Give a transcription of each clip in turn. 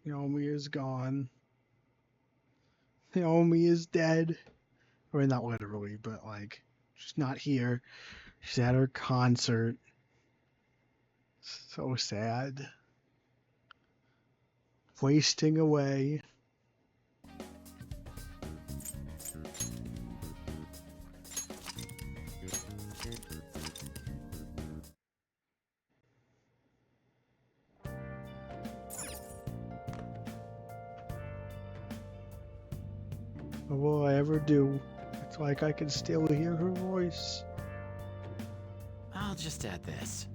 Naomi is gone. Naomi is dead. I mean, not literally, but like, she's not here. She's at her concert. So sad. Wasting away. What will I ever do? It's like I can still hear her voice. I'll just add this.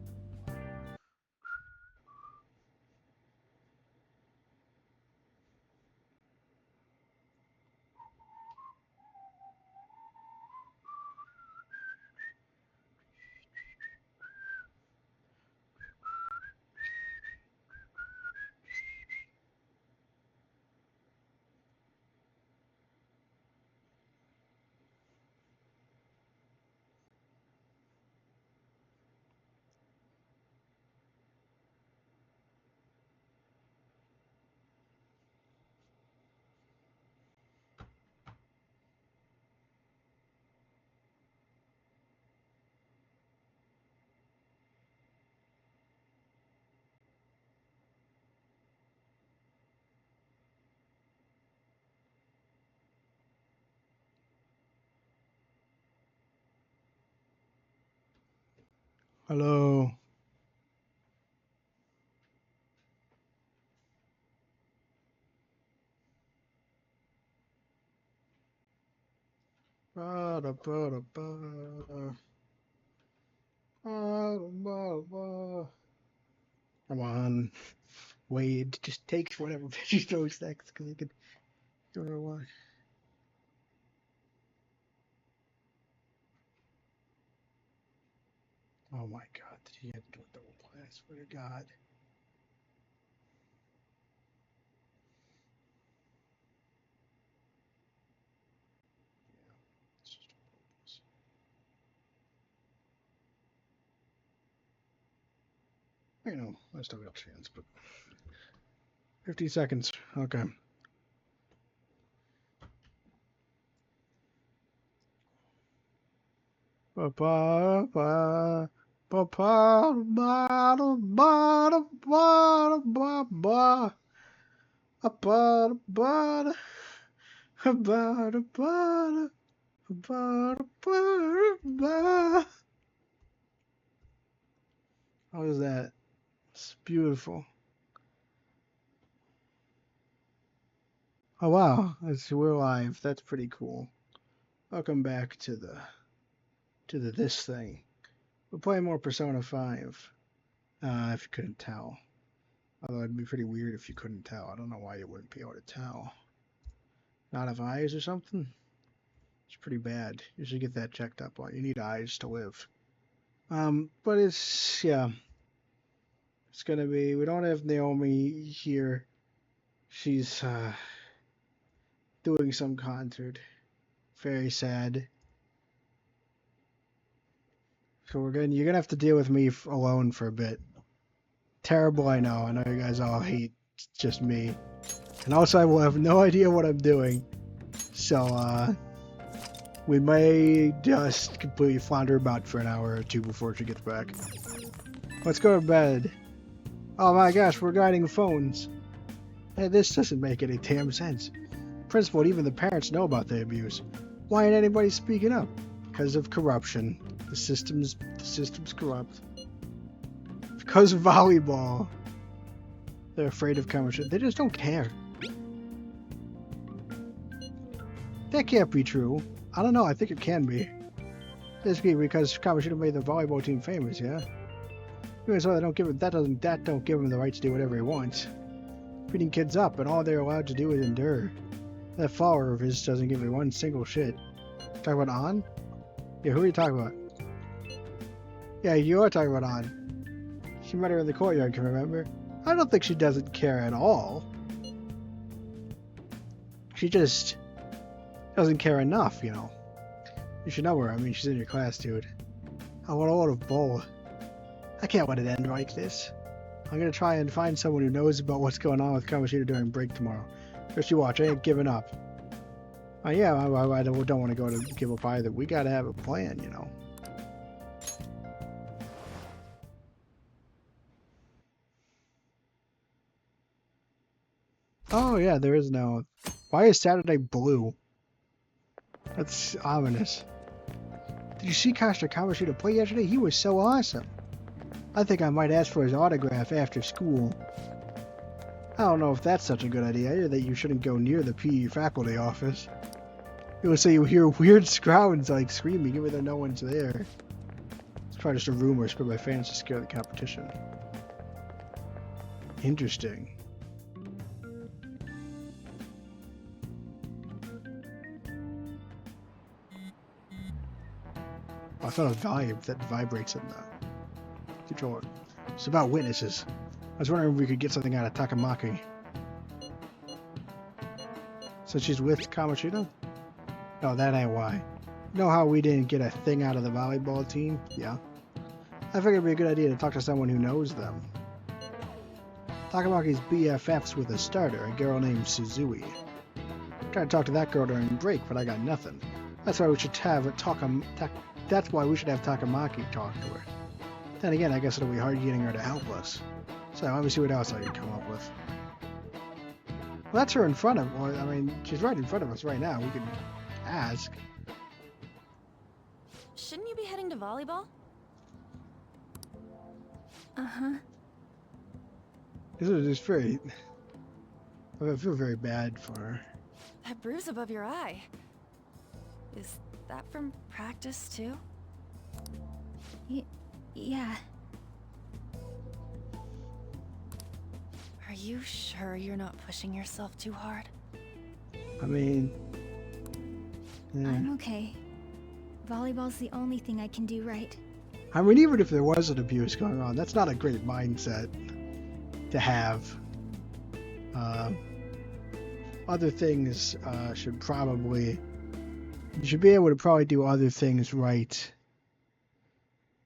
Hello. Ba-da, ba-da, ba-da. Ba-da, ba-da. Come on. Wade, just take whatever she throws next because I can do what I want. Oh my god, did he have to do a double play? I swear to god. It's just hopeless. I know, I still got a chance, but 50 seconds. Okay. Ba ba ba ba ba ba ba ba ba ba ba ba ba ba ba ba. How is that? It's beautiful. Oh wow, we're live. That's pretty cool. Welcome back to the this thing. We're playing more Persona 5. If you couldn't tell. Although it'd be pretty weird if you couldn't tell. I don't know why you wouldn't be able to tell. Not have eyes or something? It's pretty bad. You should get that checked up on. You need eyes to live. But yeah. It's gonna be, we don't have Naomi here. She's doing some concert. Very sad. So you're gonna have to deal with me alone for a bit. Terrible, I know. I know you guys all hate just me. And also I will have no idea what I'm doing. So, we may just completely flounder about for an hour or two before she gets back. Let's go to bed. Oh my gosh, we're guiding phones. Hey, this doesn't make any damn sense. Principal and even the parents know about the abuse. Why ain't anybody speaking up? Because of corruption. The system's corrupt. Because of volleyball. They're afraid of Kamashin. They just don't care. That can't be true. I don't know, I think it can be. This be because Kamashin made the volleyball team famous, yeah? Even so, that don't give him the right to do whatever he wants. Beating kids up, and all they're allowed to do is endure. That follower of his doesn't give me one single shit. Talk about An? Yeah, who are you talking about? Yeah, you are talking about An. She met her in the courtyard, can you remember? I don't think she doesn't care at all. She just doesn't care enough, you know. You should know her. I mean, she's in your class, dude. I want a lot of bull. I can't let it end like this. I'm gonna try and find someone who knows about what's going on with Kamoshida during break tomorrow. Just you watch, I ain't giving up. Yeah, I don't want to go to give up either. We gotta have a plan, you know. Oh yeah, there is no... Why is Saturday blue? That's ominous. Did you see Kamoshida play yesterday? He was so awesome. I think I might ask for his autograph after school. I don't know if that's such a good idea, or that you shouldn't go near the PE faculty office. It will say you hear weird sounds like screaming even though no one's there. It's probably just a rumor spread by fans to scare the competition. Interesting. I thought a vibe that vibrates in the controller. It's about witnesses. I was wondering if we could get something out of Takamaki. So she's with Kamoshida? No, that ain't why. You know how we didn't get a thing out of the volleyball team? Yeah. I figured it'd be a good idea to talk to someone who knows them. Takamaki's BFF's with a starter, a girl named Suzui. I tried to talk to that girl during break, but I got nothing. That's why we should have That's why we should have Takamaki talk to her. Then again, I guess it'll be hard getting her to help us. So let me see what else I can come up with. Well, that's her in front of... Well, I mean, she's right in front of us right now. We could ask. Shouldn't you be heading to volleyball? Uh-huh. This is very... I feel very bad for her. That bruise above your eye. Is that from practice, too? Yeah. Are you sure you're not pushing yourself too hard? I mean... Yeah. I'm okay. Volleyball's the only thing I can do right. I mean, even if there was an abuse going on, that's not a great mindset to have. Other things should probably... You should be able to probably do other things right.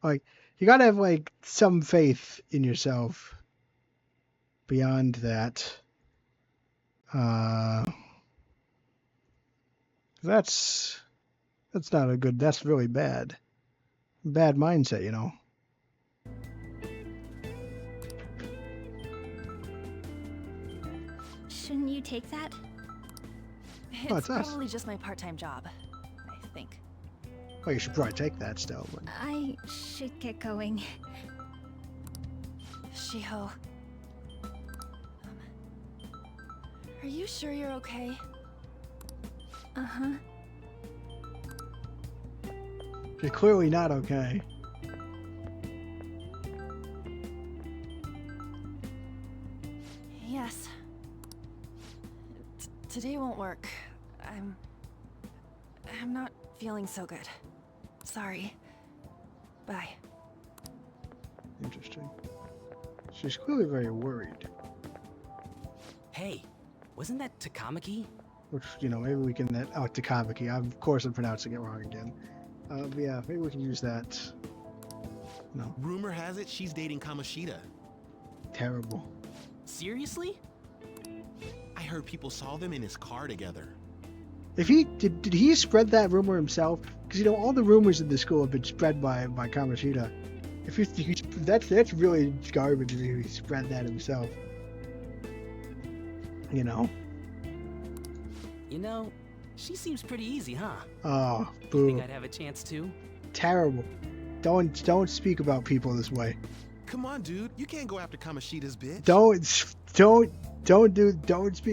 Like, you gotta have, like, some faith in yourself beyond that. That's not a good... That's really bad. Bad mindset, you know. Shouldn't you take that? Oh, It's it's us. probably just my part-time job, I think. Well, you should probably take that still. But... I should get going. Shiho. Are you sure you're okay? Uh-huh. You're clearly not okay. Yes. Today won't work. I'm not feeling so good. Sorry. Bye. Interesting. She's clearly very worried. Hey, wasn't that Takamaki? Which, you know, maybe we can... Oh, Takamaki. Of course I'm pronouncing it wrong again. But yeah, maybe we can use that. No. Rumor has it she's dating Kamoshida. Terrible. Seriously? I heard people saw them in his car together. If he... Did he spread that rumor himself? Because, you know, all the rumors in the school have been spread by Kamoshida. If he that's really garbage if he spread that himself. You know? You know, she seems pretty easy, huh? Oh, You boo. think I'd have a chance too? Terrible. Don't speak about people this way. Come on, dude. You can't go after Kamoshida's bitch. Don't speak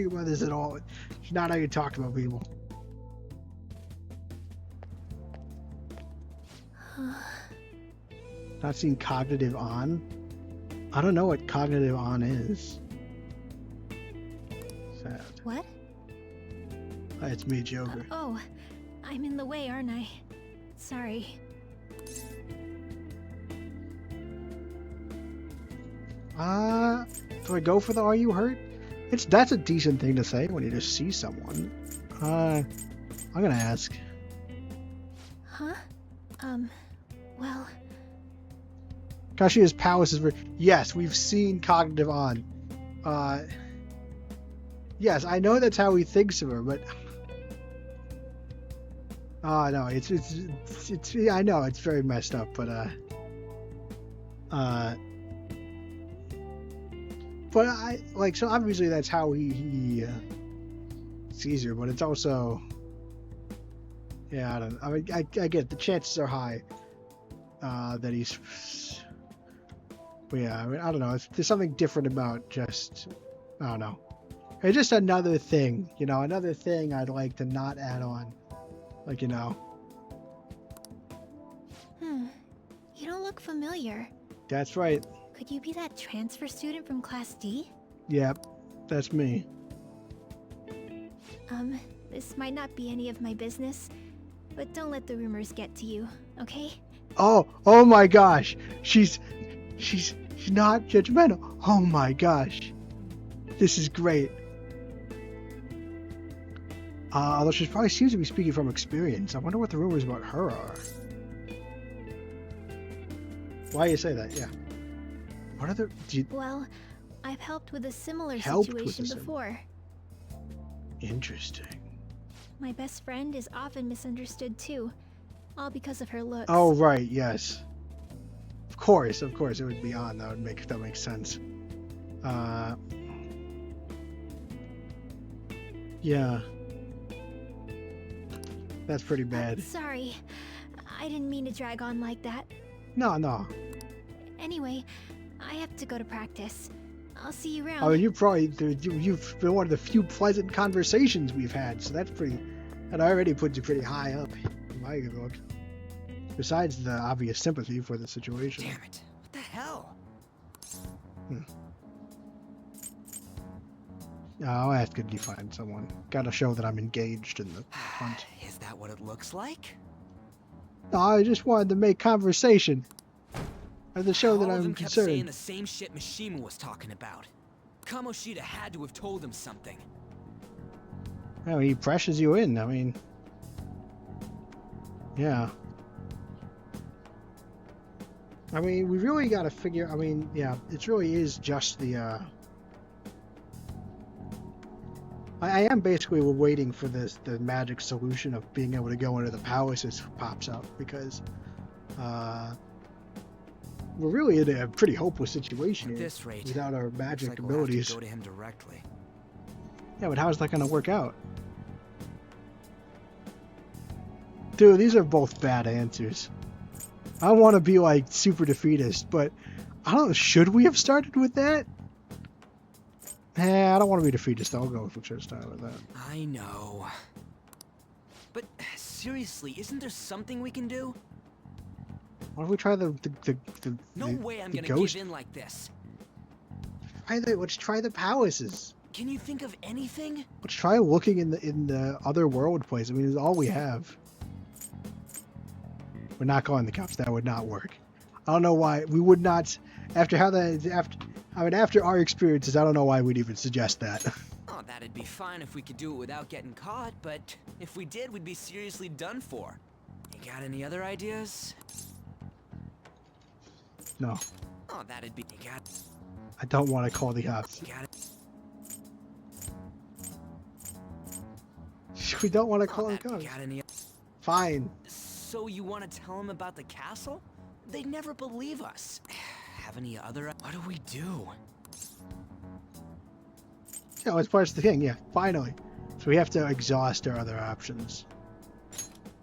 about this at all. It's not how you talk about people. Not seen cognitive on? I don't know what cognitive on is. Sad. What? Hi, it's me, Joker. Oh, I'm in the way, aren't I? Sorry. Do I go for the "Are you hurt"? That's a decent thing to say when you just see someone. I'm gonna ask. Huh? Well... Kashiya's powers is... Yes, we've seen Cognitive on. Yes, I know that's how he thinks of her, but... Oh, no, it's I know, it's very messed up, but I, like, so obviously that's how he sees her, but it's also... Yeah, I don't know. I mean, I get it. The chances are high that he's... But yeah, I mean, I don't know. There's something different about just... I don't know. It's just another thing, you know, another thing I'd like to not add on. Like, you know. You don't look familiar. That's right. Could you be that transfer student from Class D? Yep, that's me. This might not be any of my business, but don't let the rumors get to you, okay? Oh my gosh. She's not judgmental. Oh my gosh. This is great. Although she probably seems to be speaking from experience. I wonder what the rumors about her are. Why you say that? Yeah. What are the... Well, I've helped with a similar Helped with situation a before. Interesting. My best friend is often misunderstood too, all because of her looks. Oh, right, yes. Of course, it would be on. That makes sense. Yeah. That's pretty bad. Sorry, I didn't mean to drag on like that. No. Anyway, I have to go to practice. I'll see you around. I mean, you've been one of the few pleasant conversations we've had, so that's pretty... That already puts you pretty high up in my book. Besides the obvious sympathy for the situation. Damn it. What the hell? I'll have to define someone. Gotta show that I'm engaged in the hunt. Is that what it looks like? No, I just wanted to make conversation. And to show that All of I'm them kept saying concerned. the same shit Mishima was talking about. Kamoshida had to have told him something. Oh, he pressures you in. I mean... Yeah. I mean, we really gotta figure... I mean, yeah, it really is just the, I am basically waiting for the magic solution of being able to go into the palaces pops up, because we're really in a pretty hopeless situation At here this rate, without our magic looks like we'll have to abilities. go to him directly. Yeah, but how's that going to work out? Dude, these are both bad answers. I want to be like super defeatist, but I don't know, should we have started with that? I don't want to be defeatist. I'll go if we should have started with that. I know. But seriously, isn't there something we can do? Why don't we try the No way I'm gonna ghost? give in like this. Let's try the palaces. Can you think of anything? Let's try looking in the other world place. I mean, it's all we have. We're not calling the cops. That would not work. I don't know why we would not. After our experiences, I don't know why we'd even suggest that. Oh, that'd be fine if we could do it without getting caught, but if we did, we'd be seriously done for. You got any other ideas? No, Oh, that'd be... You got... I don't want to call the cops. You got it. We don't want to call Oh, the that, cops. you got any... Fine. So you want to tell them about the castle? They'd never believe us. Have any other... What do we do? Yeah, it's part of the thing. Yeah, finally. So we have to exhaust our other options.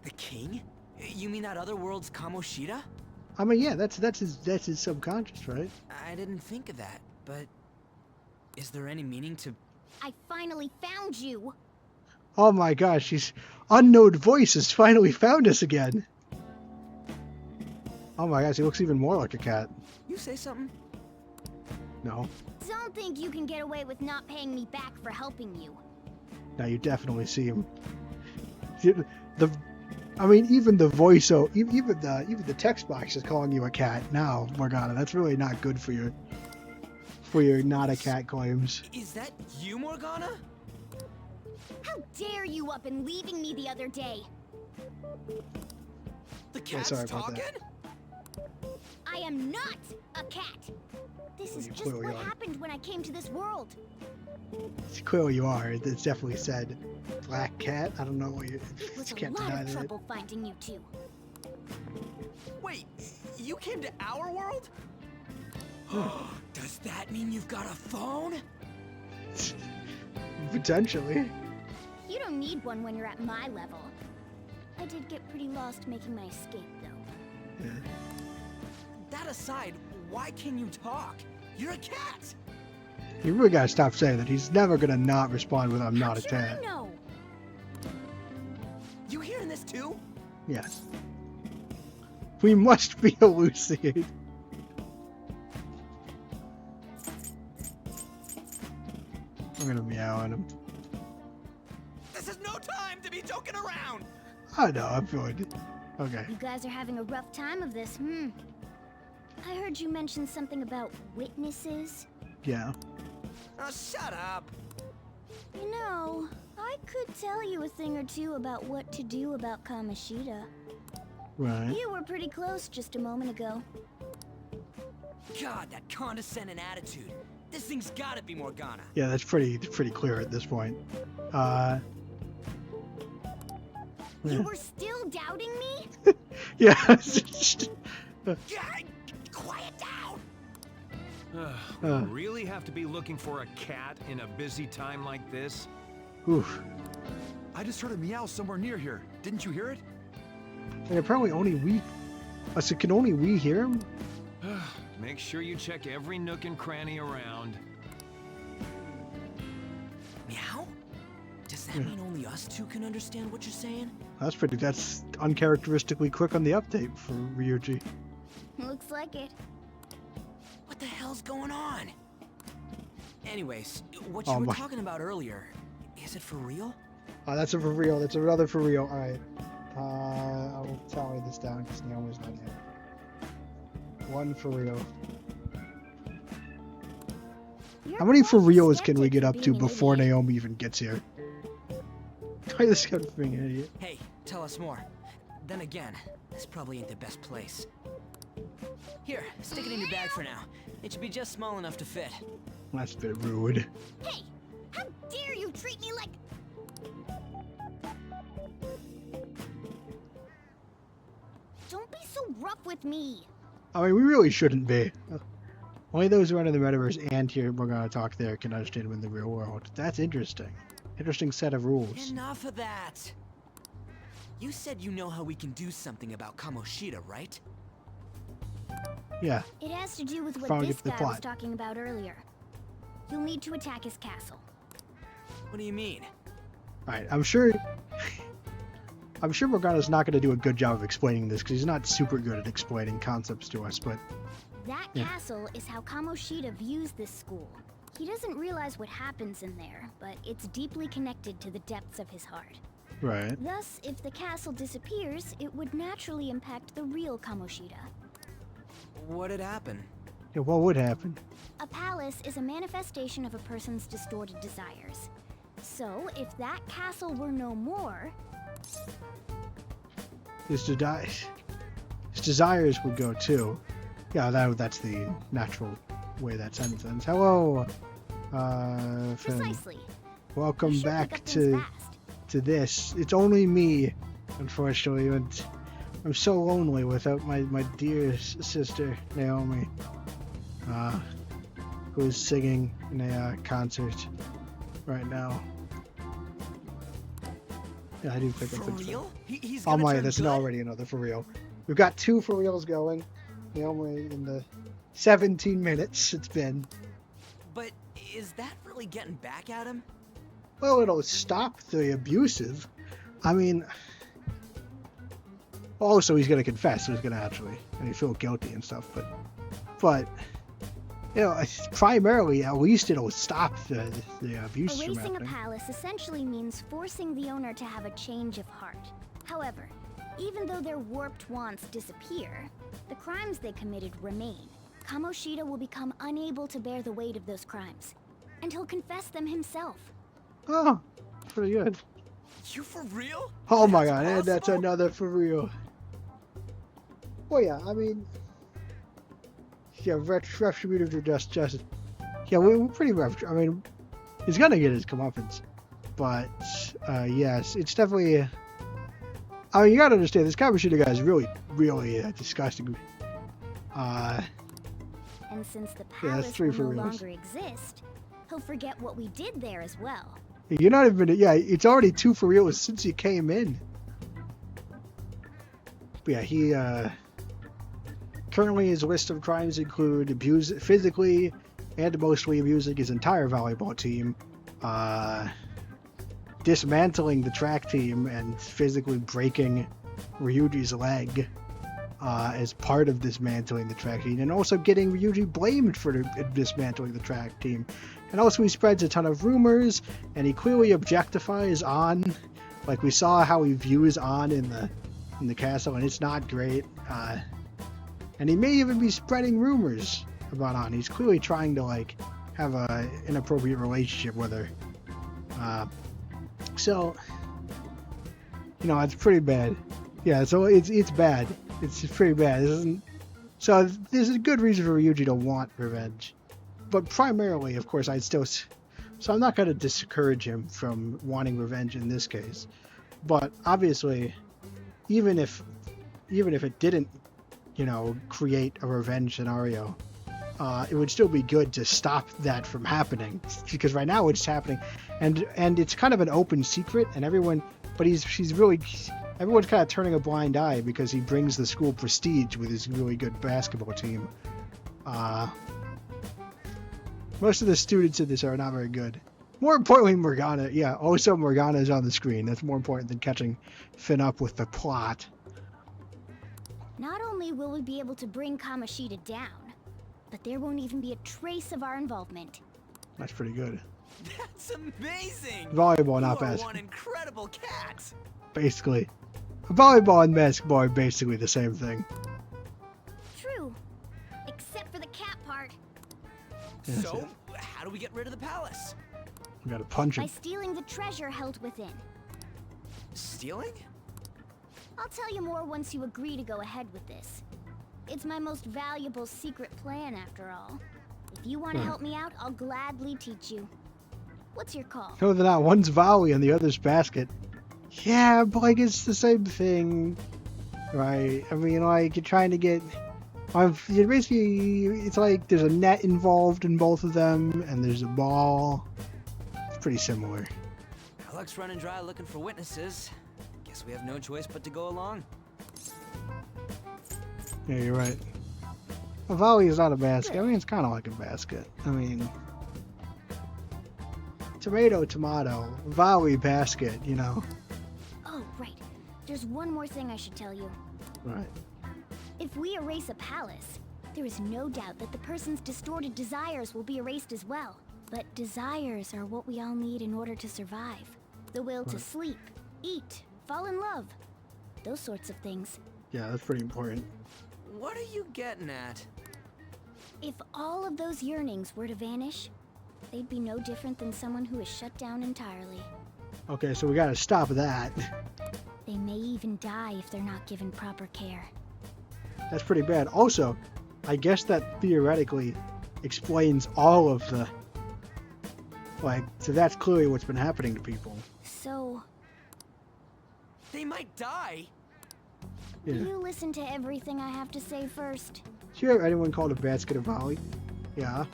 The king? You mean that other world's Kamoshida? I mean, yeah, that's his subconscious, right? I didn't think of that, but... Is there any meaning to... I finally found you. Oh my gosh, these unknown voice has finally found us again. Oh my gosh, he looks even more like a cat. You say something? No. Don't think you can get away with not paying me back for helping you. Now you definitely see him. I mean, even the voice, even the text box is calling you a cat now, Morgana. That's really not good for your not a cat claims. Is that you, Morgana? How dare you up and leaving me the other day? The cat's sorry about talking? that. I am not a cat. This is You just clearly what are. happened when I came to this world. Clearly you are. It's definitely said. Black cat? I don't know what you It was a can't lot deny of that. trouble finding you two. Wait, you came to our world? Does that mean you've got a phone? Potentially. You don't need one when you're at my level. I did get pretty lost making my escape, though. Yeah. That aside, why can you talk? You're a cat! You really gotta stop saying that. He's never gonna not respond with "I'm not How a should cat." I know? You hearing this too? Yes. We must be elucidated. I'm gonna meow at him. This is no time to be joking around! I know, I'm feeling. Okay. You guys are having a rough time of this, I heard you mention something about witnesses. Yeah. Oh, shut up! You know, I could tell you a thing or two about what to do about Kamoshida. Right. You were pretty close just a moment ago. God, that condescending attitude. This thing's gotta be Morgana. Yeah, that's pretty clear at this point. You were still doubting me? Yeah. Yeah, quiet down! Really have to be looking for a cat in a busy time like this? Oof. I just heard a meow somewhere near here. Didn't you hear it? And apparently only we. So can only we hear him? Make sure you check every nook and cranny around. Meow? Does that mean only us two can understand what you're saying? That's uncharacteristically quick on the update for Ryuji. Looks like it. What the hell's going on? Anyways, what you Oh were my. talking about earlier, is it for real? Oh, that's a for real. That's another for real. Alright. I'll tally this down because Naomi's not here. One for real. You're How many for quite reals can we skeptic get for up to being an before idiot. Naomi even gets here? I just kept being an idiot. Hey, tell us more. Then again, this probably ain't the best place. Here, stick it in your bag for now. It should be just small enough to fit. That's a bit rude. Hey, how dare you treat me like... Don't be so rough with me. I mean, we really shouldn't be. Only those who are in the metaverse and here we're gonna talk there can understand them in the real world. That's interesting. Interesting set of rules. Enough of that! You said you know how we can do something about Kamoshida, right? Yeah. It has to do with what Finally this get to the guy was plot. talking about earlier. You'll need to attack his castle. What do you mean? Alright, I'm sure Morgana's not gonna do a good job of explaining this because he's not super good at explaining concepts to us, but That Yeah. castle is how Kamoshida views this school. He doesn't realize what happens in there, but it's deeply connected to the depths of his heart. right. Thus, if the castle disappears, it would naturally impact the real Kamoshida. What'd happen? Yeah, what would happen? A palace is a manifestation of a person's distorted desires. So, if that castle were no more, His desires would go too. Yeah, that's the natural way that sentence ends. Hello, Finn. precisely. Welcome You should pick back up things to fast. this. It's only me, unfortunately, and I'm so lonely without my dear sister Naomi, who is singing in a concert right now. Yeah, I do pick up For things. real? He's Oh gonna my, turn there's good? already another for real. We've got 2 for reals going. Naomi in the 17 minutes it's been. But is that really getting back at him? Well, it'll stop the abusive. I mean, also he's gonna confess, so he's gonna actually feel guilty and stuff. But you know, primarily, at least it'll stop the abuse from Erasing a happening. palace essentially means forcing the owner to have a change of heart. However, even though their warped wants disappear, the crimes they committed remain. Kamoshida will become unable to bear the weight of those crimes, and he'll confess them himself. Oh, pretty good. You for real? Oh my That's god, and that's possible? another for real. Well, yeah, I mean, yeah, retributive justice. Yeah, we're pretty rough. I mean, he's gonna get his comeuppance, but yes, it's definitely. I mean, you gotta understand this Kamoshida guy is really, really disgusting. And since the Yeah, that's palace 3 will for no reals. longer exist, he'll forget what we did there as well. You're not even. Yeah, it's already 2 for real since you came in. But yeah, he currently his list of crimes include physically and emotionally abusing his entire volleyball team, dismantling the track team and physically breaking Ryuji's leg as part of dismantling the track team, and also getting Ryuji blamed for dismantling the track team. And also he spreads a ton of rumors, and he clearly objectifies An. Like we saw how he views An in the castle, and it's not great. And he may even be spreading rumors about An. He's clearly trying to like have a inappropriate relationship with her. So you know, it's pretty bad. Yeah, so it's bad. It's pretty bad. So there's a good reason for Ryuji to want revenge. But primarily, of course, so I'm not going to discourage him from wanting revenge in this case. But obviously, even if it didn't, you know, create a revenge scenario, it would still be good to stop that from happening. Because right now it's happening, and it's kind of an open secret, and everyone's kind of turning a blind eye because he brings the school prestige with his really good basketball team. Most of the students in this are not very good. More importantly, Morgana. Yeah, also Morgana is on the screen. That's more important than catching Finn up with the plot. Not only will we be able to bring Kamoshida down, but there won't even be a trace of our involvement. That's pretty good. That's amazing! Volleyball, not You are basketball. one incredible cat! Basically. Volleyball and basketball are basically the same thing. True. Except for the cat part. Yes, So, how do we get rid of the palace? We gotta punch By him. stealing the treasure held within. Stealing? I'll tell you more once you agree to go ahead with this. It's my most valuable secret plan, after all. If you want to help me out, I'll gladly teach you. What's your call? No, they're not. One's volley and the other's basket. Yeah, but like it's the same thing, right? I mean, like you're trying to get. You're basically, it's like there's a net involved in both of them, and there's a ball. It's pretty similar. Our luck's running dry looking for witnesses. Guess we have no choice but to go along. Yeah, you're right. A volley is not a basket. I mean, it's kind of like a basket. I mean, tomato, volley, basket. You know. Oh, right. There's one more thing I should tell you. Right. If we erase a palace, there is no doubt that the person's distorted desires will be erased as well. But desires are what we all need in order to survive. The will to sleep, eat, fall in love. Those sorts of things. Yeah, that's pretty important. What are you getting at? If all of those yearnings were to vanish, they'd be no different than someone who is shut down entirely. Okay, so we gotta stop that. They may even die if they're not given proper care. That's pretty bad. Also, I guess that theoretically explains all of the... so that's clearly what's been happening to people. So, They might die? Yeah. you listen to everything I have to say first. Did you hear anyone called a basket a volley? Yeah.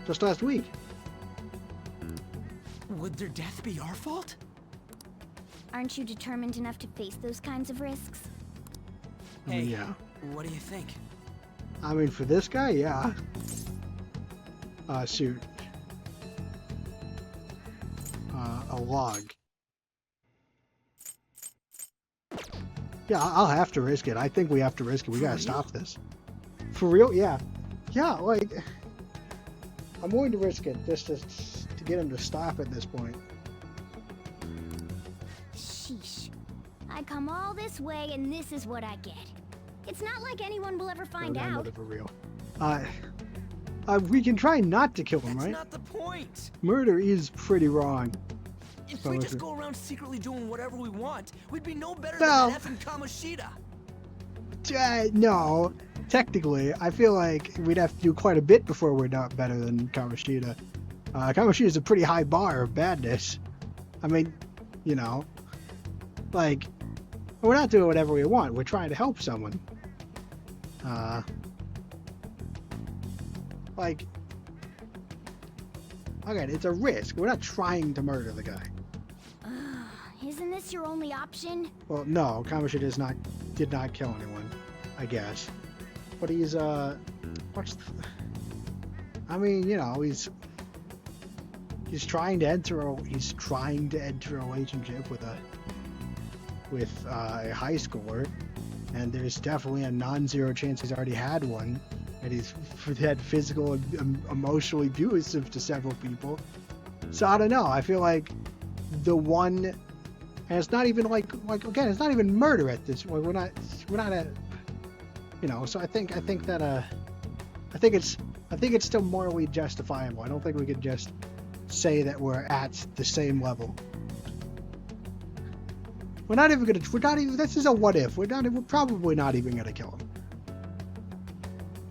Just last week. Would their death be our fault? Aren't you determined enough to face those kinds of risks? I mean, Hey. yeah. What do you think? I mean, for this guy, yeah. Shoot. A log. Yeah, I'll have to risk it. I think we have to risk it. We gotta stop this. For real? Yeah. Yeah, like... I'm willing to risk it just to get him to stop at this point. Sheesh. I come all this way and this is what I get. It's not like anyone will ever find No, out. not for real. We can try not to kill him, That's right? not the point. Murder is pretty wrong. If So we is just it- go around secretly doing whatever we want, we'd be no better No. than that effing Kamoshida. No. technically, I feel like we'd have to do quite a bit before we're not better than Kamoshida. Kamoshida's a pretty high bar of badness. I mean, you know, like, we're not doing whatever we want. We're trying to help someone. Like, again, it's a risk. We're not trying to murder the guy. Isn't this your only option? Well, no, Kamoshida did not kill anyone, I guess. But he's, I mean, you know, he's trying to enter a relationship with a high schooler, and there's definitely a non-zero chance he's already had one, and he's had physical and emotional abusive to several people. So I don't know. I feel like the one, and it's not even like again, it's not even murder at this point. We're not at, you know. So I think it's still morally justifiable. I don't think we could just say that we're at the same level. This is a what if. We're probably not even gonna kill him.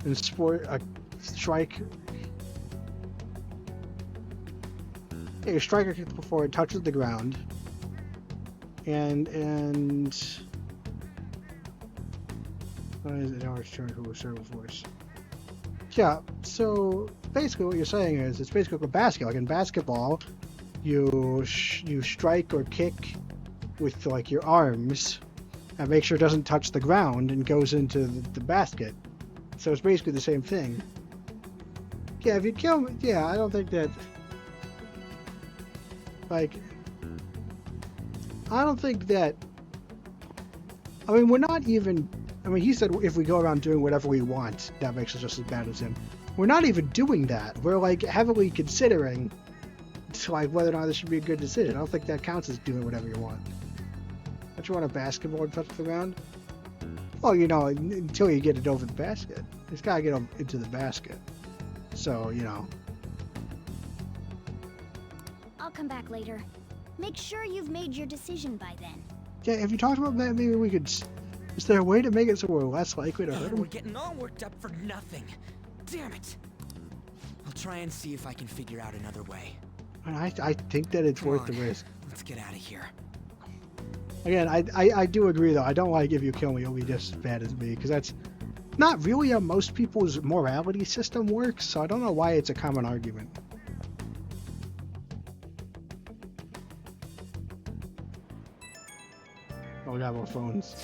And strike. Yeah, your striker kicks before it touches the ground. And what is it? Our turn to a server force. Yeah, so basically what you're saying is it's basically like a basket. Like in basketball, you strike or kick with like your arms and make sure it doesn't touch the ground and goes into the basket. So it's basically the same thing. Yeah, if you kill me, yeah, I don't think that, like, I don't think that, I mean, we're not even, I mean, he said if we go around doing whatever we want, that makes us just as bad as him. We're not even doing that. We're, like, heavily considering, like, whether or not this should be a good decision. I don't think that counts as doing whatever you want. Don't you want a basketball to touch the ground? Well, you know, until you get it over the basket. It's gotta get into the basket. So, you know. I'll come back later. Make sure you've made your decision by then. Yeah, have you talked about that? Maybe we could... Is there a way to make it so we're less likely to hurt him? We're getting all worked up for nothing. Damn it. I'll try and see if I can figure out another way. I think that it's worth the risk. Let's get out of here. Again, I do agree, though. I don't like if you kill me, you'll be just as bad as me, because that's not really how most people's morality system works, so I don't know why it's a common argument. Oh, we got more phones.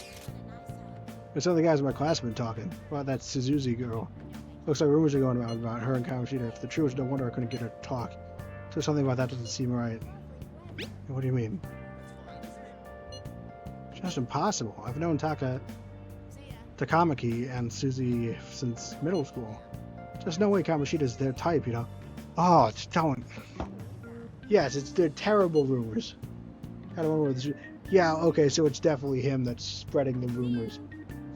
There's other guys in my class have been talking about that Suzuki girl. Looks like rumors are going around about her and Kamoshida. If the truth is, no wonder I couldn't get her to talk. So something about that doesn't seem right. What do you mean? Just impossible. I've known Takamaki and Suzy since middle school. There's no way Kamoshida's their type, you know? Oh, just don't. Yes, they're terrible rumors. I don't know where this. Yeah, okay, so it's definitely him that's spreading the rumors.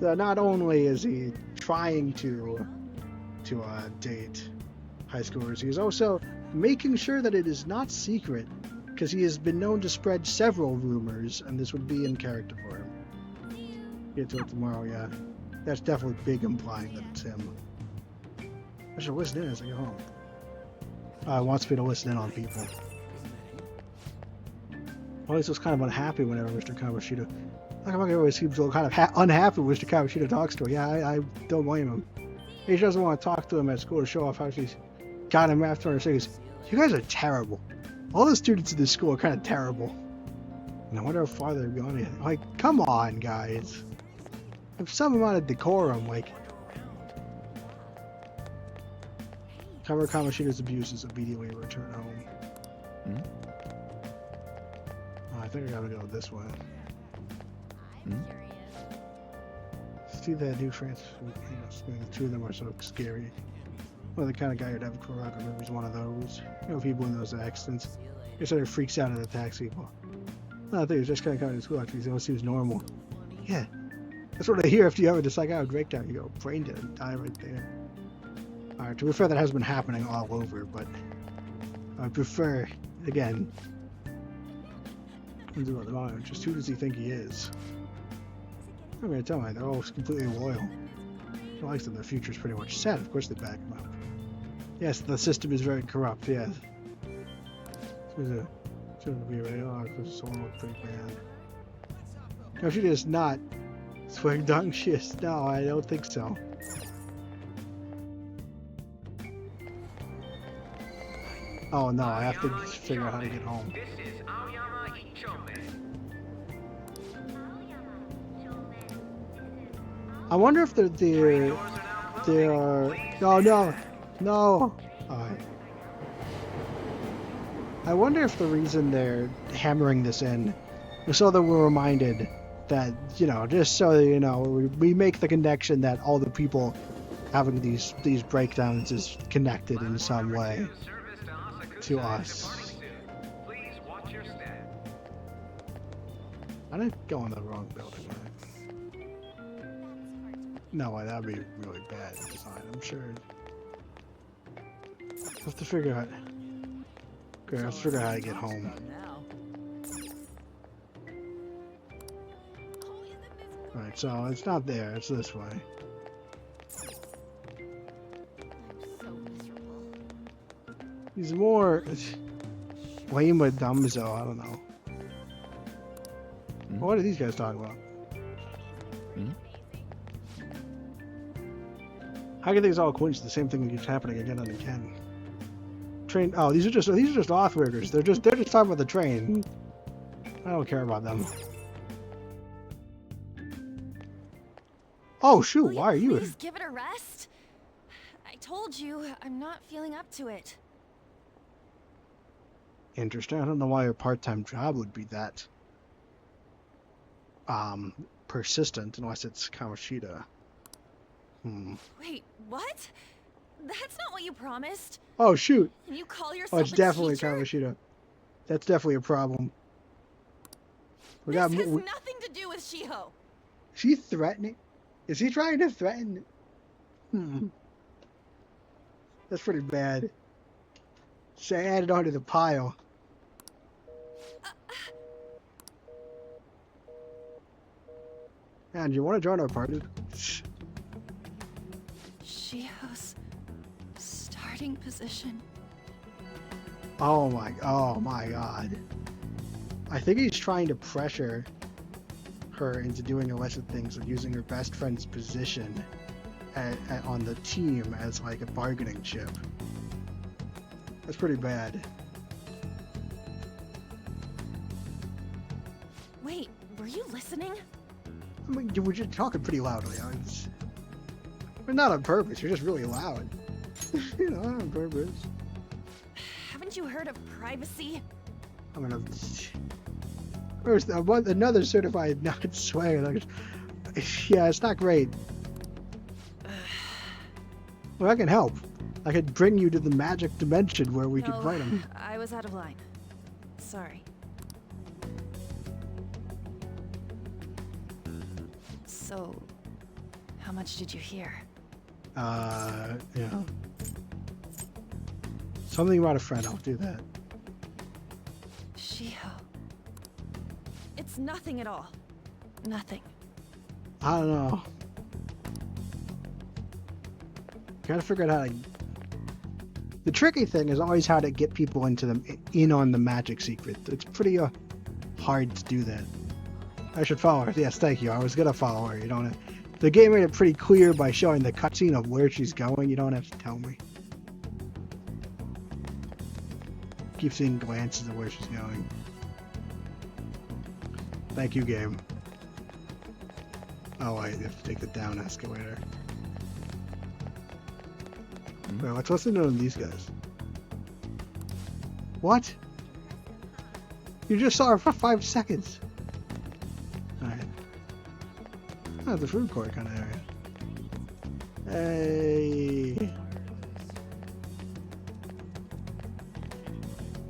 So not only is he trying to date high schoolers, he's also making sure that it is not secret, because he has been known to spread several rumors, and this would be in character for him. Get to it tomorrow, yeah. That's definitely big implying that it's him. I should listen in as I go home. He wants me to listen in on people. Always was kind of unhappy whenever Mr. Kamoshida... Takamaki always seems kind of unhappy when Mr. Kamoshida talks to her. Yeah, I don't blame him. He doesn't want to talk to him at school to show off how she's got him after her. So he goes, you guys are terrible. All the students in this school are kind of terrible. And I wonder how far they're going. Like, come on, guys. Have some amount of decorum, like... Cover Kamoshida's abuses, immediately return home. Hmm? Oh, I think I gotta go this way. Hmm? See that new France, the two of them are so scary. Well, the kind of guy who'd have a Kuraka movie's one of those. You know, people in those accidents. He sort of freaks out at the taxi. Well, I think he was just kind of coming to school after he seems normal. Yeah. That's what I hear after you have a psychotic breakdown. You go, brain dead and die right there. Alright, to be fair, that has been happening all over, but I prefer, again, just who does he think he is? I'm gonna tell him, they're all completely loyal. Well, at least the future's pretty much set. Of course they back him up. Yes, the system is very corrupt, yes. Shouldn't be right on, because it's all pretty bad. No, she is not. Swing dunk, she is. No, I don't think so. Oh no, I have to figure out how to get home. I wonder if there are. No. Alright. I wonder if the reason they're hammering this in is so that we're reminded that, you know, just so that, you know, we make the connection that all the people having these breakdowns is connected in some way to us. I didn't go in the wrong building. No, that'd be really bad design, I'm sure. I have to figure out. Okay, let's figure out how to get home. Alright, so it's not there, it's this way. He's more lame with Dumzo, I don't know. What are these guys talking about? How can things all coincidence? The same thing keeps happening again and again. Train. Oh, these are just Othworkers. They're just talking about the train. I don't care about them. Oh shoot! Why are you? Please give it a rest. I told you I'm not feeling up to it. Interesting. I don't know why your part-time job would be that persistent, unless it's Kamoshida. Wait, what? That's not what you promised. Oh shoot! And you call Oh, yourself it's a definitely teacher? Kamoshida. That's definitely a problem. We This got. has nothing to do with Shiho. She threatening? Is he trying to threaten? That's pretty bad. Say add it onto the pile. Man, do you want to join our party? Shiho's starting position. Oh my god. I think he's trying to pressure her into doing illicit things of using her best friend's position on the team as like a bargaining chip. That's pretty bad. Wait, were you listening? I mean, we're just talking pretty loudly. But not on purpose. You're just really loud. You know, not on purpose. Haven't you heard of privacy? I'm gonna. First, I want another certified not swear. Like, yeah, it's not great. Well, I can help. I could bring you to the magic dimension where we could fight him. I was out of line. Sorry. So, how much did you hear? Yeah. Something about a friend. I'll do that. Shiho. It's nothing at all. Nothing. I don't know. Gotta figure out how to. The tricky thing is always how to get people in on the magic secret. It's pretty hard to do that. I should follow her. Yes, thank you. I was gonna follow her. You don't have. The game made it pretty clear by showing the cutscene of where she's going. You don't have to tell me. Keep seeing glances of where she's going. Thank you, game. Oh, I have to take the down escalator. Wait, let's listen to these guys. What? You just saw her for 5 seconds. Alright. Oh, the food court kind of area. Hey.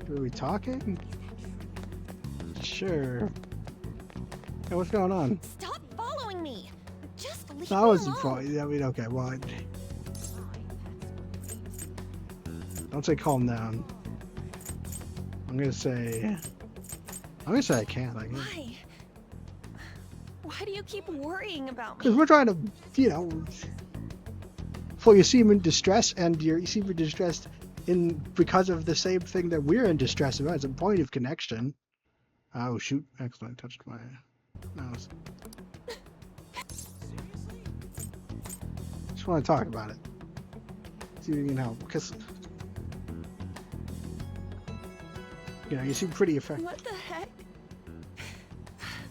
Are we talking? Sure. Hey, what's going on? Stop following me! Just leave That me wasn't alone. probably. I mean, okay, well. Don't say calm down. I'm gonna say I can't. I guess. Why? Why do you keep worrying about me? Because we're trying to, you know, well, you seem in distress, and you seem in distress because of the same thing that we're in distress about. It's a point of connection. Oh shoot! Excellent. Touched my mouse. Just want to talk about it. See if you can help, because you know you seem pretty effective. What the heck?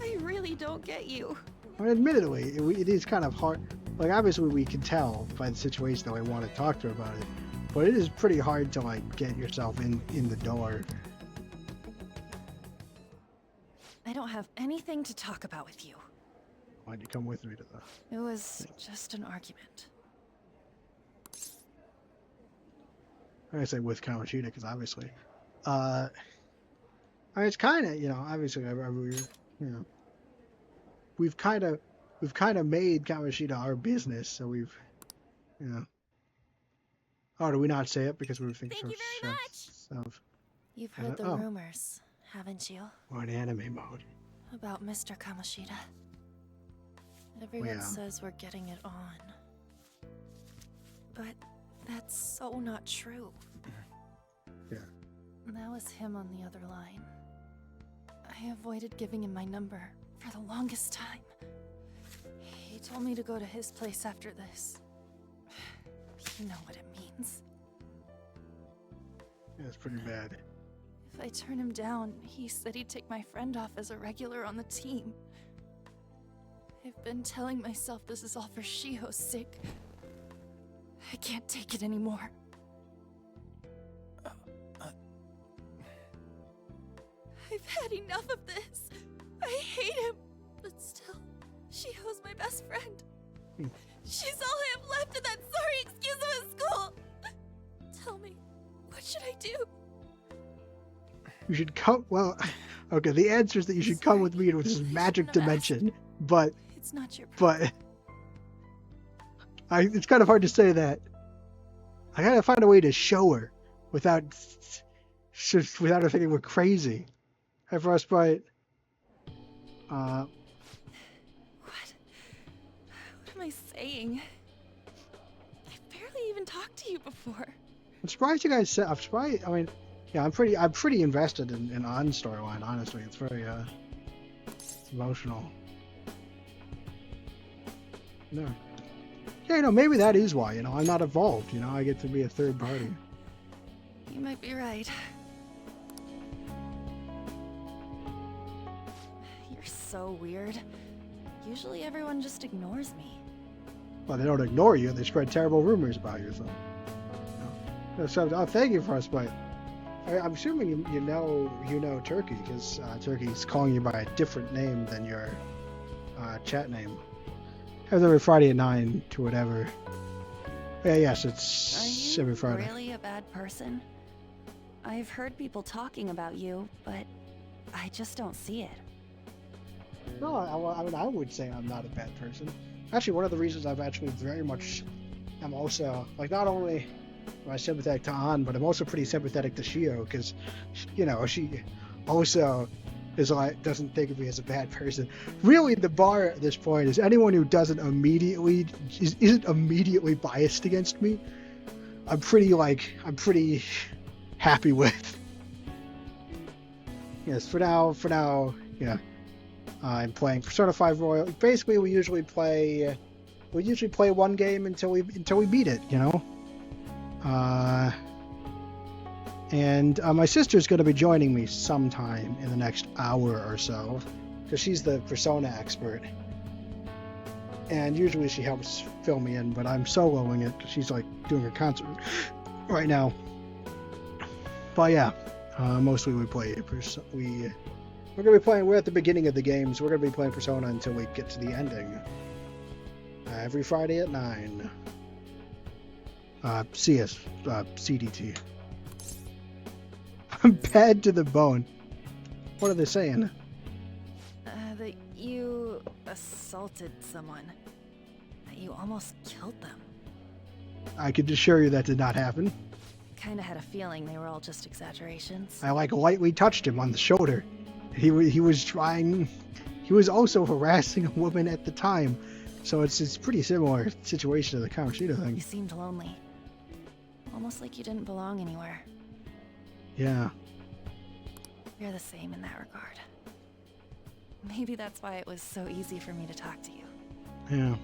I really don't get you. Well, admittedly, it is kind of hard. Like, obviously, we can tell by the situation that we want to talk to her about it, but it is pretty hard to like get yourself in the door. I don't have anything to talk about with you. Why'd you come with me to the? It was just an argument. I say with Kamoshida because obviously, I mean, it's kind of, you know, obviously, we've kind of made Kamoshida our business, so we've, you know. Oh, do we not say it because we were thinking? Thank you very much. You've heard the oh. rumors, haven't you? We're in anime mode. About Mr. Kamoshida. Everyone Yeah. says we're getting it on. But that's so not true. Yeah. That was him on the other line. I avoided giving him my number for the longest time. He told me to go to his place after this. You know what it means. Yeah, it's pretty bad. If I turn him down, he said he'd take my friend off as a regular on the team. I've been telling myself this is all for Shiho's sake. I can't take it anymore. I've had enough of this. I hate him. But still, Shiho's my best friend. She's all I have left in that sorry excuse of a school. Tell me, what should I do? You should come. Well, okay. The answer is that you should come with me to this magic dimension. But It's not your problem. it's kind of hard to say that. I gotta find a way to show her without her thinking we're crazy. Hey, Frostbite. What am I saying? I've barely even talked to you before. I'm surprised you guys said. I'm surprised. I mean, yeah, I'm pretty invested in An's storyline. Honestly, it's very it's emotional. No. Yeah, you know, maybe that is why. You know, I'm not involved. You know, I get to be a third party. You might be right. You're so weird. Usually everyone just ignores me. Well, they don't ignore you. They spread terrible rumors about you. So, thank you, Frostbite. I'm assuming you know Turkey because Turkey's calling you by a different name than your chat name. Has every Friday at 9 to whatever. Yeah, yes, it's Are every you Friday. really a bad person? I've heard people talking about you, but I just don't see it. No, I mean, I would say I'm not a bad person. Actually, one of the reasons I've actually very much am also, like, not only am I sympathetic to An, but I'm also pretty sympathetic to Shio, because, you know, she also is like, doesn't think of me as a bad person. Really, the bar at this point is anyone who isn't immediately biased against me, I'm pretty happy with. Yes, for now, yeah. I'm playing Persona 5 Royal. Basically, we usually play one game until we beat it, you know. And my sister's going to be joining me sometime in the next hour or so, because she's the Persona expert. And usually she helps fill me in, but I'm soloing it because she's like doing a concert right now. But yeah, mostly we play we're going to be playing, we're at the beginning of the game, so we're going to be playing Persona until we get to the ending. Every Friday at 9. CDT. I'm bad to the bone. What are they saying? That you assaulted someone. That you almost killed them. I can assure you that did not happen. Kinda had a feeling they were all just exaggerations. I lightly touched him on the shoulder. He was also harassing a woman at the time. So it's pretty similar situation to the Kamoshida You thing. seemed lonely. Almost like you didn't belong anywhere. Yeah. You're the same in that regard. Maybe that's why it was so easy for me to talk to you. Yeah.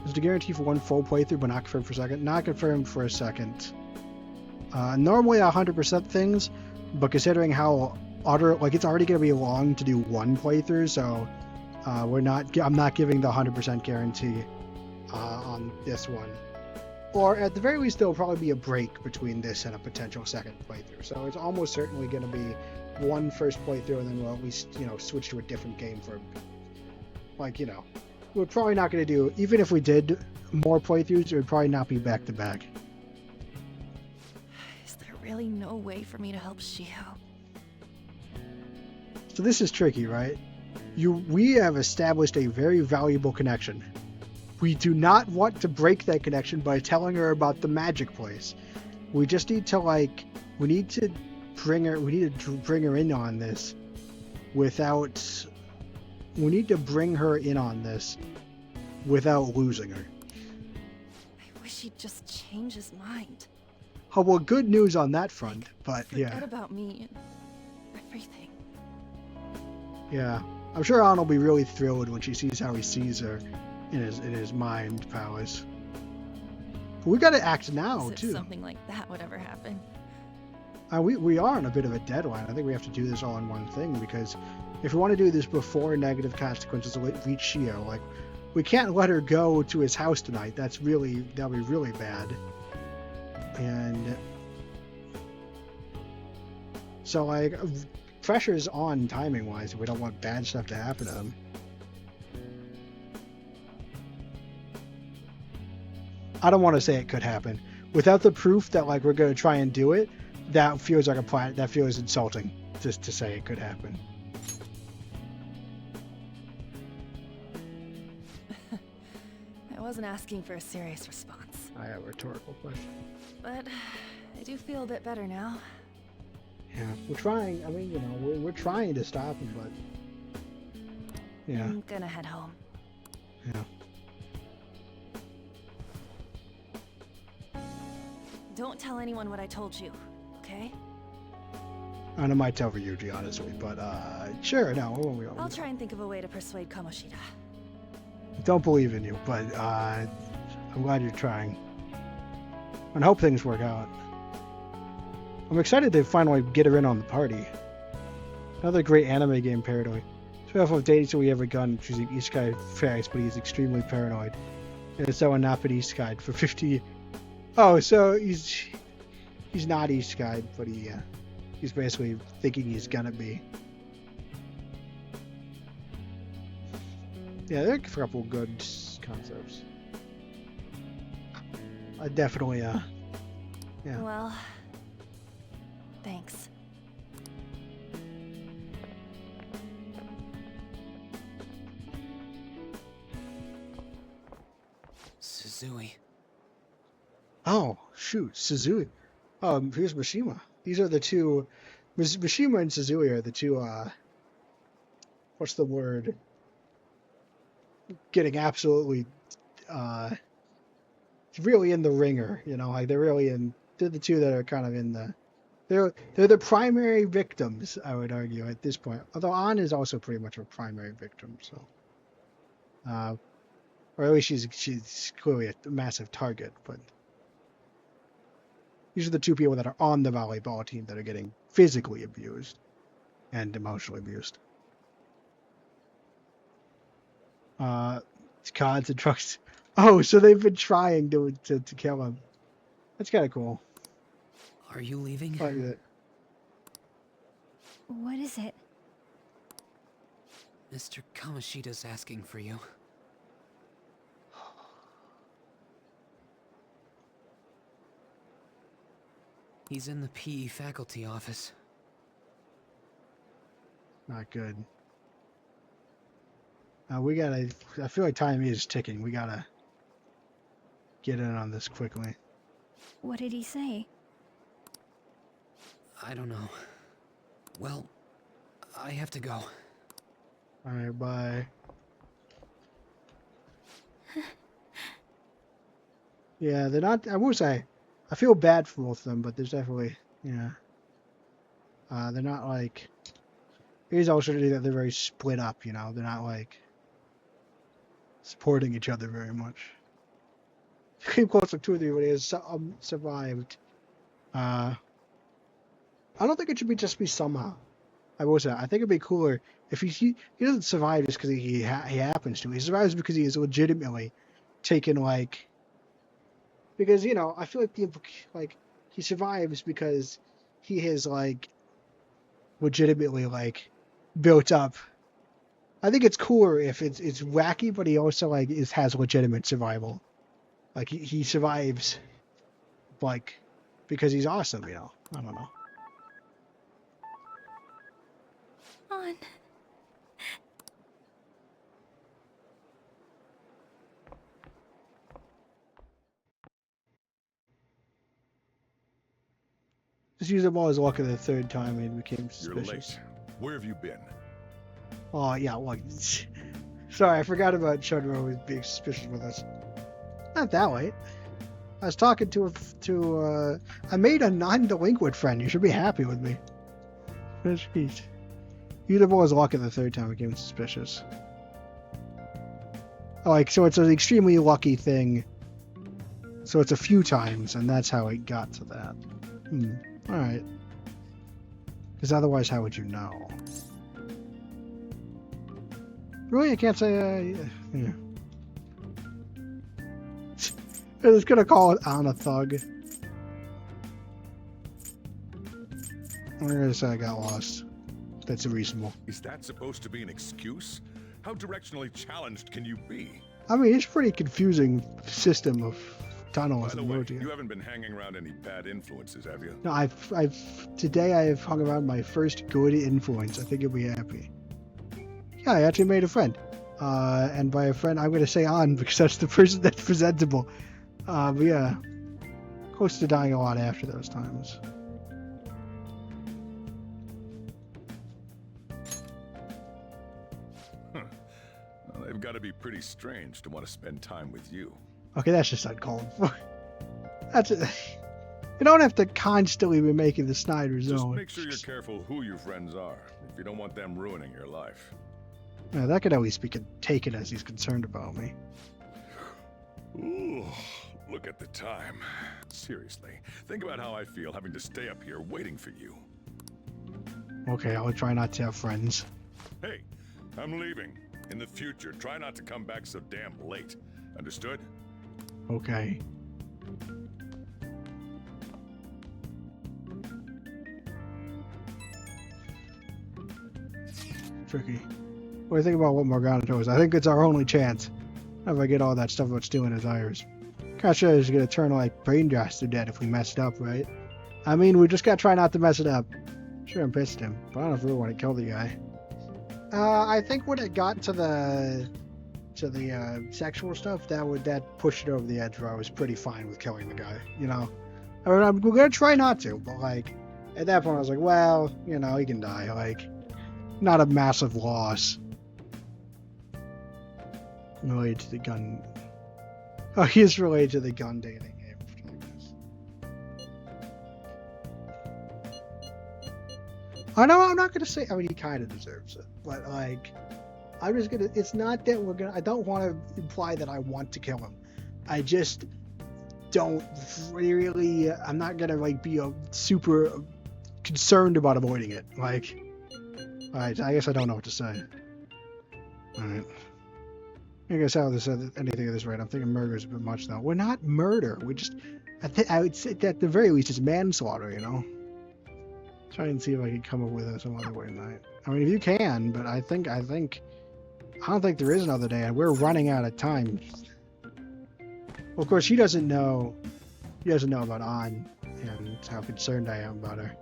Is the guarantee for one full playthrough, but not confirmed for a second? Not confirmed for a second. Normally 100% things, but considering how it's already going to be long to do one playthrough, so I'm not giving the 100% guarantee on this one. Or at the very least, there'll probably be a break between this and a potential second playthrough. So it's almost certainly going to be one first playthrough, and then we'll at least, switch to a different game for, we're probably not going to do, even if we did more playthroughs, it would probably not be back to back. Is there really no way for me to help Shio? So this is tricky, right? We have established a very valuable connection. We do not want to break that connection by telling her about the magic place. We just need to we need to bring her in on this without losing her. I wish he'd just change his mind. Oh, well, good news on that front, but Forget yeah. about me and everything. Yeah. I'm sure Anna will be really thrilled when she sees how he sees her in his mind powers. But we gotta act now, As if too. something like that would ever happen. We are on a bit of a deadline. I think we have to do this all in one thing, because if we want to do this before negative consequences reach Shio, we can't let her go to his house tonight. That'll be really bad. And so pressure's on timing wise if we don't want bad stuff to happen to him. I don't want to say it could happen. Without the proof that we're going to try and do it, that feels like that feels insulting just to say it could happen. I wasn't asking for a serious response. I have a rhetorical question. But I do feel a bit better now. Yeah, we're trying. I mean, we're trying to stop him, but yeah. I'm gonna head home. Yeah. Don't tell anyone what I told you, okay? And I might tell Ryuji, honestly, but sure, no, we won't. I'll try and think of a way to persuade Kamoshida. Don't believe in you, but I'm glad you're trying. And I hope things work out. I'm excited to finally get her in on the party. Another great anime game paranoid. Spin-off of Dating So We Ever Gun, choosing Isekai fast, but he's extremely paranoid. And so a not been Isekai for 50 years. Oh, so he's not Isekai, but he's basically thinking he's gonna be. Yeah, there are a couple good concepts. I definitely, yeah. Well, thanks. Suzui. Oh, shoot, Suzui. Here's Mishima. These are the two. Mishima and Suzui are the two, what's the word? Getting absolutely, really in the ringer, they're really they're the two that are kind of in the, they're the primary victims, I would argue, at this point. Although An is also pretty much a primary victim, so. Or at least she's clearly a massive target, but. These are the two people that are on the volleyball team that are getting physically abused and emotionally abused. Cards and trucks. Oh, so they've been trying to kill him. That's kind of cool. Are you leaving? I like that. What is it? Mr. Kamoshida's asking for you. He's in the PE faculty office. Not good. I feel like time is ticking. We gotta get in on this quickly. What did he say? I don't know. Well, I have to go. Alright, bye. Yeah, they're not. I will say, I feel bad for both of them, but there's definitely, yeah. They're not like. It is also that they're very split up. You know, they're not like supporting each other very much. Came close to 2 or 3, but he has survived. I don't think it should be just be somehow. I will say, I think it'd be cooler if he doesn't survive just because he happens to. He survives because he is legitimately taken like. Because you know, I feel like like he survives because he has like legitimately like built up. I think it's cooler if it's wacky, but he also like has legitimate survival. Like he survives, like because he's awesome. You know, I don't know. On. Just use them all as luck the 3rd time and became You're suspicious. late. Where have you been? Oh yeah, well, sorry, I forgot about Shudro being suspicious with us. Not that late. I was talking I made a non-delinquent friend. You should be happy with me. Jeez. Use them all as luck the 3rd time became suspicious. Like, so it's an extremely lucky thing. So it's a few times, and that's how it got to that. Alright. Because otherwise, how would you know? Really? I can't say, yeah. I was gonna call it on a thug. I'm gonna say I got lost. That's reasonable. Is that supposed to be an excuse? How directionally challenged can you be? I mean, it's a pretty confusing system of tunnels By the and way, roads here. you haven't been hanging around any bad influences, have you? No, today I have hung around my first good influence. I think you'll be happy. Yeah, I actually made a friend. And by a friend, I'm going to say on because that's the person that's presentable. But yeah, close to dying a lot after those times. Well, they've got to be pretty strange to want to spend time with you. Okay, that's just uncalled for. That's it. You don't have to constantly be making the Snyder Just Zone. make sure you're careful who your friends are, if you don't want them ruining your life. Yeah, that could at least be taken as he's concerned about me. Ooh, look at the time. Seriously, think about how I feel having to stay up here waiting for you. Okay, I'll try not to have friends. Hey, I'm leaving. In the future, try not to come back so damn late. Understood? Okay. Tricky. What do you think about what Morgana does? I think it's our only chance. If I get all that stuff about stealing his iris. Kasha is gonna turn like brain to dead if we messed up, right? I mean, we just gotta try not to mess it up. Sure, I'm pissed him, but I don't know if we want to kill the guy. I think when it got to the sexual stuff, that pushed it over the edge where I was pretty fine with killing the guy. You know, I mean, we're gonna try not to, but like at that point, I was like, well, you know, he can die. Like, not a massive loss. Related to the gun. Oh, he is related to the gun dating game. I know I'm not gonna say. I mean, he kind of deserves it, but like, I'm just gonna. It's not that we're gonna. I don't want to imply that I want to kill him. I just don't really. I'm not gonna like be super concerned about avoiding it. Like, alright. I guess I don't know what to say. Alright. I guess how this anything of this right. I'm thinking murder is a bit much though. We're not murder. We just. I would say that at the very least it's manslaughter. You know. Try and see if I can come up with some other way tonight. I mean, if you can, but I don't think there is another day, and we're running out of time. Well, of course, he doesn't know about An and how concerned I am about her.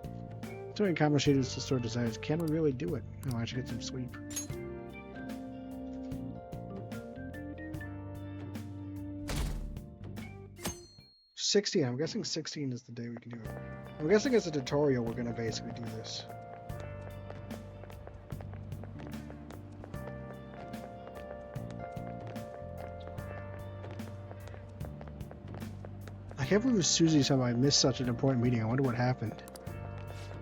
Doing conversations to sort of decides, can we really do it? Oh, I should get some sleep. I'm guessing 16 is the day we can do it. I'm guessing as a tutorial we're gonna basically do this. can't believe Susie somehow missed such an important meeting. I wonder what happened.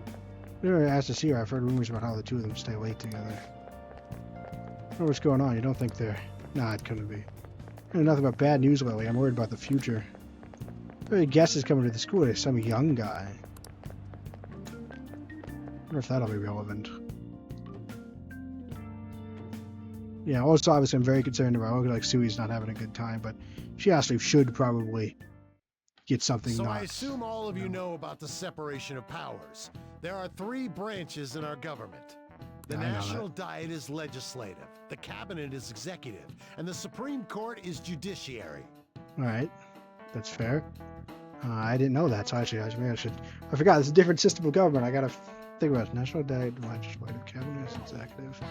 I never asked to see her. I've heard rumors about how the two of them stay late together. I don't know what's going on. You don't think they're... Nah, it couldn't be. I know nothing about bad news lately. I'm worried about the future. Every guest is coming to the school. There's some young guy. I wonder if that'll be relevant. Yeah, also, obviously, I'm very concerned about, like, Sui's not having a good time, but she actually should probably get something So not... I assume all of you know about the separation of powers. There are 3 branches in our government. The National Diet is legislative, the Cabinet is executive, and the Supreme Court is judiciary. Alright, that's fair. I didn't know that, so actually, I forgot, it's a different system of government. I gotta think about it. National Diet, legislative, Cabinet is executive,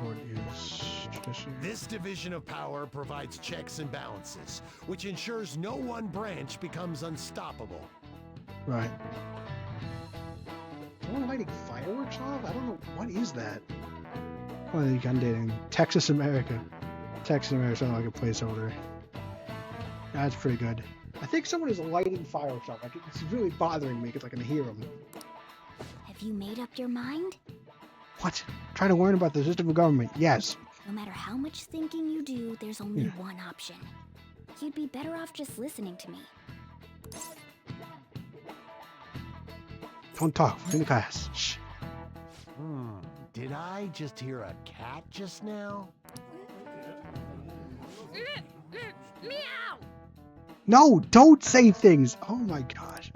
Court is judiciary. This division of power provides checks and balances, which ensures no one branch becomes unstoppable. Right. Someone lighting fireworks off? I don't know. What is that? Oh, you gun dating. Texas America. Texas America sounds like a placeholder. That's pretty good. I think someone is lighting fireworks off. Like, it's really bothering me because I can hear them. Have you made up your mind? What? Trying to learn about the system of government. Yes. No matter how much thinking you do, there's only one option. You'd be better off just listening to me. Don't talk. We're in the class. Shh. Did I just hear a cat just now? Meow! No, don't say things. Oh my gosh.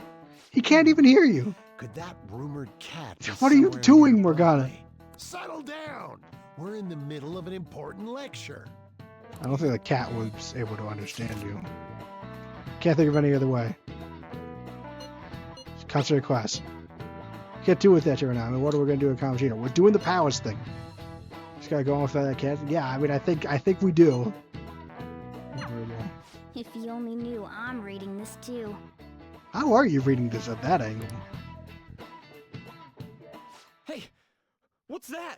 He can't even hear you. Could that rumored cat be What are you somewhere doing, nearby? Morgana? Settle down! We're in the middle of an important lecture. I don't think the cat was able to understand you. Can't think of any other way. Concentrate class. Can't do with that here now. I mean, what are we gonna do in Kamashita? We're doing the powers thing. Just gotta go off that cat. Yeah, I mean, I think we do. If you only knew I'm reading this too. How are you reading this at that angle? Hey, what's that?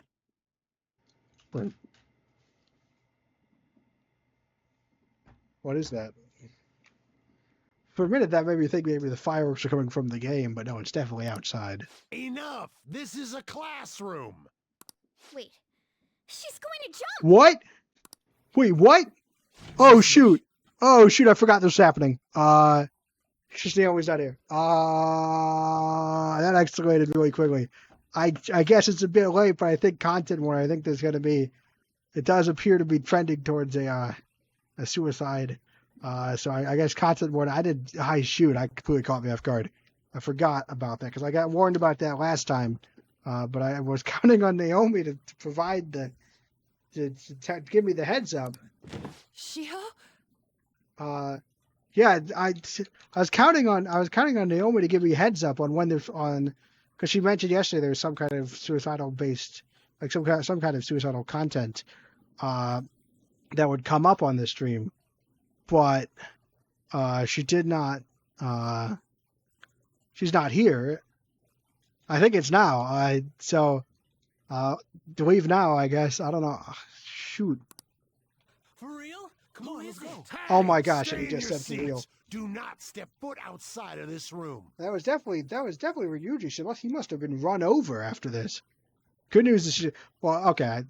What is that? For a minute, that made me think maybe the fireworks are coming from the game, but no, it's definitely outside. Enough! This is a classroom! Wait, she's going to jump! What? Wait, what? Oh, shoot. Oh, shoot, I forgot this was happening. She's always not here. That escalated really quickly. I guess it's a bit late, but I think content-wise, I think there's going to be... It does appear to be trending towards a suicide. So I guess content more. Shoot, I completely caught me off guard. I forgot about that because I got warned about that last time. But I was counting on Naomi to provide to give me the heads up. Shiho? Yeah, I was counting on Naomi to give me a heads up on when there's on, because she mentioned yesterday there was some kind of suicidal based, like some kind of suicidal content, that would come up on the stream. But she did not. She's not here. I think it's now. So leave now, I guess. I don't know. Shoot. For real? Come on, let's go. Oh my gosh! Stay He in just your said for real. seats. Do not step foot outside of this room. That was definitely Ryuji. He must have been run over after this. Good news is okay.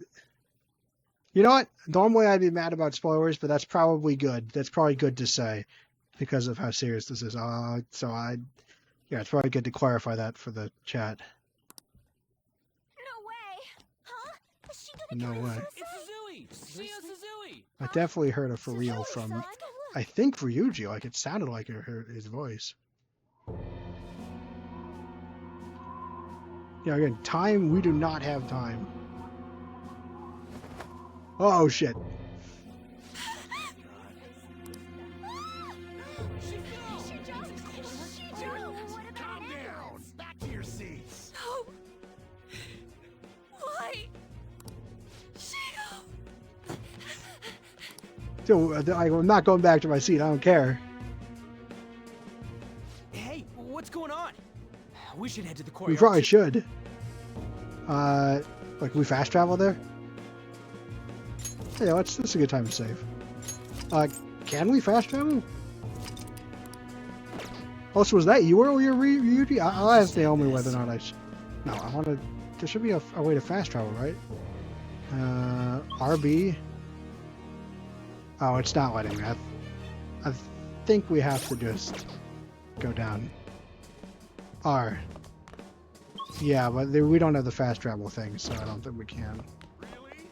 You know what? Normally I'd be mad about spoilers, but that's probably good. That's probably good to say because of how serious this is. Yeah, it's probably good to clarify that for the chat. No way! Huh? Is she gonna No commit way. suicide? It's Suzui! Shio Suzui! I definitely heard a for real Suzui, from, so I can I think Ryuji. Like it sounded like his voice. Yeah, again, time. We do not have time. Oh shit. Calm down. Back to your seats. No. Why? Shiho! So I'm not going back to my seat. I don't care. Hey, what's going on? We should head to the We courtyard. probably should. Like we fast travel there? Yeah, that's a good time to save. Can we fast travel? Also, was that you earlier, Ryuji? I'll ask Naomi whether or not I... No, I want to... There should be a way to fast travel, right? RB? Oh, it's not letting me. I think we have to just go down. R. Yeah, but we don't have the fast travel thing, so I don't think we can. Really?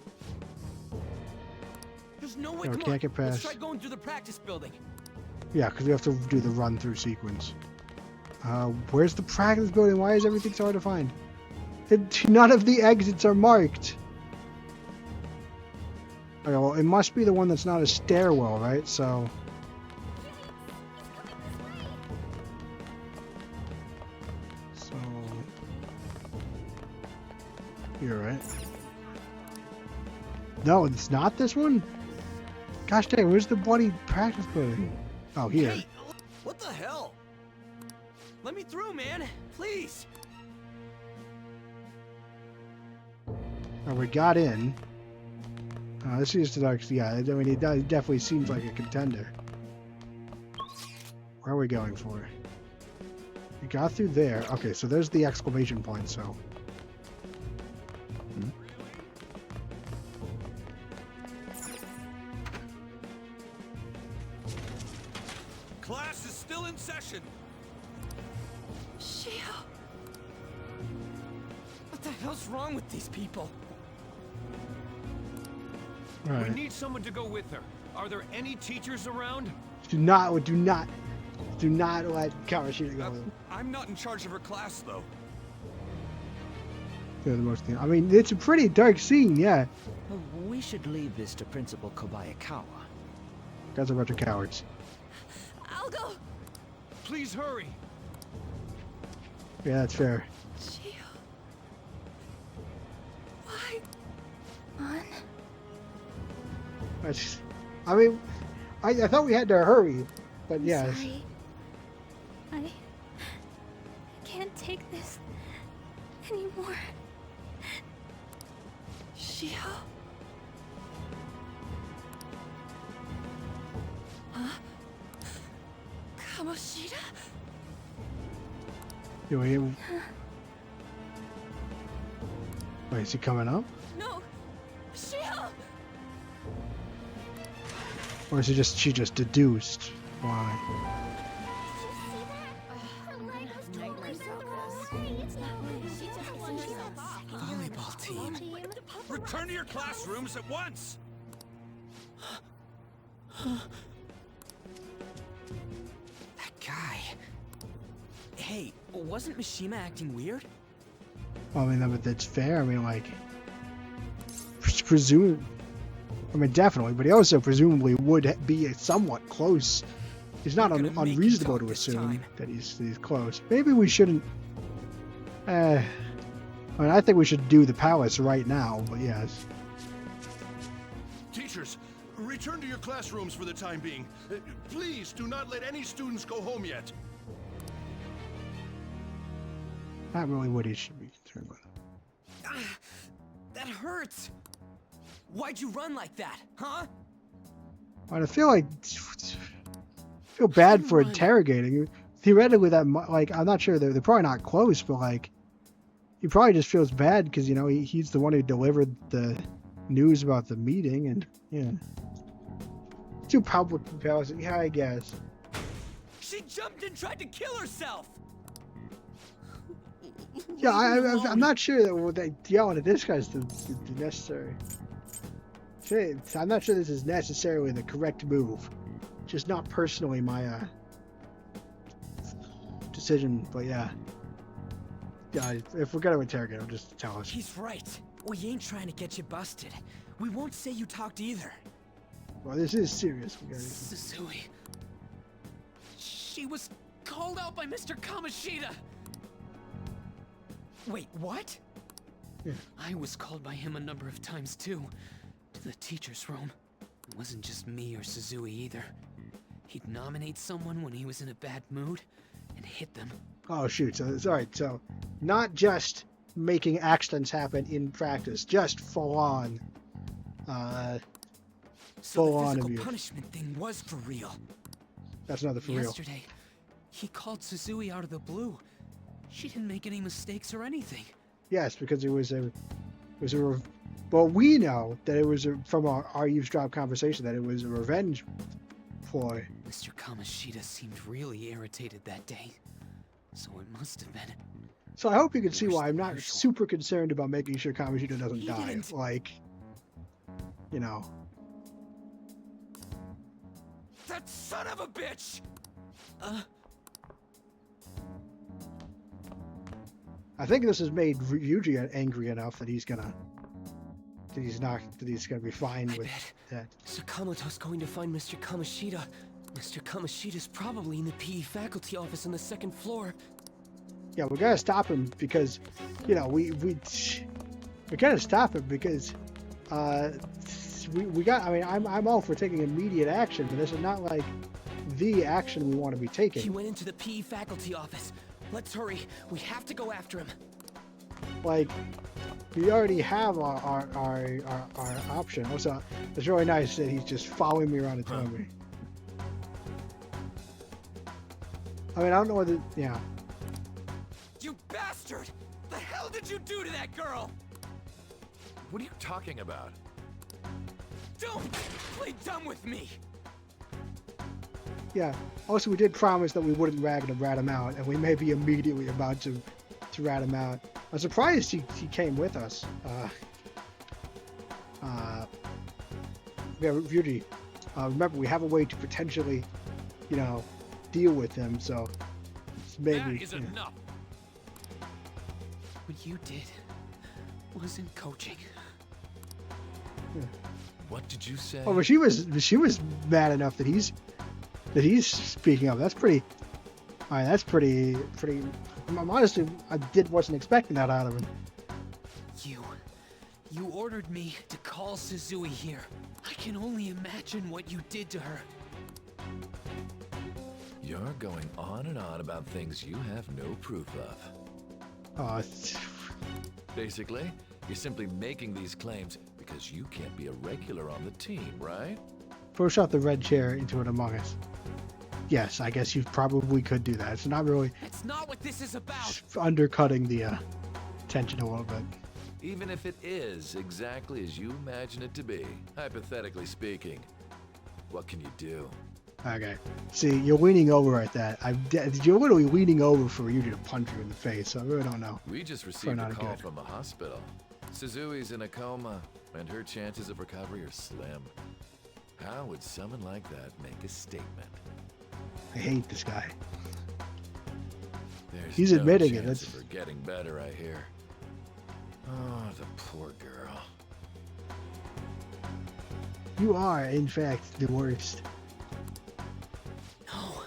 There's no way. No, we Come can't on. get past. Let's try going through the practice building. Yeah, because we have to do the run-through sequence. Where's the practice building? Why is everything so hard to find? None of the exits are marked. Okay, well, it must be the one that's not a stairwell, right? So... You're right. No, it's not this one? Gosh dang, where's the bloody practice building? Oh, here. Hey, what the hell? Let me through, man. Please. Oh, we got in. This is the dark. Yeah, I mean, it definitely seems like a contender. Where are we going for? We got through there. Okay, so there's the exclamation point, so... Class is still in session. Shio. What the hell's wrong with these people? All right. We need someone to go with her. Are there any teachers around? Do not let Kawashita go. I'm not in charge of her class, though. They're the most. I mean, it's a pretty dark scene, yeah. We should leave this to Principal Kobayakawa. Guys are a bunch of cowards. I'll go. Please hurry. Yeah, that's fair. Shio. Why? On. I mean, I thought we had to hurry, but yeah. Sorry. I can't take this anymore. Shio. Huh? Kamoshida? Wait, is he coming up? No. Shio. Or is she just deduced? Why? Volleyball team. Return to your classrooms at once. That guy. Hey, wasn't Mishima acting weird? Well, I mean, that's fair. I mean, like, presume. I mean, definitely, but he also presumably would be somewhat close. It's not unreasonable to assume that he's close. Maybe we shouldn't. I mean, I think we should do the palace right now, but yes. Teachers, return to your classrooms for the time being. Please do not let any students go home yet. Not really what he should be concerned with. That hurts. Why'd you run like that, huh? I feel bad for interrogating. Theoretically, that like I'm not sure they're probably not close, but like he probably just feels bad because you know he's the one who delivered the news about the meeting, and yeah, too public comparison. Yeah, I guess. She jumped and tried to kill herself. Yeah, I'm not sure that yelling at this guy's the necessary. I'm not sure this is necessarily the correct move. Just not personally my decision, but yeah. Yeah, if we're gonna interrogate him, just tell us. He's right. We ain't trying to get you busted. We won't say you talked either. Well, this is serious. Susui. She was called out by Mr. Kamoshida. Wait, what? Yeah. I was called by him a number of times too. To the teacher's room. It wasn't just me or Suzui either. He'd nominate someone when he was in a bad mood and hit them. Oh shoot! So it's all right. So not just making accidents happen in practice, just full on. So full the on physical abuse. punishment thing was for real. That's another for real. Yesterday, He called Suzui out of the blue. She didn't make any mistakes or anything. Yes, because it was a well, we know that it was from our eavesdrop conversation that it was a revenge ploy. Mr. Kamoshida seemed really irritated that day, so it must have been. So I hope you can see why I'm not super concerned about making sure Kamoshida doesn't He die. didn't. Like, you know. That son of a bitch! I think this has made Yuji angry enough that he's gonna be fine with that. Sakamoto's going to find Mr. Kamoshida. Mr. Kamoshida's probably in the PE faculty office on the second floor. Yeah, we gotta stop him because, you know, we gotta stop him because we got. I mean, I'm all for taking immediate action, but this is not like the action we want to be taking. He went into the PE faculty office. Let's hurry. We have to go after him. Like, we already have our option. Also, it's really nice that he's just following me around and telling me. I mean, I don't know whether, yeah. You bastard! The hell did you do to that girl? What are you talking about? Don't play dumb with me! Yeah. Also, we did promise that we wouldn't rat him out, and we may be immediately about to rat him out. I'm surprised he came with us. Yeah, Ryuji. Remember, we have a way to potentially, you know, deal with him. So maybe. That is enough. What you did wasn't coaching. Yeah. What did you say? Oh, but she was mad enough that he's speaking up. That's pretty. All right, that's pretty. I'm honestly, wasn't expecting that out of him. You ordered me to call Suzui here. I can only imagine what you did to her. You're going on and on about things you have no proof of. Basically, you're simply making these claims because you can't be a regular on the team, right? Push out the red chair into an Among Us. Yes, I guess you probably could do that. It's not really. It's not what this is about. Undercutting the tension a little bit. Even if it is exactly as you imagine it to be, hypothetically speaking, what can you do? Okay. See, you're leaning over at that. You're literally leaning over for you to punch you in the face, so I really don't know. We just received a call from the hospital. Suzui's in a coma, and her chances of recovery are slim. How would someone like that make a statement? I hate this guy. He's admitting it. That's for getting better, I hear. Oh, the poor girl. You are, in fact, the worst. No.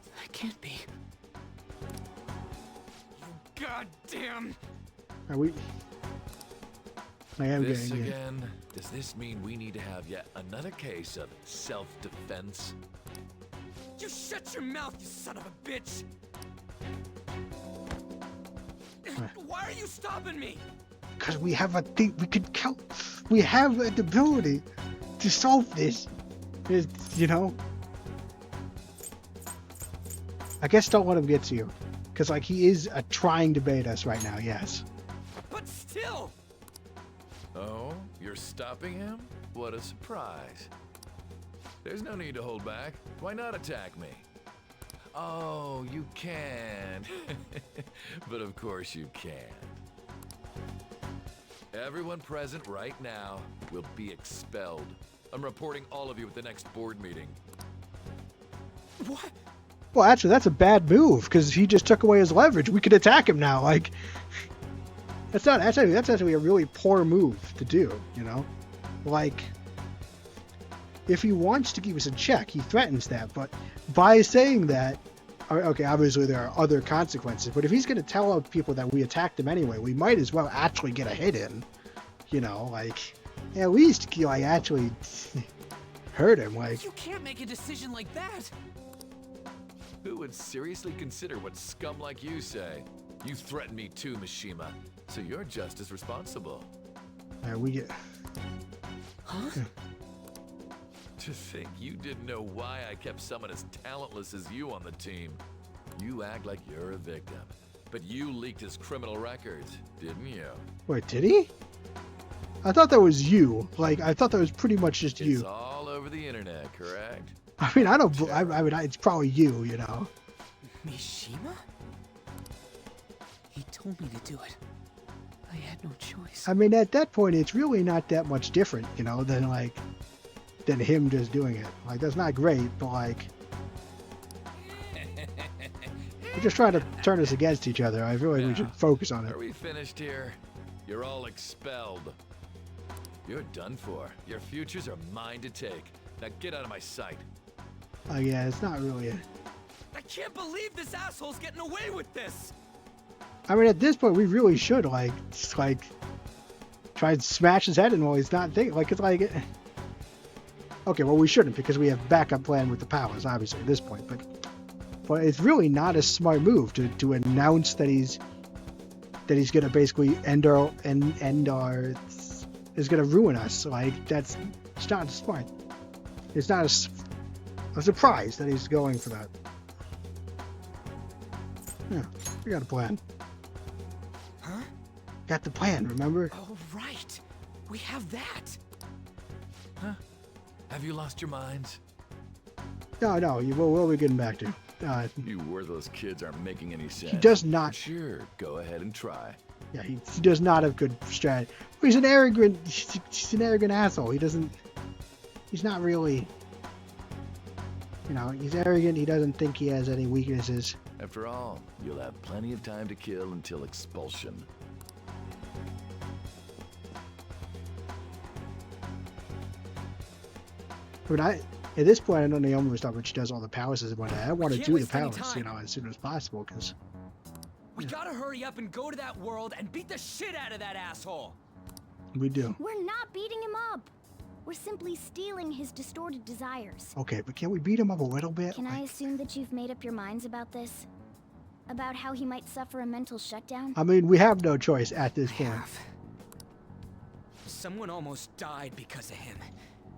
That can't be. You goddamn. Are we? I am this getting it. again? Does this mean we need to have yet another case of self-defense? You shut your mouth, you son of a bitch! Why are you stopping me? Because we have a thing we could count. We have the ability to solve this. You know. I guess don't let him get to you, because like he is trying to bait us right now. Yes. But still. Oh, you're stopping him? What a surprise. There's no need to hold back. Why not attack me? Oh, you can. But of course you can. Everyone present right now will be expelled. I'm reporting all of you at the next board meeting. What? Well, actually, that's a bad move because he just took away his leverage. We could attack him now. Like, that's actually a really poor move to do. You know, like, if he wants to keep us in check, he threatens that. But by saying that, okay, obviously there are other consequences. But if he's going to tell people that we attacked him anyway, we might as well actually get a hit in. You know, like, at least like actually hurt him. Like, you can't make a decision like that. Who would seriously consider what scum like you say? You threatened me too, Mishima, so you're just as responsible. we get. Huh? To think you didn't know why I kept someone as talentless as you on the team. You act like you're a victim. But you leaked his criminal records, didn't you? Wait, did he? I thought that was you. Like, I thought that was pretty much just you. It's all over the internet, correct? I mean, I don't. I mean, it's probably you. You know. Mishima? He told me to do it. I had no choice. I mean, at that point, it's really not that much different, you know, than him just doing it. Like, that's not great, but like, we're just trying to turn us against each other. I feel like we should focus on it. Are we finished here? You're all expelled. You're done for. Your futures are mine to take. Now get out of my sight. Oh yeah, it's not really. I can't believe this asshole's getting away with this. I mean, at this point, we really should try and smash his head in while he's not thinking. Like, it's like. Okay, well, we shouldn't because we have backup plan with the powers, obviously, at this point. But it's really not a smart move to announce that he's gonna basically end our is gonna ruin us. Like, it's not smart. It's not a surprise that he's going for that. Yeah, we got a plan. Huh? Got the plan, remember? Oh, right. We have that. Huh? Have you lost your minds? No, what are we getting back to? You worthless kids aren't making any sense. He does not. Sure, go ahead and try. Yeah, he does not have good strategy. He's an arrogant asshole. He's not really, you know, he's arrogant. He doesn't think he has any weaknesses. After all, you'll have plenty of time to kill until expulsion. But at this point, I know Naomi was talking about she does all the palaces and whatnot. I want to do the palace, you know, as soon as possible, because we gotta hurry up and go to that world and beat the shit out of that asshole. We do. We're not beating him up. We're simply stealing his distorted desires. Okay, but can we beat him up a little bit? Can I assume that you've made up your minds about this? About how he might suffer a mental shutdown? I mean, we have no choice at this point. Someone almost died because of him.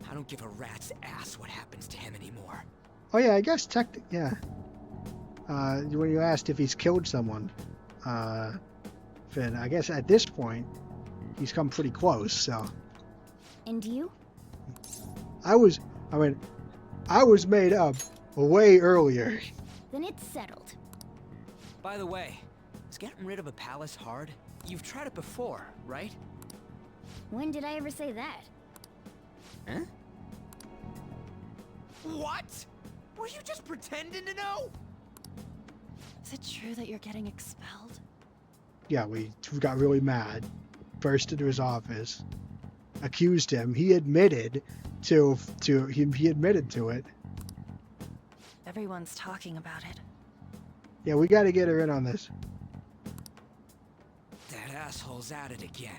I don't give a rat's ass what happens to him anymore. Oh yeah, I guess yeah. When you asked if he's killed someone, Finn, I guess at this point, he's come pretty close, so. And you? I was made up way earlier. Then it's settled. By the way, is getting rid of a palace hard? You've tried it before, right? When did I ever say that? Huh? What? Were you just pretending to know? Is it true that you're getting expelled? Yeah, we got really mad, burst into his office, accused him. He admitted he admitted to it. Everyone's talking about it. Yeah, we got to get her in on this. That asshole's at it again.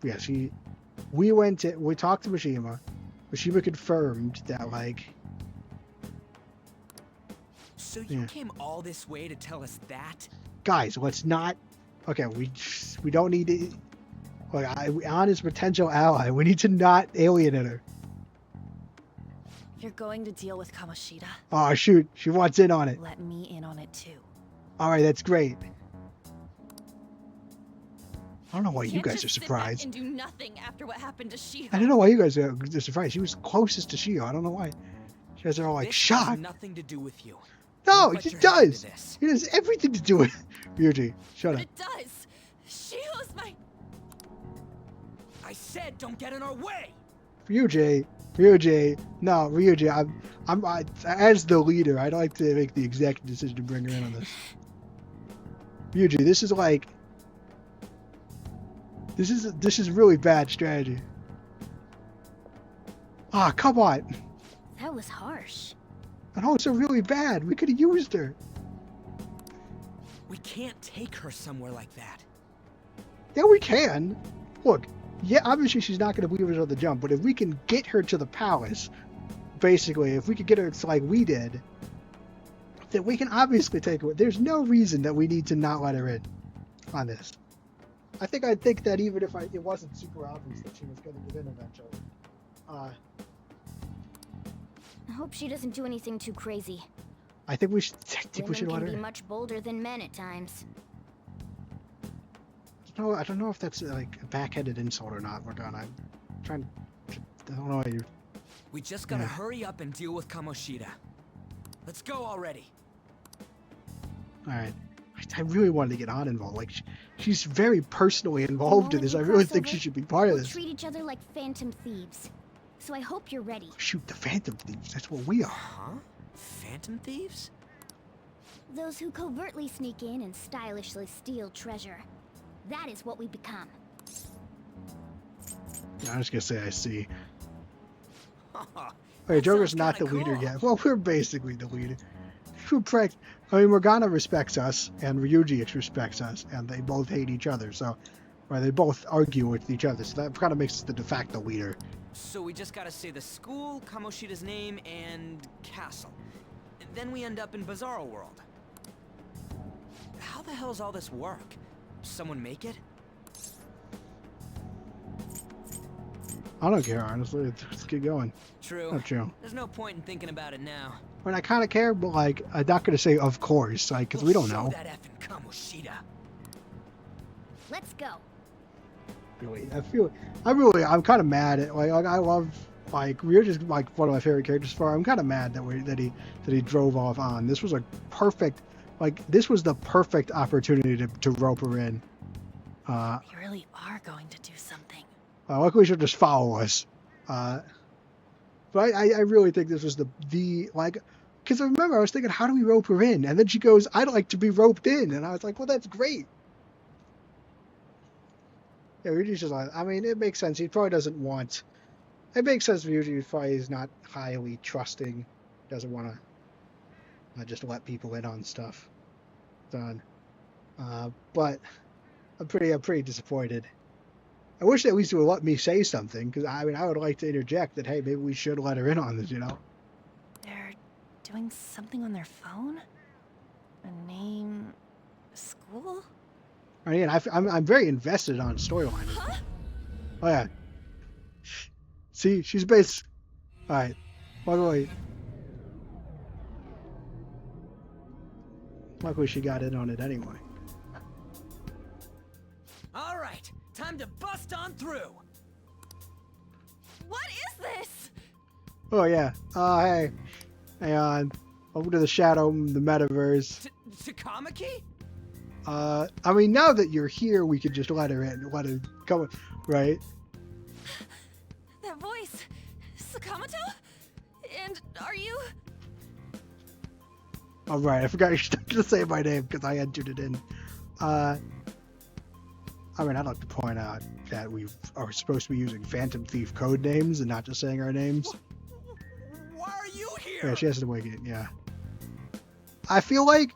Yeah, we talked to Mishima. Mishima confirmed that, like. So you came all this way to tell us that? Guys, let's not. Okay, we don't need to. Like, on his potential ally, we need to not alienate her. You're going to deal with Kamoshida. Oh shoot, she wants in on it. Let me in on it too. All right, that's great. I don't know why You you can't guys are just sit surprised. back and do nothing after what happened to Shiho. I don't know why you guys are surprised. She was closest to Shio. I don't know why. You guys are all like This shocked. has nothing to do with you. No, Don't put it your hand does. into this. It has everything to do with Ryuji. Shut But up. it does. Shiho's my. I said don't get in our way. Ryuji. No, Ryuji. I'm as the leader. I'd like to make the executive decision to bring her in on this. Ryuji, this is like. This is really bad strategy. Ah, come on. That was harsh. And also really bad. We could have used her. We can't take her somewhere like that. Yeah, we can. Look, yeah, obviously she's not going to leave us on the jump, but if we can get her to the palace, basically, if we could get her to like we did, then we can obviously take her. There's no reason that we need to not let her in on this. I think that even if it wasn't super obvious that she was going to get in eventually, I hope she doesn't do anything too crazy. I think we should let Women can her. be much bolder than men at times. No, I don't know if that's like a backhanded insult or not, Morgana. I'm trying to. I don't know how you. We just gotta hurry up and deal with Kamoshida. Let's go already. Alright. I really wanted to get Han involved. Like, she's very personally involved in this. I really think she should be part of We'll this. treat each other like phantom thieves. So I hope you're ready. Shoot, the Phantom Thieves. That's what we are. Huh? Phantom thieves? Those who covertly sneak in and stylishly steal treasure. That is what we become. I'm just gonna say I see. Wait, Joker's not the leader yet. Well, we're basically the leader. I mean, Morgana respects us, and Ryuji respects us, and they both hate each other, so... Or they both argue with each other, so that kind of makes us the de facto leader. So we just gotta say the school, Kamoshida's name, and castle. Then we end up in Bizarro World. How the hell's all this work? Someone make it? I don't care, honestly. Let's get going. True. Not true. There's no point in thinking about it now. I mean, I kind of care, but, like, I'm not going to say of course, like, because we don't know. Show that effing Kamoshida. Let's go. Really, I'm kind of mad at, like, I love, like, we're just, like, one of my favorite characters far. I'm kind of mad that he drove off on. This was a perfect, like, this was the perfect opportunity to rope her in. We really are going to do something. Luckily she'll just follow us. But I really think this was the like, because I remember I was thinking, how do we rope her in? And then she goes, I'd like to be roped in. And I was like, well, that's great. Yeah, Ryuji's just like, I mean, it makes sense. He probably doesn't want, it makes sense for Ryuji. Probably is not highly trusting. Doesn't want to just let people in on stuff. Done. But I'm pretty disappointed. I wish at least they would let me say something, because I mean, I would like to interject that, hey, maybe we should let her in on this, you know? They're doing something on their phone? A name? A school? I mean, I'm very invested on storyline. Huh? Oh, yeah. See, she's based... Alright. Luckily she got in on it anyway. Alright, time to bust on through. What is this? Oh, yeah. Hey. Hang on. Welcome to the Shadow, the Metaverse. Takamaki? I mean, now that you're here, we could just let her in. Let her come, right? That voice. Sakamoto? And are you... All right, I forgot to say my name because I entered it in. I mean, I'd like to point out that we are supposed to be using Phantom Thief code names and not just saying our names. Why are you here? Yeah, she has to wake it. Yeah. I feel like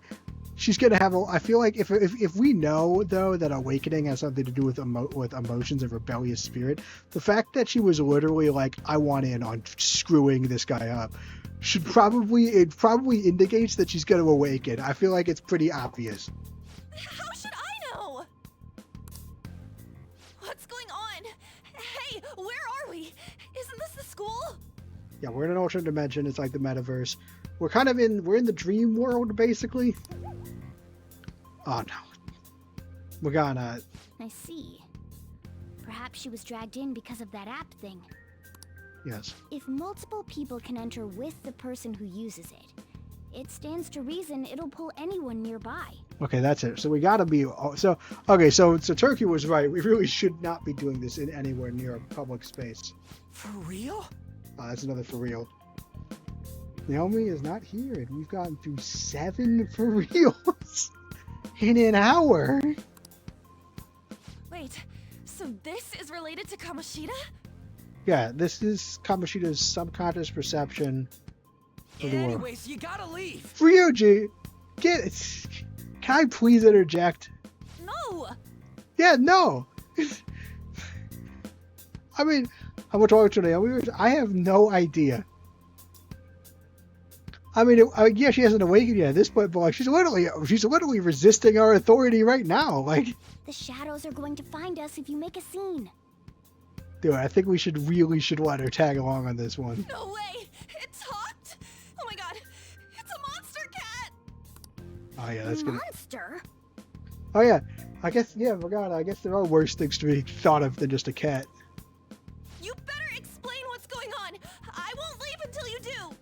she's gonna have. I feel like if we know though that awakening has something to do with emotions and rebellious spirit, the fact that she was literally like, I want in on screwing this guy up, it probably indicates that she's gonna awaken. I feel like it's pretty obvious. How should I know? What's going on? Hey, where are we? Isn't this the school? Yeah, we're in an alternate dimension. It's like the metaverse. We're in the dream world, basically. Oh, no. Morgana. I see. Perhaps she was dragged in because of that app thing. Yes. If multiple people can enter with the person who uses it, it stands to reason it'll pull anyone nearby. Okay, that's it. So we gotta be... So Turkey was right. We really should not be doing this in anywhere near a public space. For real? That's another for real. Naomi is not here, and we've gotten through 7 for reals in an hour. Wait, so this is related to Kamoshida? Yeah, this is Kamoshida's subconscious perception of the world. Anyways, you gotta leave. Ryuji, get it. Can I please interject? No! Yeah, no. I mean, how much longer today? I have no idea. I mean, yeah, she hasn't awakened yet at this point, but like, she's literally resisting our authority right now. Like, the shadows are going to find us if you make a scene. Dude, I think we really should let her tag along on this one. No way! It talked? Oh yeah, that's good. Monster? Oh yeah, I guess, yeah, I forgot. I guess there are worse things to be thought of than just a cat. You better explain what's going on. I won't leave until you do.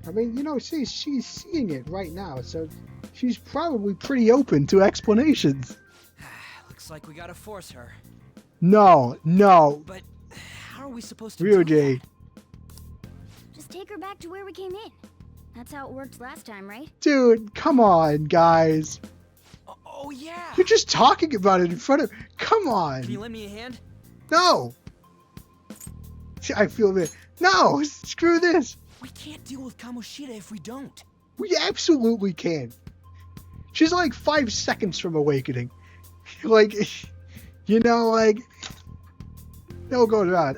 I mean, you know, she's seeing it right now, so she's probably pretty open to explanations. Looks like we gotta force her. No. But how are we supposed to do Ryuji. that? Just take her back to where we came in. That's how it worked last time, right? Dude, come on, guys. Oh yeah. You're just talking about it in front of... Come on. Can you lend me a hand? No. See, I feel that. No, screw this. We can't deal with Kamoshida if we don't. We absolutely can. She's like 5 seconds from awakening. Like, you know, like, no goes around.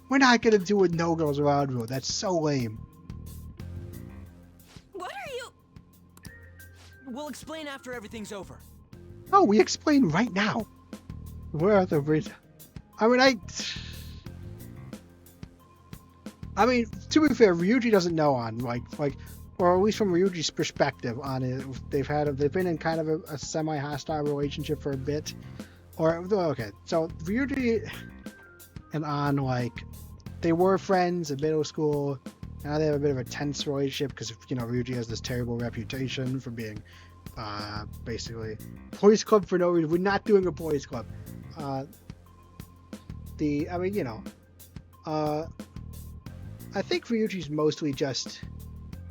We're not gonna do a no goes around rule. That's so lame. What are you? We'll explain after everything's over. No, we explain right now. Where are the reasons? I mean, to be fair, Ryuji doesn't know on like, or at least from Ryuji's perspective on it, they've been in kind of a semi-hostile relationship for a bit. Or okay, so Ryuji and An, like, they were friends in middle school. Now they have a bit of a tense relationship because, you know, Ryuji has this terrible reputation for being basically boys club for no reason. We're not doing a boys club. I think Ryuji's mostly just,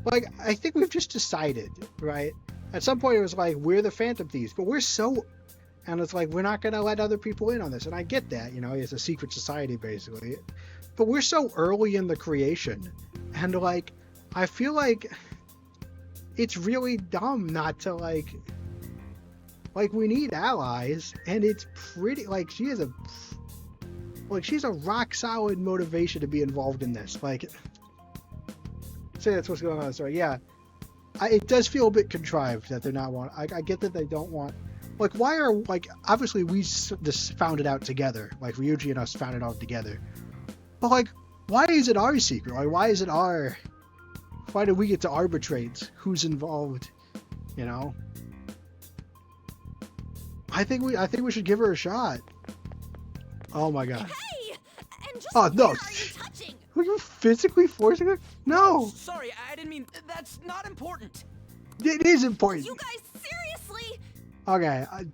like, I think we've just decided, right? At some point it was like, we're the Phantom Thieves, but we're so, and it's like, we're not going to let other people in on this. And I get that, you know, it's a secret society basically, but we're so early in the creation. And like, I feel like it's really dumb not to like we need allies, and it's pretty, like, she's a rock solid motivation to be involved in this. Like, say that's what's going on in the story. Yeah, it does feel a bit contrived that they're not want. I get that they don't want. Like, why are, like, obviously we just found it out together. Like, Ryuji and us found it out together. But like, why is it our secret? Like, why is it our? Why do we get to arbitrate who's involved? You know. I think we should give her a shot. Oh my god. Hey! And just Oh no! are you touching? Were you physically forcing her? No. Sorry, I didn't mean. That's not important. It is important. You guys, seriously? Okay, I'm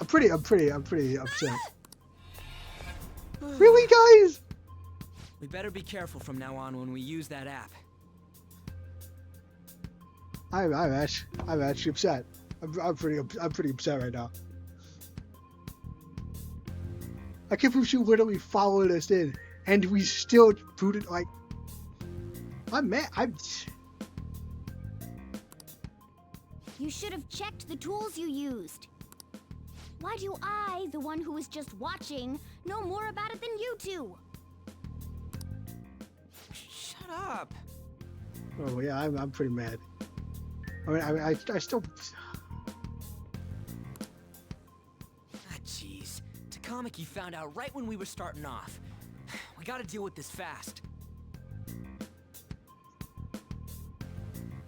pretty upset. Really, guys? We better be careful from now on when we use that app. I'm actually upset. I'm pretty upset right now. I can't believe she literally followed us in, and we still booted. Like, I'm mad. You should have checked the tools you used. Why do I, the one who was just watching, know more about it than you two? Shut up. Oh yeah, I'm pretty mad. I mean, I still. Jeez. Takamaki found out right when we were starting off. We gotta deal with this fast.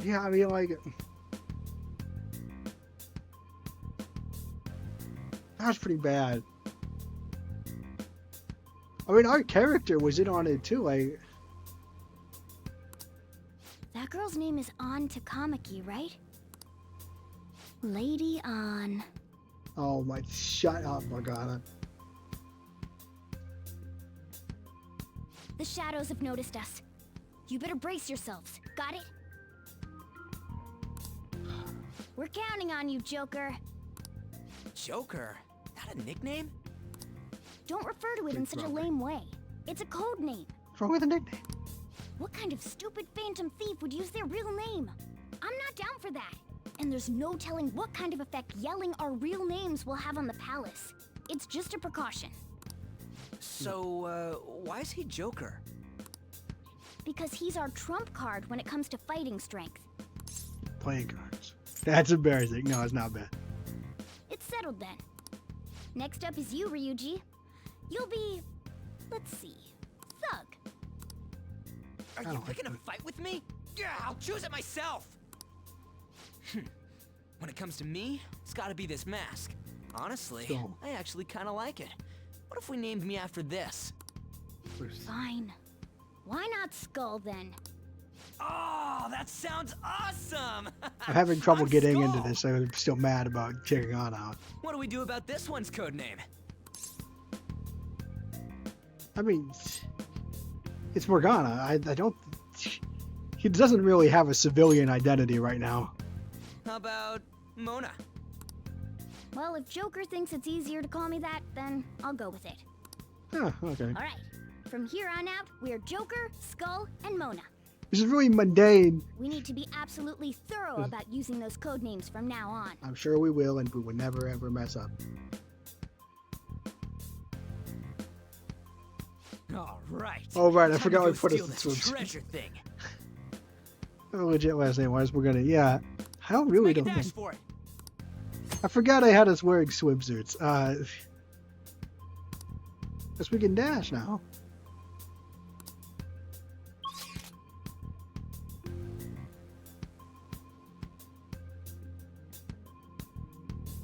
Yeah, I mean, like, that was pretty bad. I mean, our character was in on it too. Like, That girl's name is An Takamaki, right? Lady An. oh my, shut up, Morgana. The shadows have noticed us. You better brace yourselves. Got it? We're counting on you, Joker. Joker? That a nickname? Don't refer to it in such a lame way. It's a code name. What's wrong with the nickname? What kind of stupid phantom thief would use their real name? I'm not down for that. And there's no telling what kind of effect yelling our real names will have on the palace. It's just a precaution. So, why is he Joker? Because he's our trump card when it comes to fighting strength. Playing cards. That's embarrassing. No, it's not bad. It's settled then. Next up is you, Ryuji. You'll be, let's see, Thug. Are you picking a fight with me? Yeah, I'll choose it myself. When it comes to me, it's gotta be this mask. Honestly, Skull. I actually kinda like it. What if we named me after this? Fine. Why not Skull then? Oh, that sounds awesome! I'm having trouble I'm getting Skull. into this. I'm still mad about checking on out. What do we do about this one's code name? I mean, it's Morgana. I don't. He doesn't really have a civilian identity right now. How about Mona? Well, if Joker thinks it's easier to call me that, then I'll go with it. Oh, okay. All right. From here on out, we're Joker, Skull, and Mona. This is really mundane. We need to be absolutely thorough about using those code names from now on. I'm sure we will, and we will never ever mess up. All right. Oh right, I Time to forgot go we put steal it in this swimsuit. treasure thing. Oh, legit last name was Morgana. Yeah, I don't really Make a don't dash think. for it. I forgot I had us wearing swimsuits. Guess we can dash now.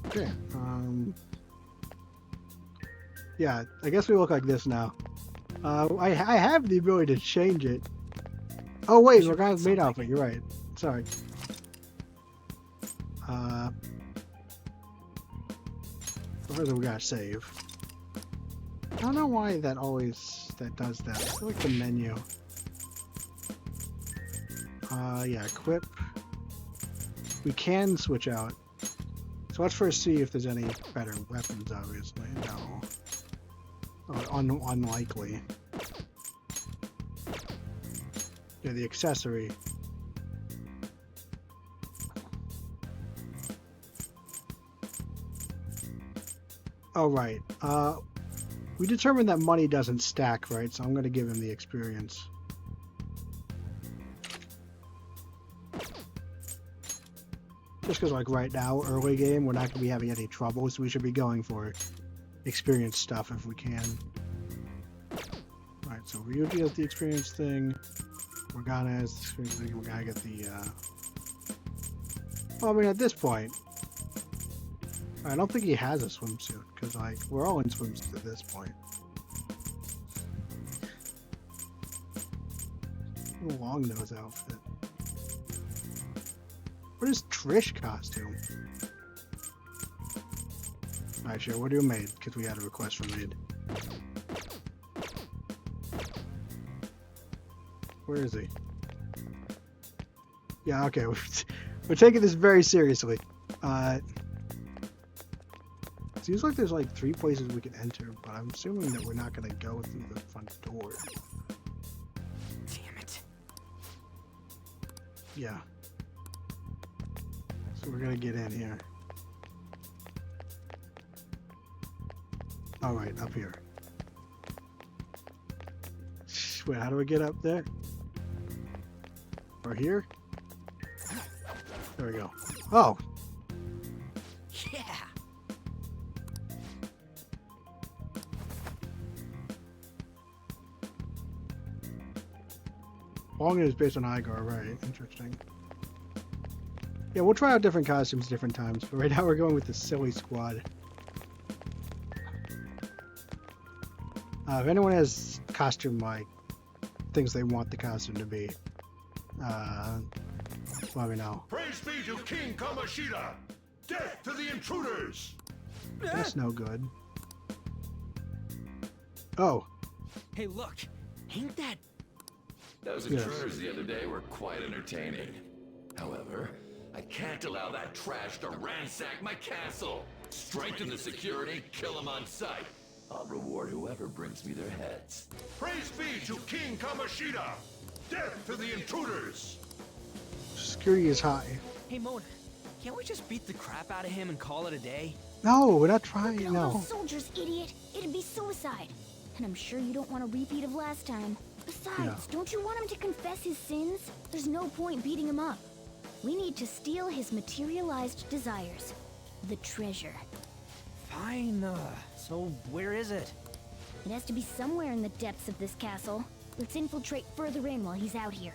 Okay. Yeah, I guess we look like this now. I have the ability to change it. Oh wait, Morgana's made outfit. You're right. Sorry. Where do we gotta save? I don't know why that does that. I feel like the menu. Yeah, equip. We can switch out. So let's first see if there's any better weapons, obviously. No. Unlikely. Yeah, the accessory. Oh, right. We determined that money doesn't stack, right? So I'm going to give him the experience. Just because, like, right now, early game, we're not going to be having any trouble, so we should be going for experience stuff if we can. Alright, so Ryuji has the experience thing. Morgana has the experience thing. We're going to get the, Well, I mean, at this point, I don't think he has a swimsuit, because, like, we're all in swimsuits at this point. A long nose outfit. What is Trish costume? Alright, sure, what do you made? Because we had a request from Maid. Where is he? Yeah, okay, we're taking this very seriously. Seems like there's like 3 places we can enter, but I'm assuming that we're not going to go through the front door. Damn it. Yeah. So we're going to get in here. Alright, up here. Wait, how do we get up there? Or here? There we go. Oh! Yeah. Long is based on Igor, right? Interesting. Yeah, we'll try out different costumes different times, but right now we're going with the silly squad. If anyone has costume, like, things they want the costume to be, let me know. Praise be to King Kamoshida! Death to the intruders! That's no good. Oh. Hey, look. Ain't that... Those intruders the other day were quite entertaining. However, I can't allow that trash to ransack my castle. Strengthen the security, kill them on sight. I'll reward whoever brings me their heads. Praise be to King Kamoshida! Death to the intruders! Security is high. Hey, Mona. Can't we just beat the crap out of him and call it a day? No, we're not trying, Look at all no. those soldiers, idiot. It'd be suicide. And I'm sure you don't want a repeat of last time. Besides, don't you want him to confess his sins? There's no point beating him up. We need to steal his materialized desires. The treasure. Fine, so where is it? It has to be somewhere in the depths of this castle. Let's infiltrate further in while he's out here.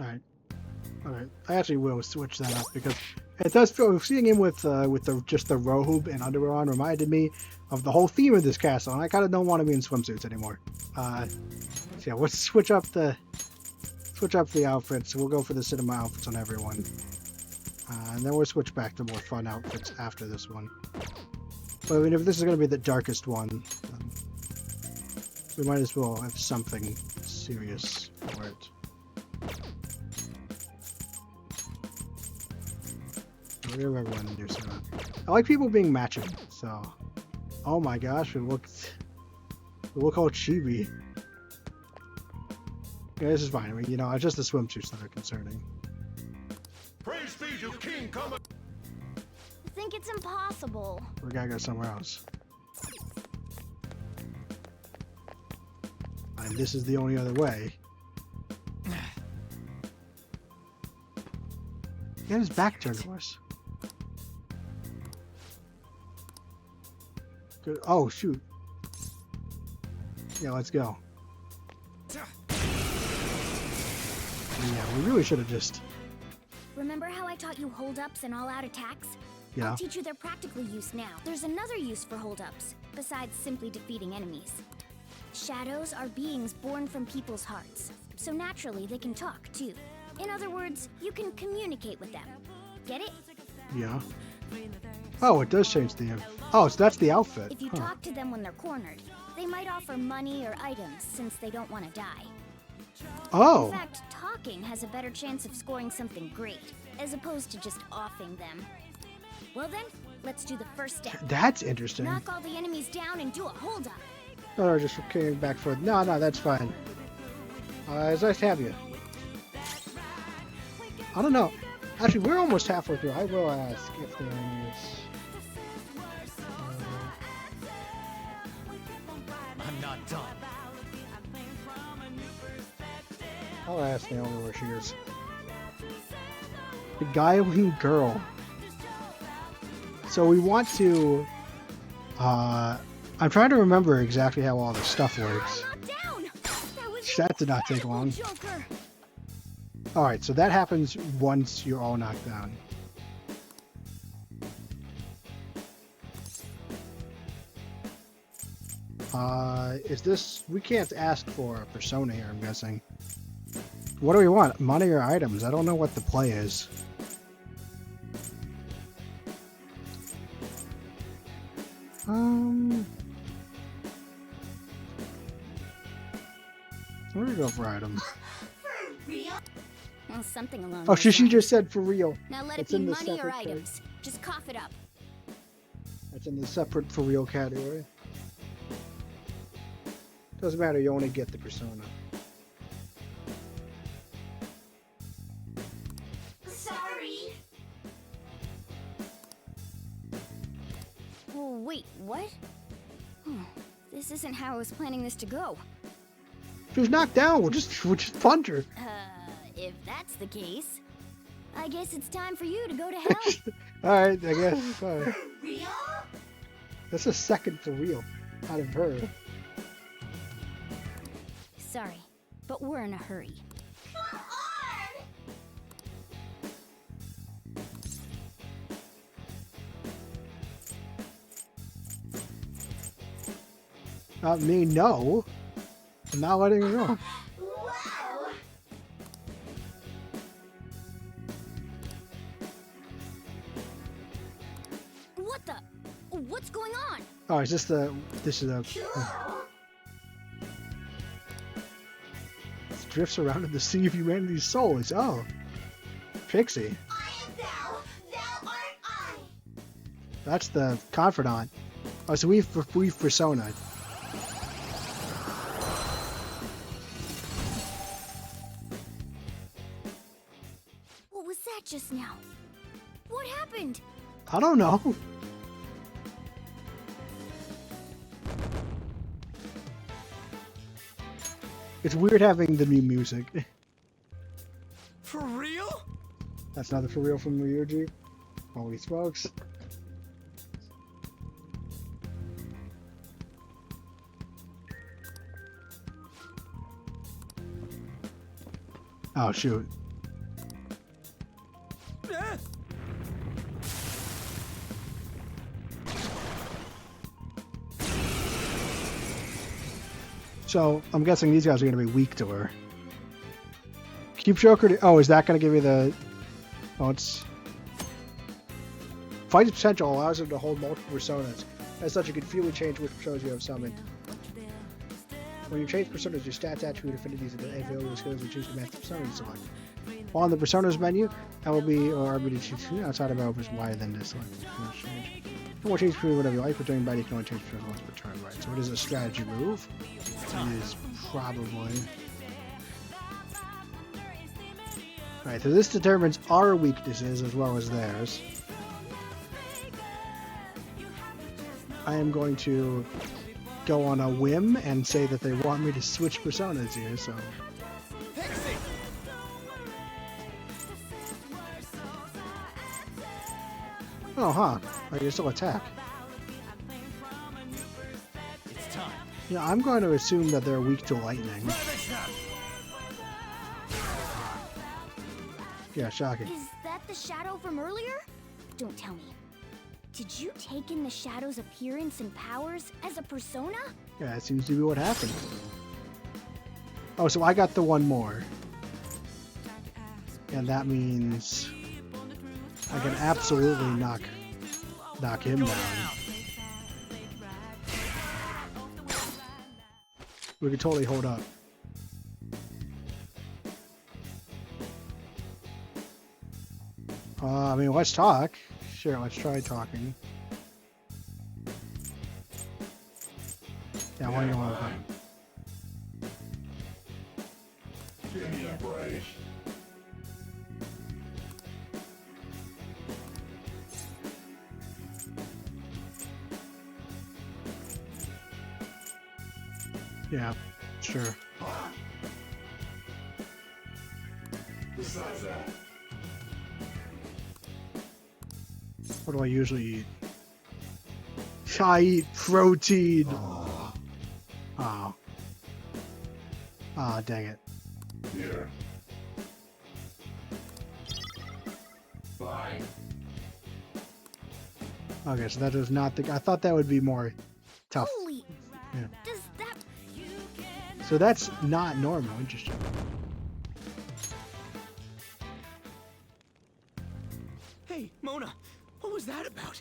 Alright. Alright. I actually will switch that up because It does feel seeing him with just the robe and underwear on reminded me of the whole theme of this castle, and I kind of don't want to be in swimsuits anymore. So yeah, let's switch up the outfits. We'll go for the cinema outfits on everyone, and then we'll switch back to more fun outfits after this one. But I mean, if this is going to be the darkest one, we might as well have something serious for it. We'll give everyone to do some. I like people being matching, so. Oh my gosh, we look all chibi. Yeah, this is fine. I mean, you know, it's just the swimsuits that are concerning. Praise be to King Kama. I think it's impossible. We gotta go somewhere else. And this is the only other way. Get his back turned to us. Good. Oh, shoot. Yeah, let's go. Yeah, we really should have just... Remember how I taught you hold-ups and all-out attacks? Yeah. I'll teach you their practical use now. There's another use for hold-ups, besides simply defeating enemies. Shadows are beings born from people's hearts, so naturally they can talk, too. In other words, you can communicate with them. Get it? Yeah. Oh, it does change the... Oh, so that's the outfit. If you talk to them when they're cornered, they might offer money or items since they don't want to die. Oh! In fact, talking has a better chance of scoring something great, as opposed to just offing them. Well then, let's do the first step. That's interesting. Knock all the enemies down and do a hold-up. No, just came back for... No, that's fine. It's nice to have you. I don't know. Actually, we're almost halfway through. I will ask if there is... I'm not done. I'll ask Naomi where she is. The Guiling Girl. So we want to... I'm trying to remember exactly how all this stuff works. That did not take long. Alright, so that happens once you're all knocked down. Is this... We can't ask for a persona here, I'm guessing. What do we want? Money or items? I don't know what the play is. Where do we go for items? Well, something along Oh, those she lines. just said for real. Now let it It's be in the money or separate items. Just cough it up. That's in the separate for real category. Doesn't matter, you only get the persona. Sorry. Oh, wait, what? This isn't how I was planning this to go. She was knocked down, we'll just punch her. If that's the case, I guess it's time for you to go to hell. Alright, I guess. Fine. That's a second for real out of her. Sorry, but we're in a hurry. Not me, no. I'm not letting her go. What the? What's going on? Oh, is this the... This is a... This drifts around in the sea of humanity's souls. Oh. Pixie. That's the confidant. Oh, so we've persona'd. What was that just now? What happened? I don't know. It's weird having the new music. For real? That's not the for real from Ryuji. Holy smokes. Oh shoot. So I'm guessing these guys are going to be weak to her. Keep Joker. Oh, is that going to give you the? Oh, it's. Fight's potential allows him to hold multiple personas. As such, you can freely change which personas you have summoned. When you change personas, your stats, attribute, affinities, and available skills, you choose to match the persona you select. While on the personas menu, that will be or RB to choose outside of Elvis Y, then to select. Change. You want to change for whatever you like, but during battle you can only change for once per turn, right? So it is a strategy move. It is probably. Alright, so this determines our weaknesses as well as theirs. I am going to go on a whim and say that they want me to switch personas here, so. Oh, huh. I can still attack. It's time. Yeah, I'm going to assume that they're weak to lightning. Yeah, shocking. Is that the shadow from earlier? Don't tell me. Did you take in the shadow's appearance and powers as a persona? Yeah, that seems to be what happened. Oh, so I got the one more. And that means I can absolutely knock him down. We could totally hold up. I mean, let's talk. Sure, let's try talking. Yeah, why do you want to fight? Give me a break. Yeah, sure. Besides that, What do I usually eat? I eat protein. Oh. Ah, dang it. here. Fine. Okay, so that is not the. I thought that would be more tough. Holy! Yeah. Does that... So that's not normal. Interesting. Hey, Mona, what was that about?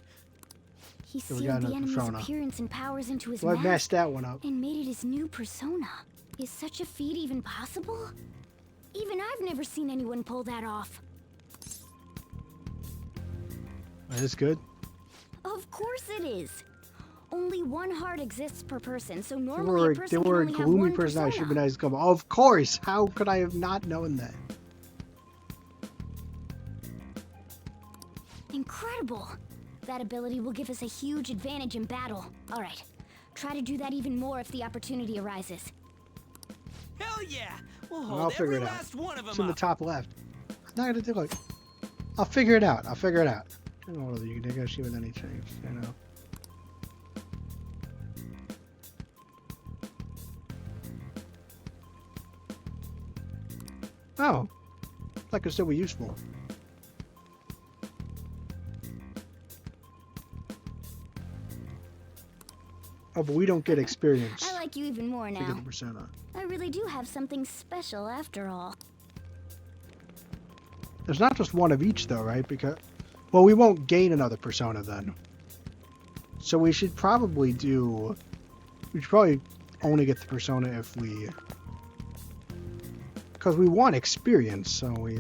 He So we sealed got the another enemy's persona. appearance and powers into his Well, I mask messed that one up. and made it his new persona. Is such a feat even possible? Even I've never seen anyone pull that off. That is good. Of course it is. Only one heart exists per person, so They normally were a person a can only have gloomy one person. I should be persona. nice. Come. Of course. How could I have not known that? Incredible. That ability will give us a huge advantage in battle. All right. Try to do that even more if the opportunity arises. Hell yeah! We'll I'll hold figure every it out. last one of It's them in the up. top left. I'm not gonna do it. I'll figure it out. I'll figure it out. I don't know whether you can negotiate with any change. You know. Oh, that could still be useful. Oh, but we don't get experience I like you even more to get now. the persona. I really do have something special after all. There's not just one of each, though, right? Because, well, we won't gain another persona then. So we should probably do. We should probably only get the persona if we. Because we want experience, so we.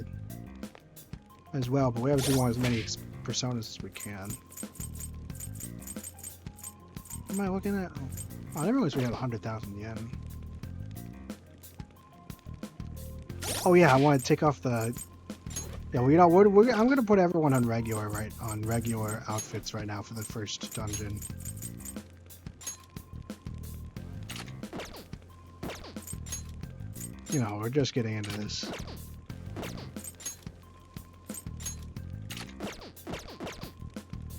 As well, but we obviously want as many personas as we can. What am I looking at? Oh, I didn't realize we have 100,000 yen. Oh yeah, I want to take off the. Yeah, well, you know, I'm gonna put everyone on regular, right? On regular outfits right now for the first dungeon. You know, we're just getting into this.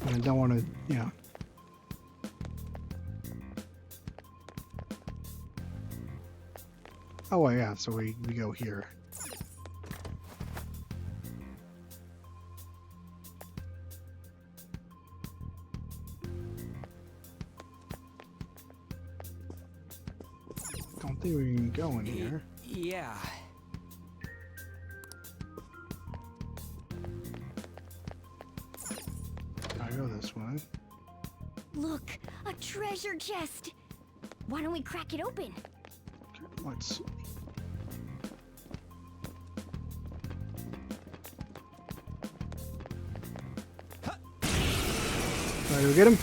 And I don't want to, you know. Oh, well, yeah, so we go here. Don't think we can go in here. Yeah. I go this way. Look, a treasure chest. Why don't we crack it open? Okay, let's see. Alright, we get him?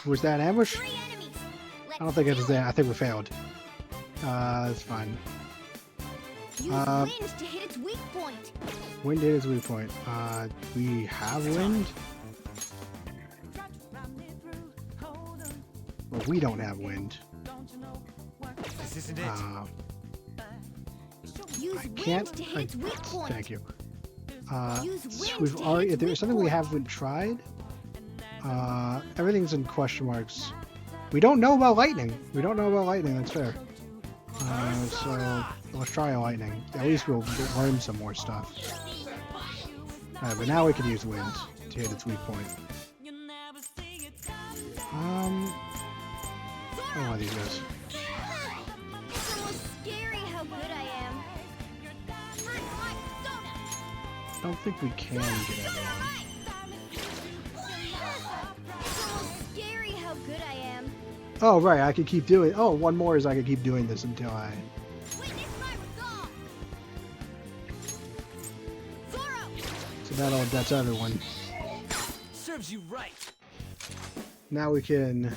Was that an ambush? I don't think it was there. I think we failed. That's fine. Use wind to hit its weak point. Wind hit its weak point. We have wind? Well, we don't have wind. This isn't it. Use I wind can't. to hit its weak point. Thank you. Use wind We've to already. hit If there's its something we weak point. haven't tried. Everything's in question marks. We don't know about lightning. We don't know about lightning. That's fair. So let's try lightning. At least we'll learn some more stuff. Alright, but now we can use wind to hit its weak point. I don't want these guys. It's almost scary how good I am. I don't think we can get everyone. It's almost scary how good I am. Oh, right, I could keep doing. Oh, one more is I could keep doing this until I. So that's everyone. Serves you right. Now we can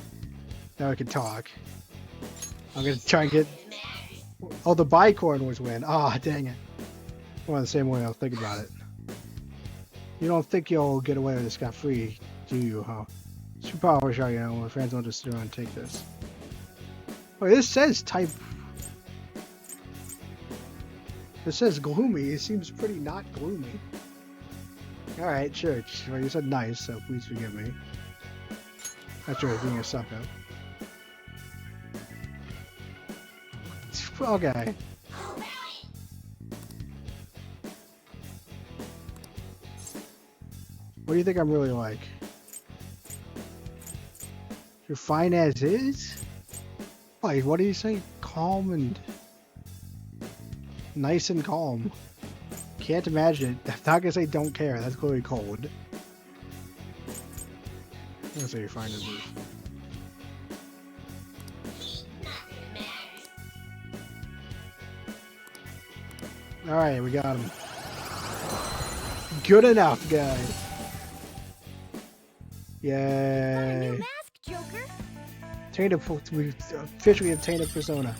talk. I'm gonna try and get. Oh, the bicorn was win. Ah, dang it. Well, the same way I'll think about it. You don't think you'll get away with this scot-free, do you, huh? Superpower shot, you know, my friends don't just sit around and take this. Wait, this says type. This says gloomy. It seems pretty not gloomy. Alright, sure. Well, you said nice, so please forgive me. That's right, being a sucker. Okay. What do you think I'm really like? You're fine as is? Wait, what do you say? Calm and... nice and calm. Can't imagine it. I'm not gonna say don't care. That's clearly cold. I'm gonna say you're fine as is. Alright, we got him. Good enough, guys. Yay. Mask, Joker. We officially obtained a persona.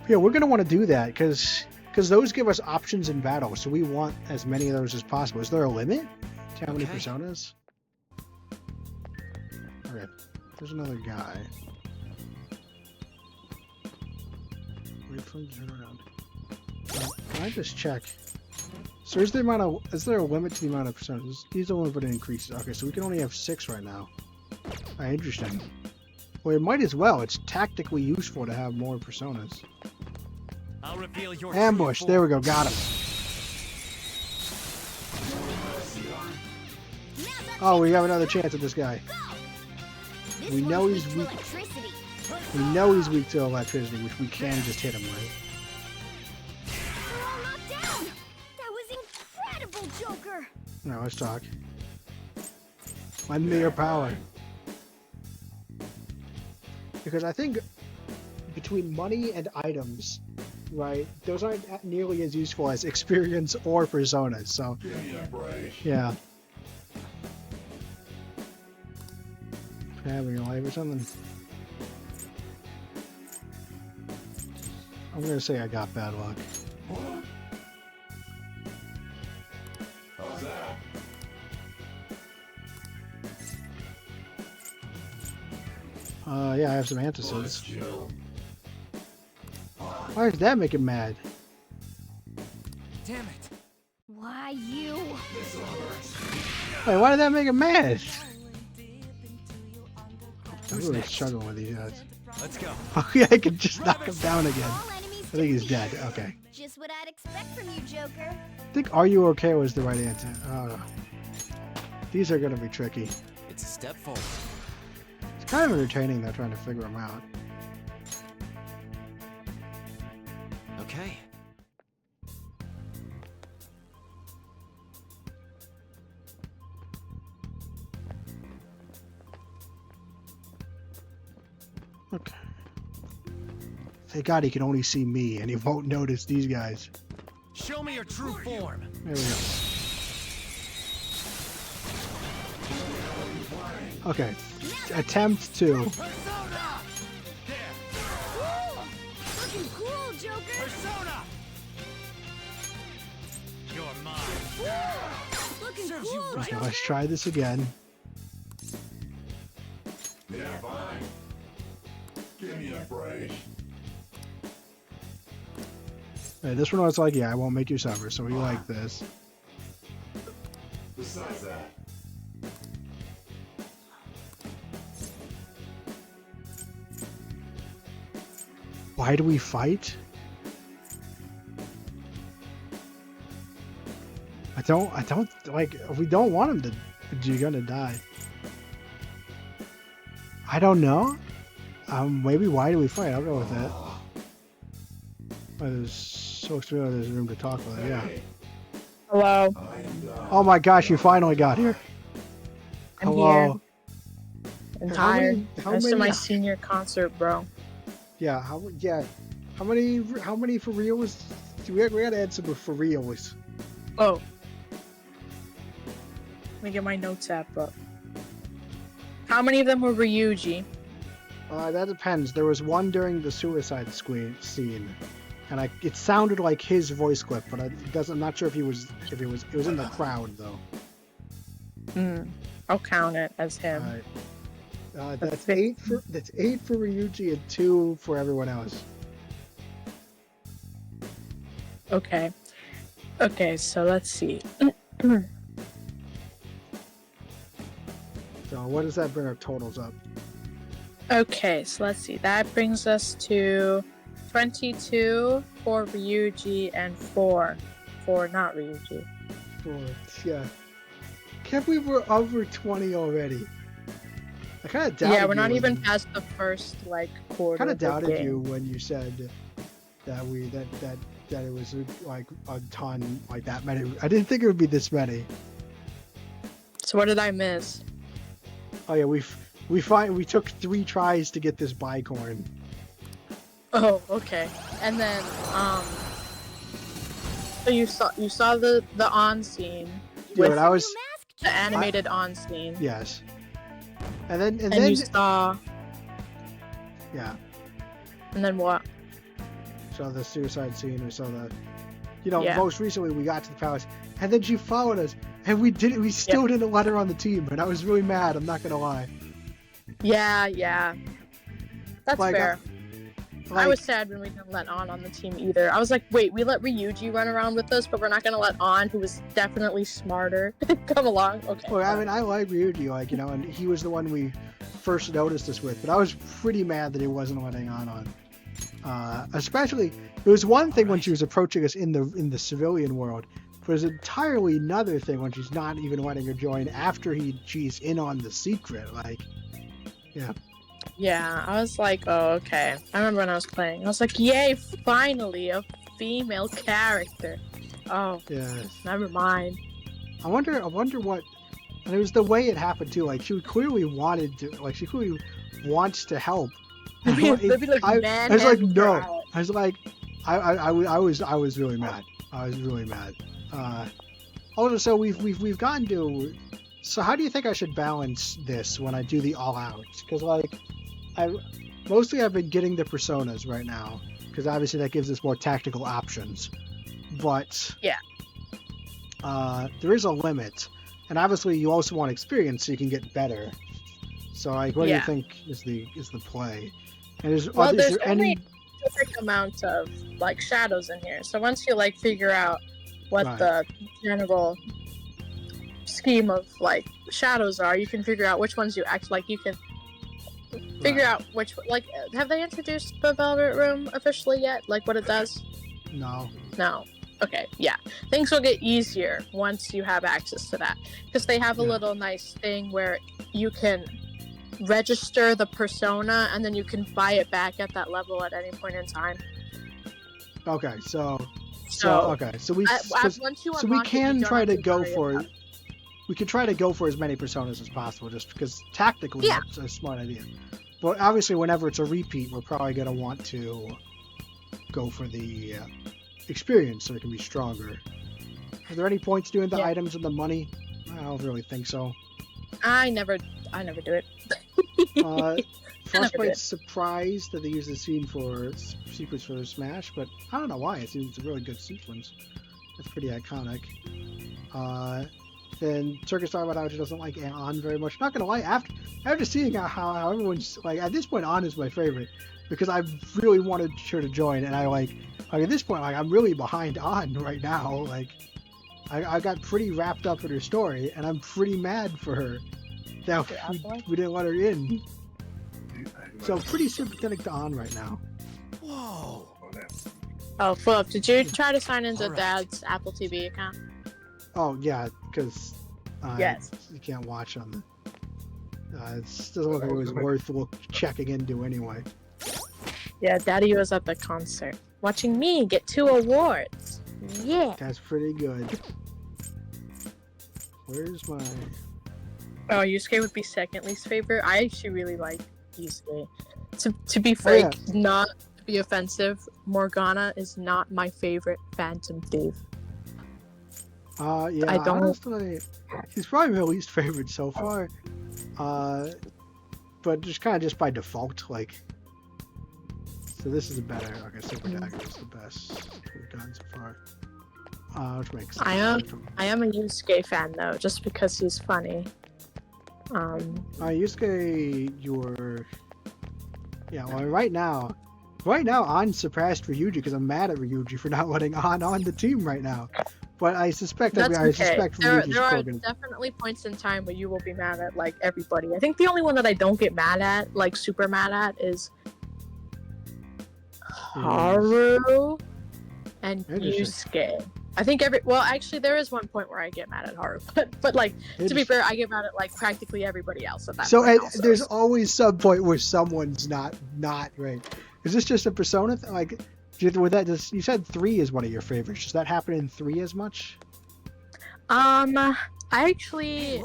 Yeah, we're gonna want to do that because those give us options in battle, so we want as many of those as possible. Is there a limit to how many personas? Okay, there's another guy. Wait for him to turn around. Can I just check? So is there a limit to the amount of personas? These are only but it increases. Okay, so we can only have 6 right now. Alright, interesting. Well, it might as well. It's tactically useful to have more personas. I'll reveal your Ambush. There we go. Got him. Oh, we have another chance at this guy. We know he's weak. We know he's weak to electricity, which we can just hit him with. That was incredible, Joker. Now let's talk. Lend me your power. Because I think between money and items, right, those aren't nearly as useful as experience or personas, so... Yeah. Having a life or something? I'm gonna say I got bad luck. How's that? Yeah, I have some antidotes. Why does that make him mad? Damn it. Why you? Wait, why did that make him mad? I'm really struggling with these guys. Let's go. Oh yeah, I could just knock him down again. I think he's dead. Okay. Just what I'd expect from you, Joker. I think "Are you okay?" was the right answer. Oh, these are gonna be tricky. It's a step forward. It's kind of entertaining though, trying to figure them out. Okay. Okay. Thank God he can only see me, and he won't notice these guys. Show me your true form. There we go. Okay. Attempt 2. Persona! There. Looking cool, Joker. Persona! You're mine. Looking Serves cool. you right. Okay, let's try this again. Yeah, fine. Give me a break. Hey, this one was like, yeah, I won't make you suffer, so we like this. Besides that, Why do we fight? I don't, like, if we don't want him to, you're gonna die. I don't know. Maybe why do we fight? I'll go with that. Oh, there's so extreme, there's room to talk with it, yeah. Hello. Oh my gosh, you finally got here. I'm Hello. I'm How tired. many- how This is many- my senior concert, bro. Yeah, how many for reals? We gotta add some for reals. Oh. Let me get my notes app up. How many of them were Ryuji? That depends. There was one during the suicide scene, and it sounded like his voice clip, but I'm not sure if it was in the crowd though. I'll count it as him. Alright. That's 8 for Ryuji and 2 for everyone else. Okay. Okay, so let's see. So what does that bring our totals up? Okay, so let's see. That brings us to 22 for Ryuji and 4 for not Ryuji. 4, yeah. Can't believe we're over 20 already. I kind of doubted. Yeah, we're not you even when- past the first quarter. kind of of the doubted game. you when you said that it was like a ton, like that many. I didn't think it would be this many. So what did I miss? Oh yeah, we took 3 tries to get this bicorn. Oh, okay. And then so you saw the on scene Yeah, with but I was the animated on scene. yes. And then You saw yeah, and then what? saw the suicide scene. We saw the, Yeah. most recently we got to the palace, and then she followed us, and we still didn't let her on the team, and I was really mad. I'm not gonna lie. Yeah. That's Like, fair. I was sad when we didn't let on the team either. I was like, wait, we let Ryuji run around with us, but we're not gonna let On, who was definitely smarter, come along. Okay. Well, I mean, I like Ryuji, and he was the one we first noticed this with, but I was pretty mad that he wasn't letting on. Especially, it was one thing when she was approaching us in the civilian world, but it was entirely another thing when she's not even letting her join after she's in on the secret. Like, yeah. Yeah, I was like, oh, okay. I remember when I was playing. I was like, yay, finally, a female character. Oh, Yes. never mind. I wonder what, and it was the way it happened too. Like, she clearly wanted to, like, she clearly wants to help. They'd be like, I man, was like, and no. proud. I was like, I was really mad. I was really mad. Also, so we've gotten to. So how do you think I should balance this when I do the all out? Because like, I've been getting the personas right now because obviously that gives us more tactical options. But yeah, there is a limit, and obviously you also want experience so you can get better. So like, what do you think is the play? And is Well, there's there only any? a specific amount of like shadows in here. So once you like figure out what Right. the general scheme of like shadows are, you can figure out which ones you act like. You can figure out which like have they introduced the Velvet Room officially yet? Like what it does? No. No. Okay, yeah. Things will get easier once you have access to that. Because they have a little nice thing where you can register the persona and then you can buy it back at that level at any point in time. Okay, so we once you so we unlock it, can you don't try have to to go worry for about- we could try to go for as many personas as possible, just because tactically Yeah. that's a smart idea. But obviously, whenever it's a repeat, we're probably gonna want to go for the experience so it can be stronger. Are there any points doing the items and the money? I don't really think so. I never do it. Frostbite's surprised that they use the sequence for Smash, but I don't know why. It seems a really good sequence. It's pretty iconic. Then Turkish talking about how she doesn't like An very much. Not gonna lie, after seeing how everyone's like, at this point, An is my favorite because I really wanted her to join, and I like at this point, like I'm really behind An right now. Like I got pretty wrapped up in her story, and I'm pretty mad for her that we didn't let her in. So pretty sympathetic to An right now. Whoa. Oh, Philip, did you try to sign into Dad's Apple TV account? Oh yeah, because Yes. you can't watch on the. It doesn't look like it was worth checking into anyway. Yeah, Daddy was at the concert, watching me get 2 awards. Yeah. That's pretty good. Where's my? Oh, Yusuke would be second least favorite. I actually really like Yusuke. To be frank, not to be offensive, Morgana is not my favorite Phantom Thief. Yeah, I don't. honestly, he's probably my least favorite so far. But just kind of just by default, like. So this is a better. Okay, Super Dagger is the best we've done so far. Which makes sense. I am a Yusuke fan though, just because he's funny. Yusuke, yeah. Well, right now, An surpassed Ryuji because I'm mad at Ryuji for not letting An on the team right now. But I suspect That's okay. I suspect There Ryuji's are probably gonna... definitely points in time where you will be mad at like everybody. I think the only one that I don't get mad at, like super mad at, is Haru and Yusuke. I think actually there is one point where I get mad at Haru, but like to be fair, I get mad at like practically everybody else at that point. Also. There's always some point where someone's not right. Is this just a Persona like? With that, you said 3 is one of your favorites. Does that happen in 3 as much? I actually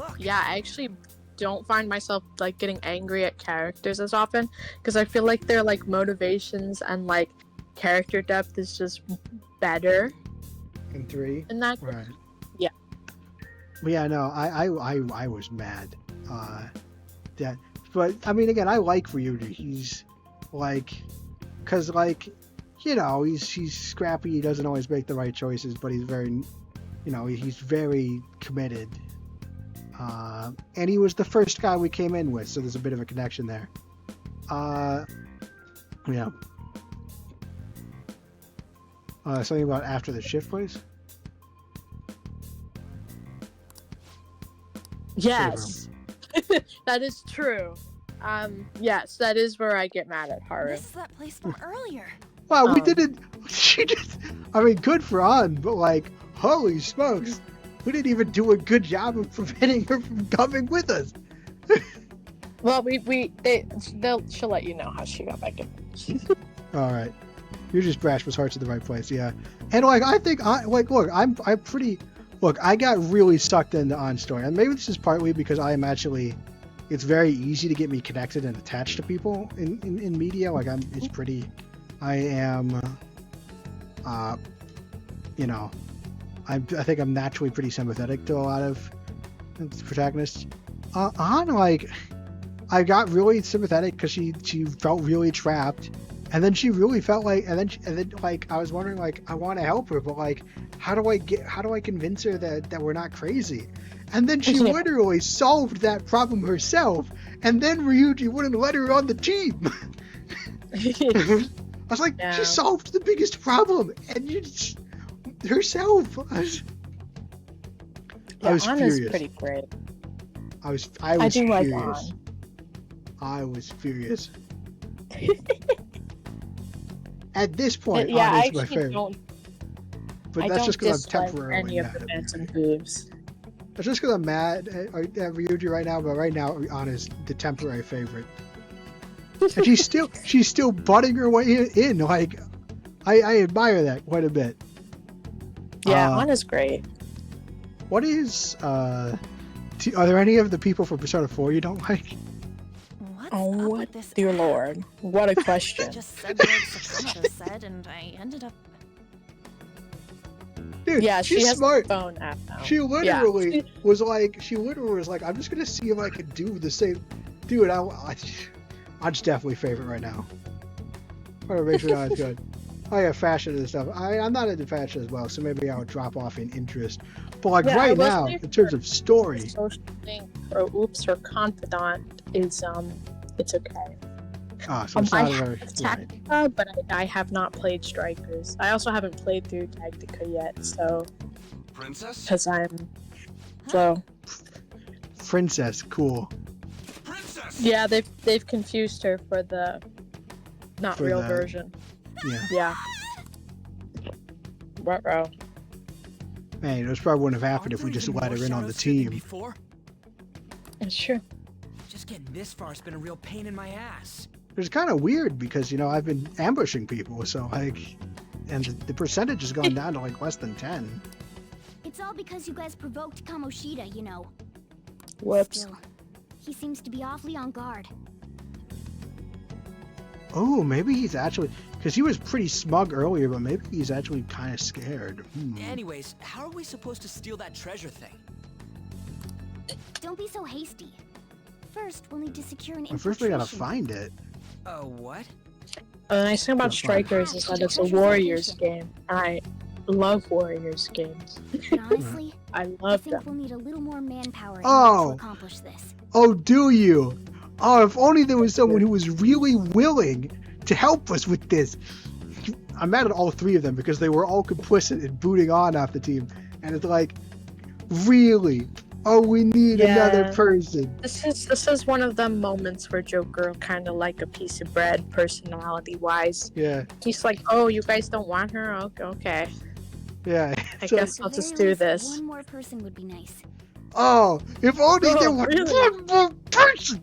don't find myself like getting angry at characters as often because I feel like their like motivations and like character depth is just better in 3. In that, right? Yeah. Well, yeah, no, I was mad. But I mean, again, I like Ryuji. He's like, cause like. You know, he's scrappy. He doesn't always make the right choices, but he's very, he's very committed. And he was the first guy we came in with, so there's a bit of a connection there. Yeah. Something about after the shift, please. Yes, that is true. Yes, that is where I get mad at Haru. This is that place from earlier. Wow, we didn't. She just. I mean, good for An, but like, holy smokes, we didn't even do a good job of preventing her from coming with us. Well, she'll let you know how she got back in. All right, you're just brash. Was hearts in the right place, yeah. And like, I think, look, I'm pretty. Look, I got really sucked into An's story, and maybe this is partly because I am actually. It's very easy to get me connected and attached to people in media. Like it's pretty. I am, I think I'm naturally pretty sympathetic to a lot of protagonists. An, like, I got really sympathetic because she felt really trapped, and then she really felt like, and then like I was wondering like I want to help her, but like how do I convince her that we're not crazy? And then she literally solved that problem herself, and then Ryuji wouldn't let her on the team. I was like, she solved the biggest problem, and herself. I was furious. Is pretty great. I was I do furious. like An. I was furious. At this point, yeah, An I is my favorite. But that's just because I'm temporarily mad. That's just because I'm mad at Ryuji right now, but right now An is the temporary favorite. And she's still butting her way in. Like I admire that quite a bit. Yeah, Anna's great. What is are there any of the people from Persona 4 you don't like? Oh, what dear lord. What a question. Just said what Sakamoto said, and I ended up. Dude, Yeah, she's she has smart. a phone app now. She literally was like, I'm just gonna see if I can do the same. Dude, I'd definitely favorite right now. I want to make sure that it's good. Oh yeah, fashion and stuff. I'm not into fashion as well, so maybe I would drop off in interest. But like Yeah, right now, in terms of story, social thing or oops or confidant is it's okay. so it's not I very. have Tactica, but I have not played Strikers. I also haven't played through Tactica yet, so Princess? because I'm slow. Princess, cool. Princess! Yeah, they've confused her for the not For real the- version. Yeah. Yeah. Ruh-roh. Man, this probably wouldn't have happened if we just let her in on the team. Before? It's true. Just getting this far has been a real pain in my ass. It's kind of weird because I've been ambushing people, so like, and the percentage has gone down to like less than 10. It's all because you guys provoked Kamoshida, you know. Whoops. Still, he seems to be awfully on guard. Oh, maybe he's actually, because he was pretty smug earlier, but maybe he's actually kind of scared. Anyways, how are we supposed to steal that treasure thing? Don't be so hasty. First, we'll need to secure an Well, first we gotta infiltration. find it. What? The nice thing about Gotta find it. Strikers is that it's a Warriors game. I love Warriors games. But honestly, I I love think them. we'll need a little more manpower in Oh. order to accomplish this. Oh, do you? Oh, if only there was someone who was really willing to help us with this. I'm mad at all three of them because they were all complicit in booting on off the team. And it's like, really? Oh, we need another Yeah. person. This is one of them moments where Joker kind of like a piece of bread, personality-wise. Yeah, He's like, "Oh, you guys don't want her? Okay. yeah. I So- guess I'll At the just very do least, this." One more person would be nice. Oh, if only there Oh, was really? one more person.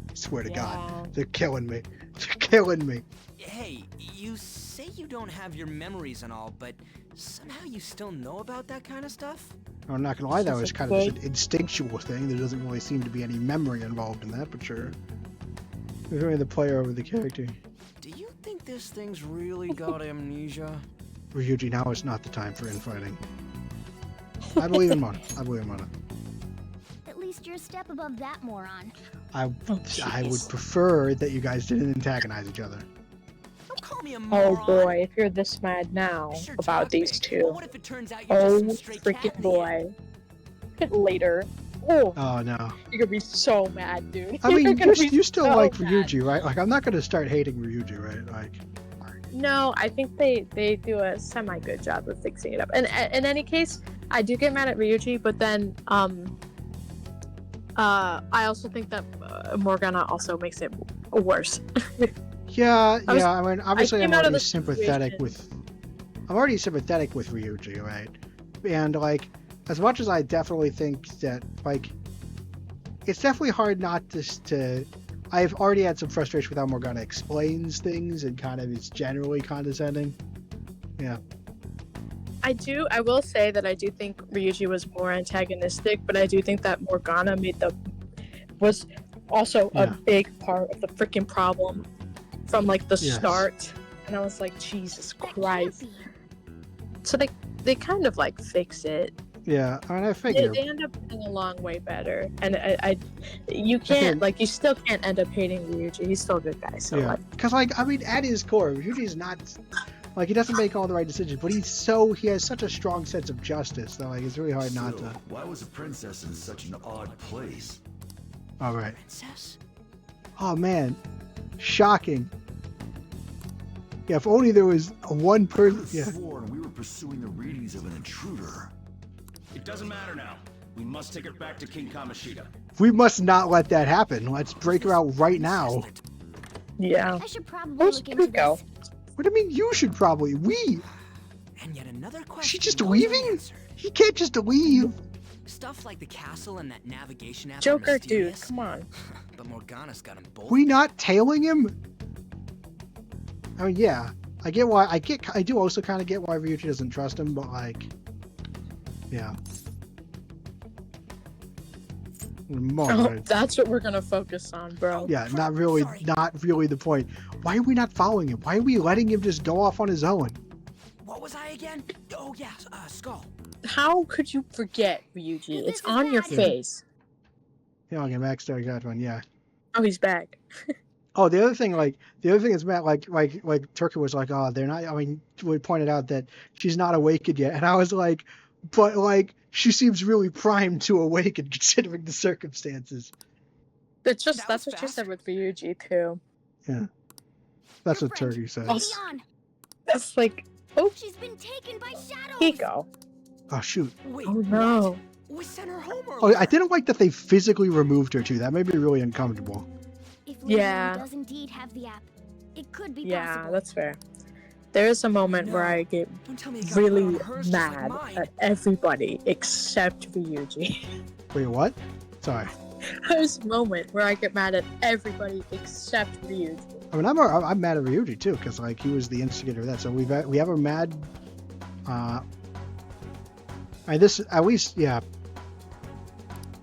I swear to Yeah. God, they're killing me. They're killing me. Hey, you say you don't have your memories and all, but somehow you still know about that kind of stuff? I'm not gonna lie, that This was is kind of just good. an instinctual thing. There doesn't really seem to be any memory involved in that, but sure. There's only the player over the character. Do you think this thing's really got amnesia? Ryuji, now is not the time for infighting. I believe in Mona. I believe in Mona. At least you're a step above that moron. I would jeez. prefer that you guys didn't antagonize each other. Don't call me a Oh moron. boy, if you're this mad now Sure about talk these big, two. but what if it turns out you're Oh, just some stray freaking cat in the boy. Later. Oh, Oh no. you're gonna be so mad, dude. I mean, You're gonna be you still so like mad. Ryuji, right? Like, I'm not gonna start hating Ryuji, right? Like, No, I think they do a semi good job of fixing it up. And in any case, I do get mad at Ryuji, but then I also think that Morgana also makes it worse. yeah. I was- I mean, obviously, I'm came out of already the sympathetic situation- with. I'm already sympathetic with Ryuji, right? And like, as much as I definitely think that, like, it's definitely hard not to. I've already had some frustration with how Morgana explains things and kind of is generally condescending. Yeah. I will say that I do think Ryuji was more antagonistic, but I do think that Morgana was also a Yeah. big part of the freaking problem from like the Yes. start. And I was like, Jesus That can't Christ. be. So they kind of like fix it. Yeah. I mean, I They, figure. they end up getting along way better. And you can't like you still can't end up hating Ryuji. He's still a good guy. So Yeah, like because like I mean, at his core, Ryuji's not like he doesn't make all the right decisions, but he has such a strong sense of justice that like it's really hard not to. Why was a princess in such an odd place? All right. Princess? Oh man, shocking. Yeah, if only there was one person. Could've Yeah. sworn we were pursuing the readings of an intruder. It doesn't matter now. We must take her back to King Kamoshida. We must not let that happen. Let's break her out right now. yeah. I should probably Where's look into Kuko? this. What do you mean you should probably? We? And yet another question. She just goes leaving? unanswered. He can't just leave. Stuff like the castle and that navigation app. are Joker, dude, mysterious, come on. But Morgana's got them both. We not tailing him? I mean, yeah, I get why. I do also kind of get why Ryuji doesn't trust him, but like, yeah. Oh, that's what we're gonna focus on, bro. Yeah, not really the point. Why are we not following him? Why are we letting him just go off on his own? What was I again? Oh yeah, Skull. How could you forget, Ryuji? It's on your face. Yeah, okay, Max Star got one. Yeah. Oh, he's back. Oh, the other thing is, Matt, like Turkey was like, oh, they're not. I mean, we pointed out that she's not awakened yet, and I was like, but like, she seems really primed to awaken considering the circumstances. That's what she said with Ryuji too. Yeah, that's what Turkey said. That's like, oh, she's been taken by shadows. Hiko. Oh shoot. Wait, oh no. We sent her home earlier. Oh, I didn't like that they physically removed her too. That made me really uncomfortable. If yeah. does indeed have the app, it could be yeah, possible. That's fair. There is a moment where I get really mad at everybody except Ryuji. Wait, what? Sorry. There's a moment where I get mad at everybody except Ryuji. I mean, I'm mad at Ryuji too, because like he was the instigator of that. So we have a mad. This at least, yeah.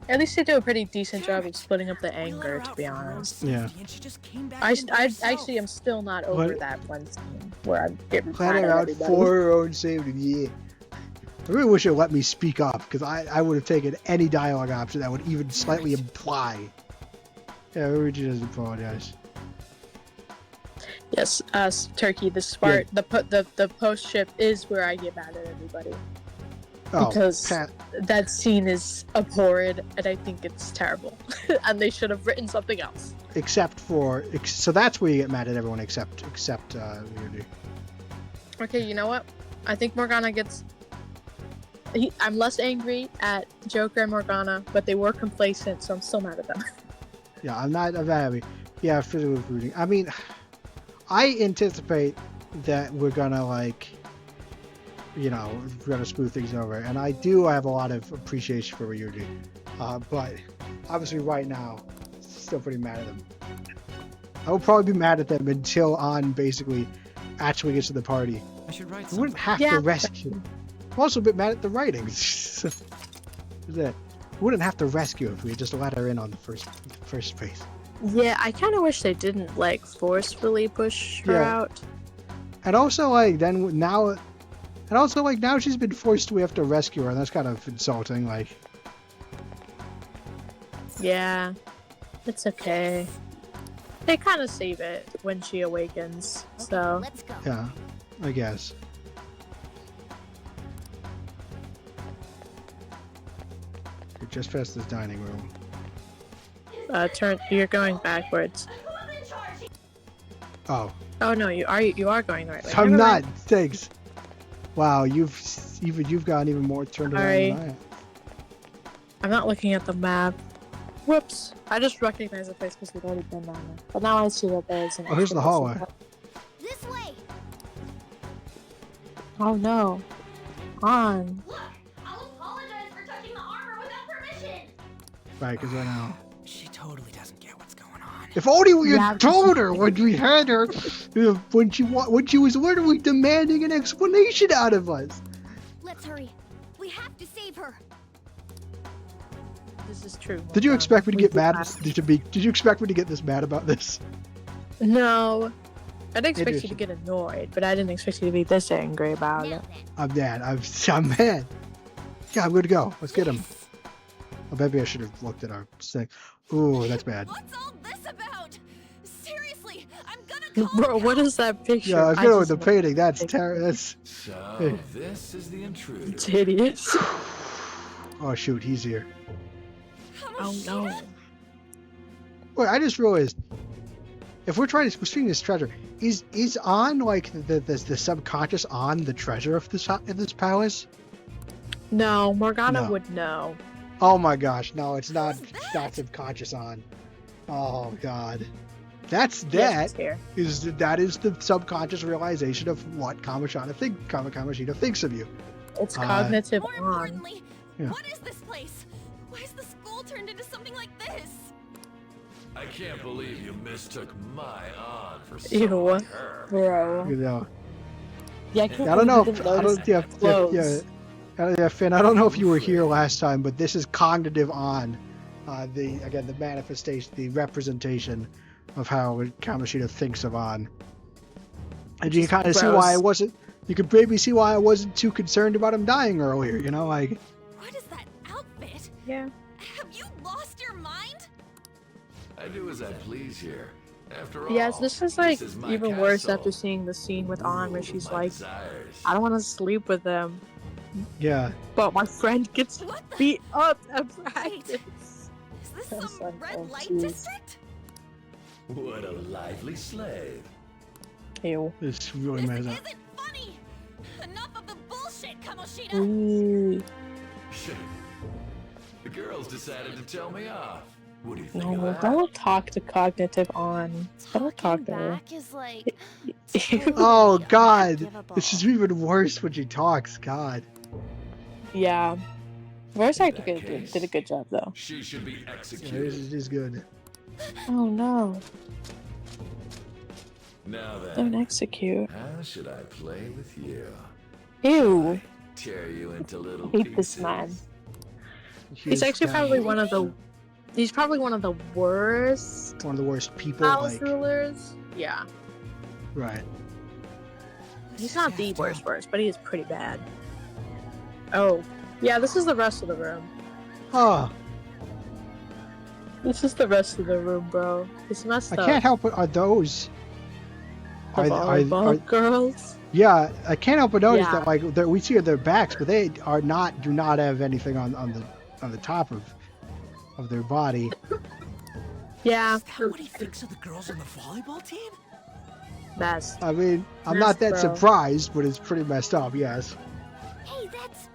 At least they do a pretty decent job of splitting up the anger, to be honest. Yeah. I actually am still not over that one scene where I'm getting planning out for her own safety. Yeah. I really wish it let me speak up, because I would have taken any dialogue option that would even slightly imply. Yeah, Ryuji doesn't apologize. Yes, Turkey. The post ship is where I get mad at everybody. Because that scene is abhorrent, and I think it's terrible, and they should have written something else. So that's where you get mad at everyone except Ryuji. Okay, you know what? I think Morgana gets. I'm less angry at Joker and Morgana, but they were complacent, so I'm still mad at them. Yeah, I'm happy. Yeah, physically rooting. I mean, I anticipate that we're gonna like. We're gonna screw things over, and I do have a lot of appreciation for Ryuji, but obviously right now, still pretty mad at them. I will probably be mad at them until An basically actually gets to the party. I should write something. We wouldn't have to rescue. I'm also a bit mad at the writing. We wouldn't have to rescue if we had just let her in on the first space. Yeah, I kind of wish they didn't like forcefully push her out. And also now she's been forced to have to rescue her, and that's kind of insulting, like. Yeah, it's okay. They kind of save it when she awakens, so. Let's go. Yeah, I guess. You're just past this dining room. You're going backwards. Oh. Oh no, you are going the right way. I'm not. Thanks. Wow, you've gotten even more turned around than I am. I'm not looking at the map. Whoops! I just recognized the place because we've already been down there. But now I see that there's an. Oh, here's the hallway. This way. Oh no! On. Look, I'll apologize for touching the armor without permission. Right, because right now. She totally doesn't get what's going on. If only we had told her when we had her, when she was literally demanding an explanation out of us. Let's hurry. We have to save her. This is true. Did you expect me to get mad? Did you expect me to get this mad about this? No. I didn't expect you to get annoyed, but I didn't expect you to be this angry about it. I'm mad. I'm mad. Yeah, I'm good to go. Let's get him. Oh, maybe I should have looked at our thing. Ooh, that's bad. What's all this about? Seriously, I'm gonna call. Bro, what is that picture? Yeah, I was going with the painting. That's terrible. That's. So this is the intruder. It's hideous. Oh shoot, he's here. Oh no. Wait, I just realized. If we're stealing this treasure, is on like the subconscious on the treasure of this palace? No, Morgana would know. Oh my gosh, no, it's not. That's subconscious on. Oh god, that is the subconscious realization of what Kamoshida thinks of you. It's cognitive More on. importantly, what is this place? Why is the school turned into something like this? I can't believe you mistook my aunt for Ew, someone like her. bro. You know. Yeah, I can't I don't believe know. you didn't I notice don't. the clothes. Yeah, Finn. I don't know if you were here last time, but this is cognitive on the manifestation, the representation of how Kamoshida thinks of On, and you can kind of see why I wasn't. You could maybe see why I wasn't too concerned about him dying earlier. You know, like. What is that outfit? Yeah. Have you lost your mind? I do as I please here. After all, Yes, this is like my even worse castle. after seeing the scene with On where Ruled she's my like, desires. I don't want to sleep with them, Yeah. but my friend gets beat up at practice. Is this I was some like, red oh, light jeez. district? What a lively slave. Ew. It's really messed up. Isn't funny. Enough of the bullshit, Kamoshida. Ooh. The girls decided to tell me off. What do you think No, of that? don't talk to cognitive On. Don't talk to her. Back is like. Oh God, this is even worse when she talks. God. Yeah. Voice actor did a good job though. She should be Yeah, executed. this is good. Oh no. Now Don't then, execute. how should I play with you? Ew. Tear you into little I hate pieces. this man. He He's is actually probably down- one of the. He's probably one of the worst one of the worst people. house Like, rulers. Yeah. right. He's not the worst, but he is pretty bad. Oh. Yeah, this is the rest of the room. Oh, This is the rest of the room, bro. It's messed I up. can't help it. Are those? The volleyball girls. Yeah, I can't help but notice Yeah. that like we see their backs, but they do not have anything on the top of their body. Yeah. Is that what he thinks of the girls on the volleyball team? Messed. I mean, I'm Yes, not that bro. surprised, but it's pretty messed up. Yes. Hey, that's.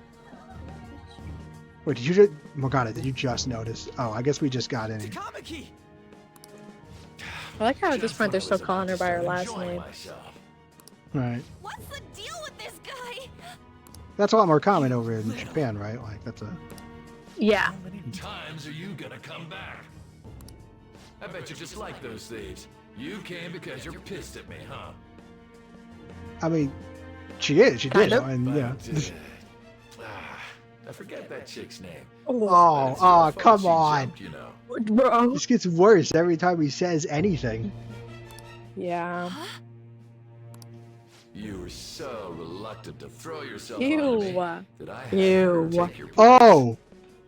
Wait, did you just? Morgana, did you just notice? Oh, I guess we just got in. Takamaki! I like how at this point they're still calling her by her last name. Right. What's the deal with this guy? That's a lot more common over in Japan, right? Like that's a. Yeah. How many times are you gonna come back? I bet you just like those thieves. You came because you're pissed at me, huh? I mean, she is. She did. Kind of. And yeah. I forget that chick's name. Oh, come on. Jumped, you know. Bro. This gets worse every time he says anything. Yeah. You were so reluctant to throw yourself Ew. on me that I had Ew. to take your place.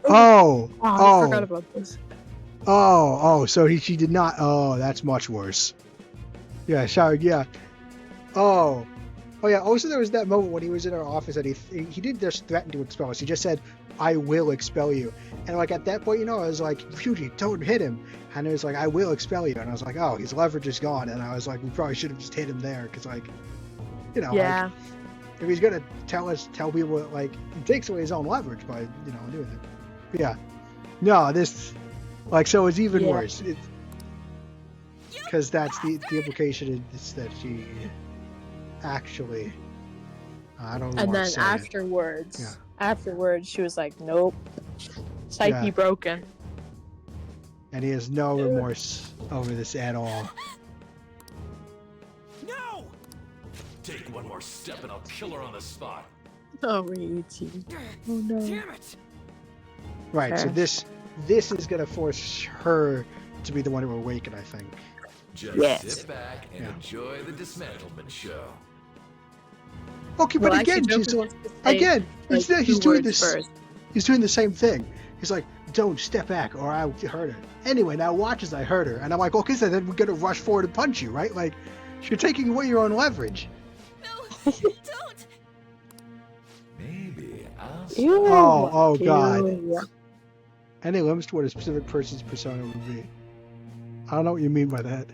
Oh, I forgot about this. Oh, so she did not. Oh, that's much worse. Yeah, sorry, yeah. Oh, yeah. Also, there was that moment when he was in our office and he didn't just threaten to expel us. He just said, "I will expel you." And like at that point, I was like, "Fuji, don't hit him." And it was like, "I will expel you." And I was like, "Oh, his leverage is gone." And I was like, "We probably should have just hit him there," because like, Yeah. like, if he's gonna tell people like he takes away his own leverage by doing it. But yeah, no, this. Like, so it's even worse. Because that's the implication is that she actually, I don't know. And what then to say. afterwards, she was like, "Nope, psyche Yeah. broken." And he has no remorse over this at all. No! Take one more step and I'll kill her on the spot. Oh, Ryuichi. Oh no. Damn it! Right. So Fair. this is gonna force her to be the one to awaken, I think. Just Yes. sit back and enjoy the dismantlement show. Okay, but Well, again, actually, she's Joker wants to say, he's like, he's two doing words this. first. He's doing the same thing. He's like, "Don't step back, or I'll hurt her." Anyway, now watch as I hurt her, and I'm like, "Okay, so then we're gonna rush forward and punch you, right?" Like, you're taking away your own leverage. No, don't. Maybe I'll Ew. Oh, God. Ew. Any limits to what a specific person's persona would be? I don't know what you mean by that.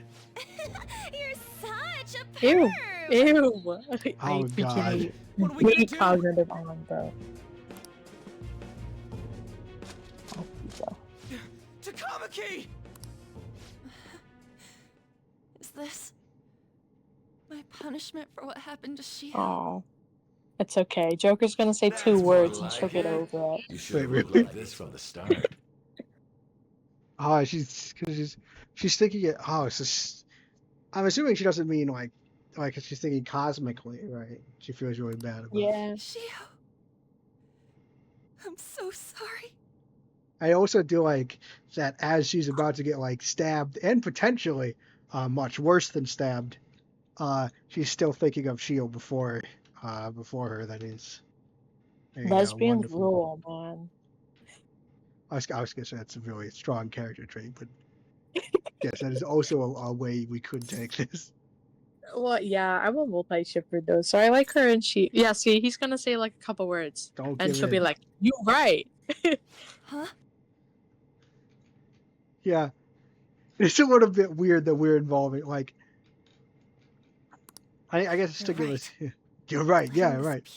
You're such a Ew. perv. Ew. I Oh, freaking God. hate- What are we gonna hate do? cognitive on, bro. Oh, pizza. Takamaki! Is this my punishment for what happened to Shio? Oh. It's okay. Joker's gonna say two That's more words and like she'll get it. over it. You should have Wait, looked really? like this from the start. Oh, she's thinking it. Oh, I'm assuming she doesn't mean like she's thinking cosmically, right? She feels really bad about it. Yeah. Shio, I'm so sorry. I also do like that as she's about to get like stabbed and potentially much worse than stabbed, she's still thinking of Shio before her. That is a Lesbians wonderful. rule, man. I was gonna say that's a really strong character trait, but yes, that is also a way we could take this. Well, yeah, I'm a multi-shipper though, so I like her, and she. Yeah, see, he's gonna say like a couple words, Don't and give she'll be in. like, "You right." Huh? Yeah, it's a little bit weird that we're involving. Like, I guess it's to give us. You're right. Yeah, right.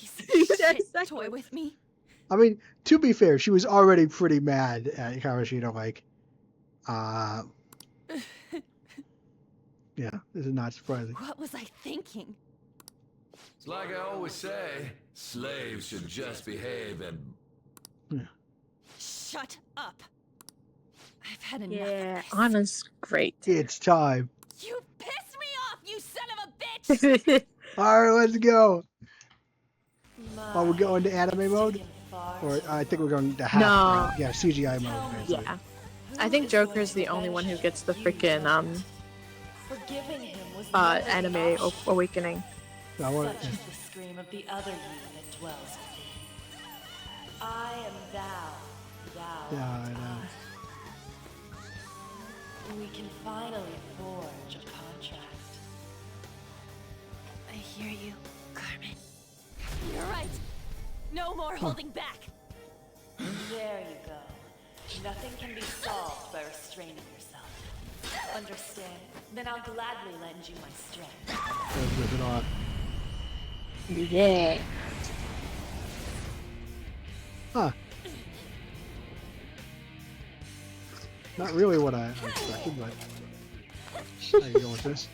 Toy with me. I mean, to be fair, she was already pretty mad at Kamoshida. Like, yeah, this is not surprising. What was I thinking? It's like I always say, slaves should just behave and... Shut up. I've had enough. Yeah, Anna's great. It's time. You pissed me off, you son of a bitch! All right, let's go. Are we going to anime mode? Or I think we're going to half. No. Yeah, CGI mode. Basically. Yeah, I think Joker's the only one who gets the freaking anime awakening. I want Such is the scream of the other you that dwells with me. I am thou. Yeah, I know. We can finally forge a contract. I hear you, Carmen. You're right. No more holding back. There you go. Nothing can be solved by restraining yourself. Understand? Then I'll gladly lend you my strength. Let's rip it off. Yeah. Huh. Not really what I expected, but how you going with this?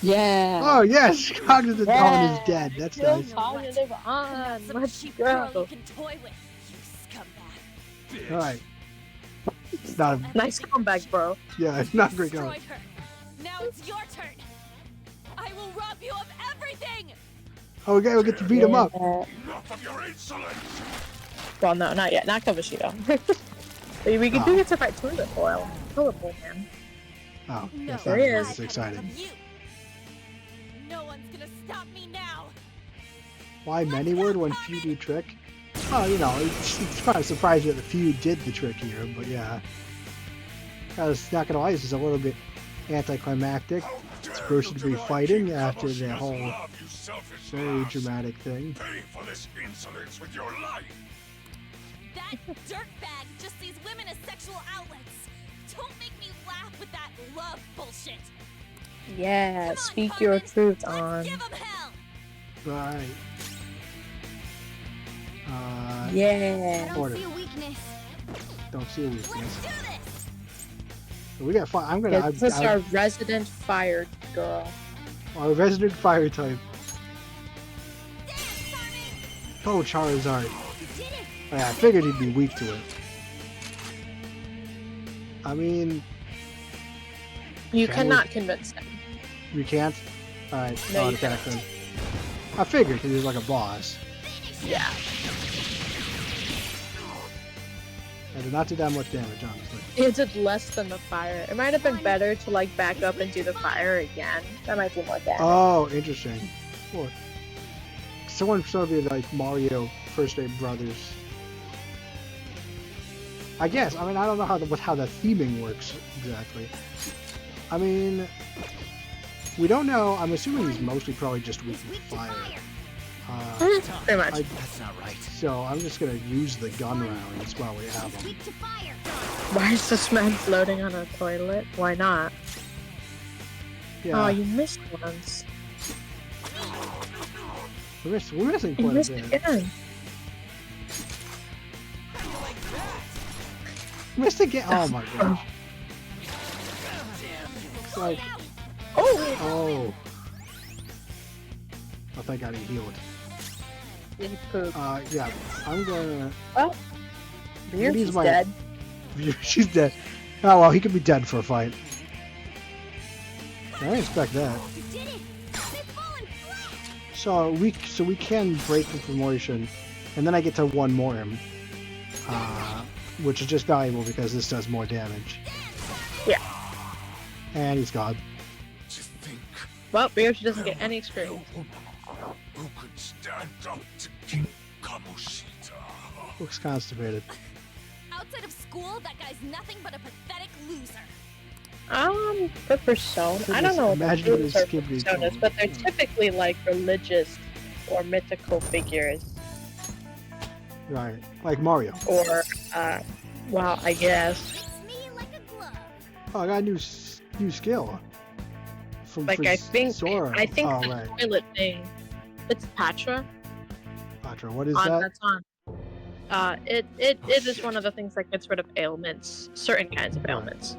Yeah. Oh yes, Cognitive Dawn is dead. That's Kill nice. Cognitive on. Some Let's cheap girl you go. can toy with, you scumbag. All right. It's not a, Nice comeback, bro. yeah, it's not a great Destroyed going. her. Now it's your turn. I will rob you of everything. Oh, okay, we'll get to beat him up. Enough of your insolence! Well, no, not yet. Not Kamoshida. We can do get to fight Toilet Boy. Toilet Boy, man. Oh, No, yes, there he that's is. exciting. You. No one's gonna stop me now. Why many word when few do trick? Oh, you know, it's kind of surprising that the few did the trick here, but yeah. I was not gonna lie, this is a little bit anticlimactic. It's supposed to be fighting after the whole very dramatic thing. Pay for this insolence with your life! That dirtbag just sees women as sexual outlets. Don't make me laugh with that love bullshit. Yeah, Come on, speak Carmen. your truth Let's on. give 'em hell. Right. Yeah. I don't see a weakness. Don't see a weakness. Let's do this. We got fire. I'm gonna. This is our resident fire girl. Our resident fire type. Dance, Carmen. Oh, Charizard. Yeah, I figured he'd be weak to it. I mean, You Can cannot convince him. you can't. All right, No, I'll you attack can't. him. I figured because he's like a boss. Yeah. I did not do that much damage, honestly. It did less than the fire. It might have been better to like back up and do the fire again. That might be more damage. Oh, interesting. Cool. Someone sort of like Mario First Aid Brothers. I guess. I mean, I don't know how the theming works exactly. I mean, we don't know. I'm assuming he's mostly probably just weak to fire. Pretty much. That's not right. So I'm just gonna use the gun rounds while we have them. Why is this man floating on a toilet? Why not? Yeah, Oh, you missed once. we're missing You quite missed a bit. again. Missed again. Oh my gosh. It's like, oh. Oh, thank God he healed. He pooped. Yeah, I'm gonna. Well, Use Beard's my dead. She's dead. Oh well, he could be dead for a fight. I didn't expect that. So we can break the promotion, and then I get to one more him, which is just valuable because this does more damage. Yeah. And he's gone. Well, Ryoshi doesn't get any experience. Who could stand up to King Kamoshida? Looks constipated. Outside of school, that guy's nothing but a pathetic loser. For persona, I don't know what the Imagine groups this are kid being personas, told. but they're typically like religious or mythical figures. Right, like Mario. Or, well, I guess. Oh, I got a new skill. Like I think Sora. the right. toilet thing. It's Patra. Patra, what is on that? That's on. It is one of the things that gets rid of ailments, certain kinds of ailments.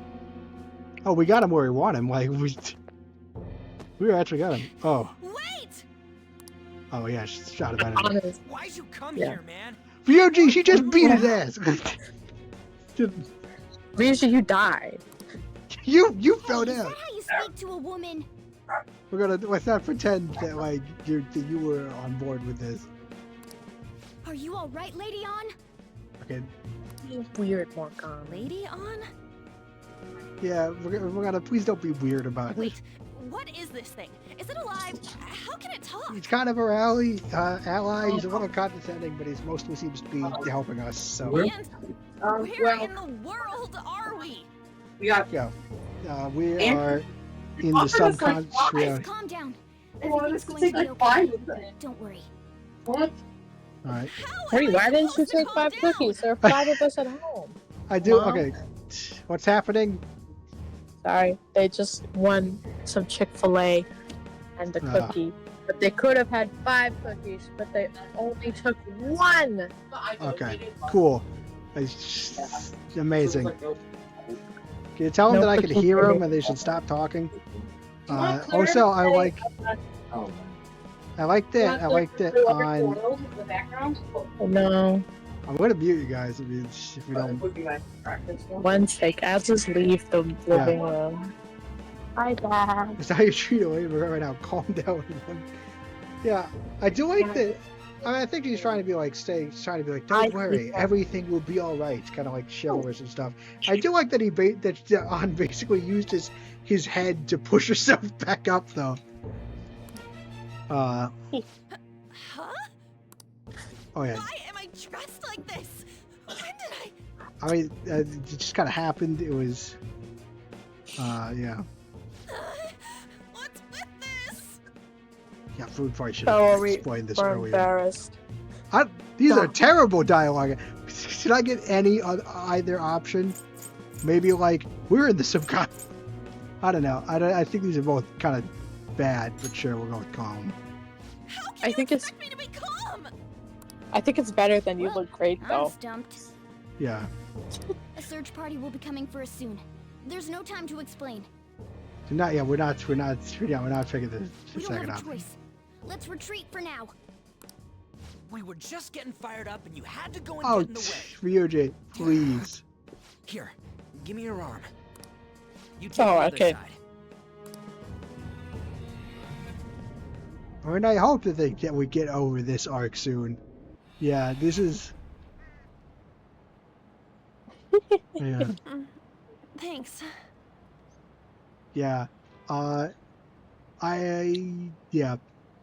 Oh, we got him where we want him. Like we actually got him. Oh. Wait. Oh yeah, she's shot about it. Why'd you come here, man? Ryuji, she just beat his ass. Ryuji, you died. You fell down. How you speak to a woman? Let's not pretend that like you were on board with this. Are you all right, Lady On? Okay. Weird, Morgan. Lady on? Yeah, we're gonna please don't be weird about it. Wait, what is this thing? Is it alive? How can it talk? He's kind of our ally. He's a little condescending, but he mostly seems to be helping us. So. Where in the world are we? We are in the subconscious. Calm down. Everything's going to be okay. Don't worry. What? Alright. Hey, why didn't you take 5 cookies? There are 5 of us at home. I do. Mom? Okay. What's happening? Sorry, they just won some Chick-fil-A and a cookie. But they could have had 5 cookies, but they only took 1. Okay. Cool. It's amazing. Can you tell them that I can hear them and they should stop talking? Also, I like that. I like that on. No. I'm gonna mute you guys if we don't. One sec, I'll just leave the living room. Hi, Dad. That's how you treat a lady right now. Calm down. Yeah, I do like that. I think he's trying to be like, don't worry, everything will be all right. Kind of like chivalrous and stuff. I do like that that On basically used his head to push herself back up, though. Huh? Oh yeah. Why am I dressed like this? When did I mean, it just kind of happened. It was, yeah. What's with this? Yeah, Food probably should have explained this we're earlier. Embarrassed. These are terrible dialogue. Should I get any either option? Maybe like we're in the subconscious. I don't know. I think these are both kind of bad, but sure, we'll go with calm. I think it's. Me to be calm. I think it's better than you look great I'm though. stumped. Yeah. A search party will be coming for us soon. There's no time to explain. We're not figuring the We don't second have a option. choice. Let's retreat for now. We were just getting fired up and you had to go and Oh, get in the way. Ryuji, please. Here, give me your arm. You take Oh, the other okay. side. I mean, I hope that we get over this arc soon. Yeah, this is. Yeah. Thanks. Yeah.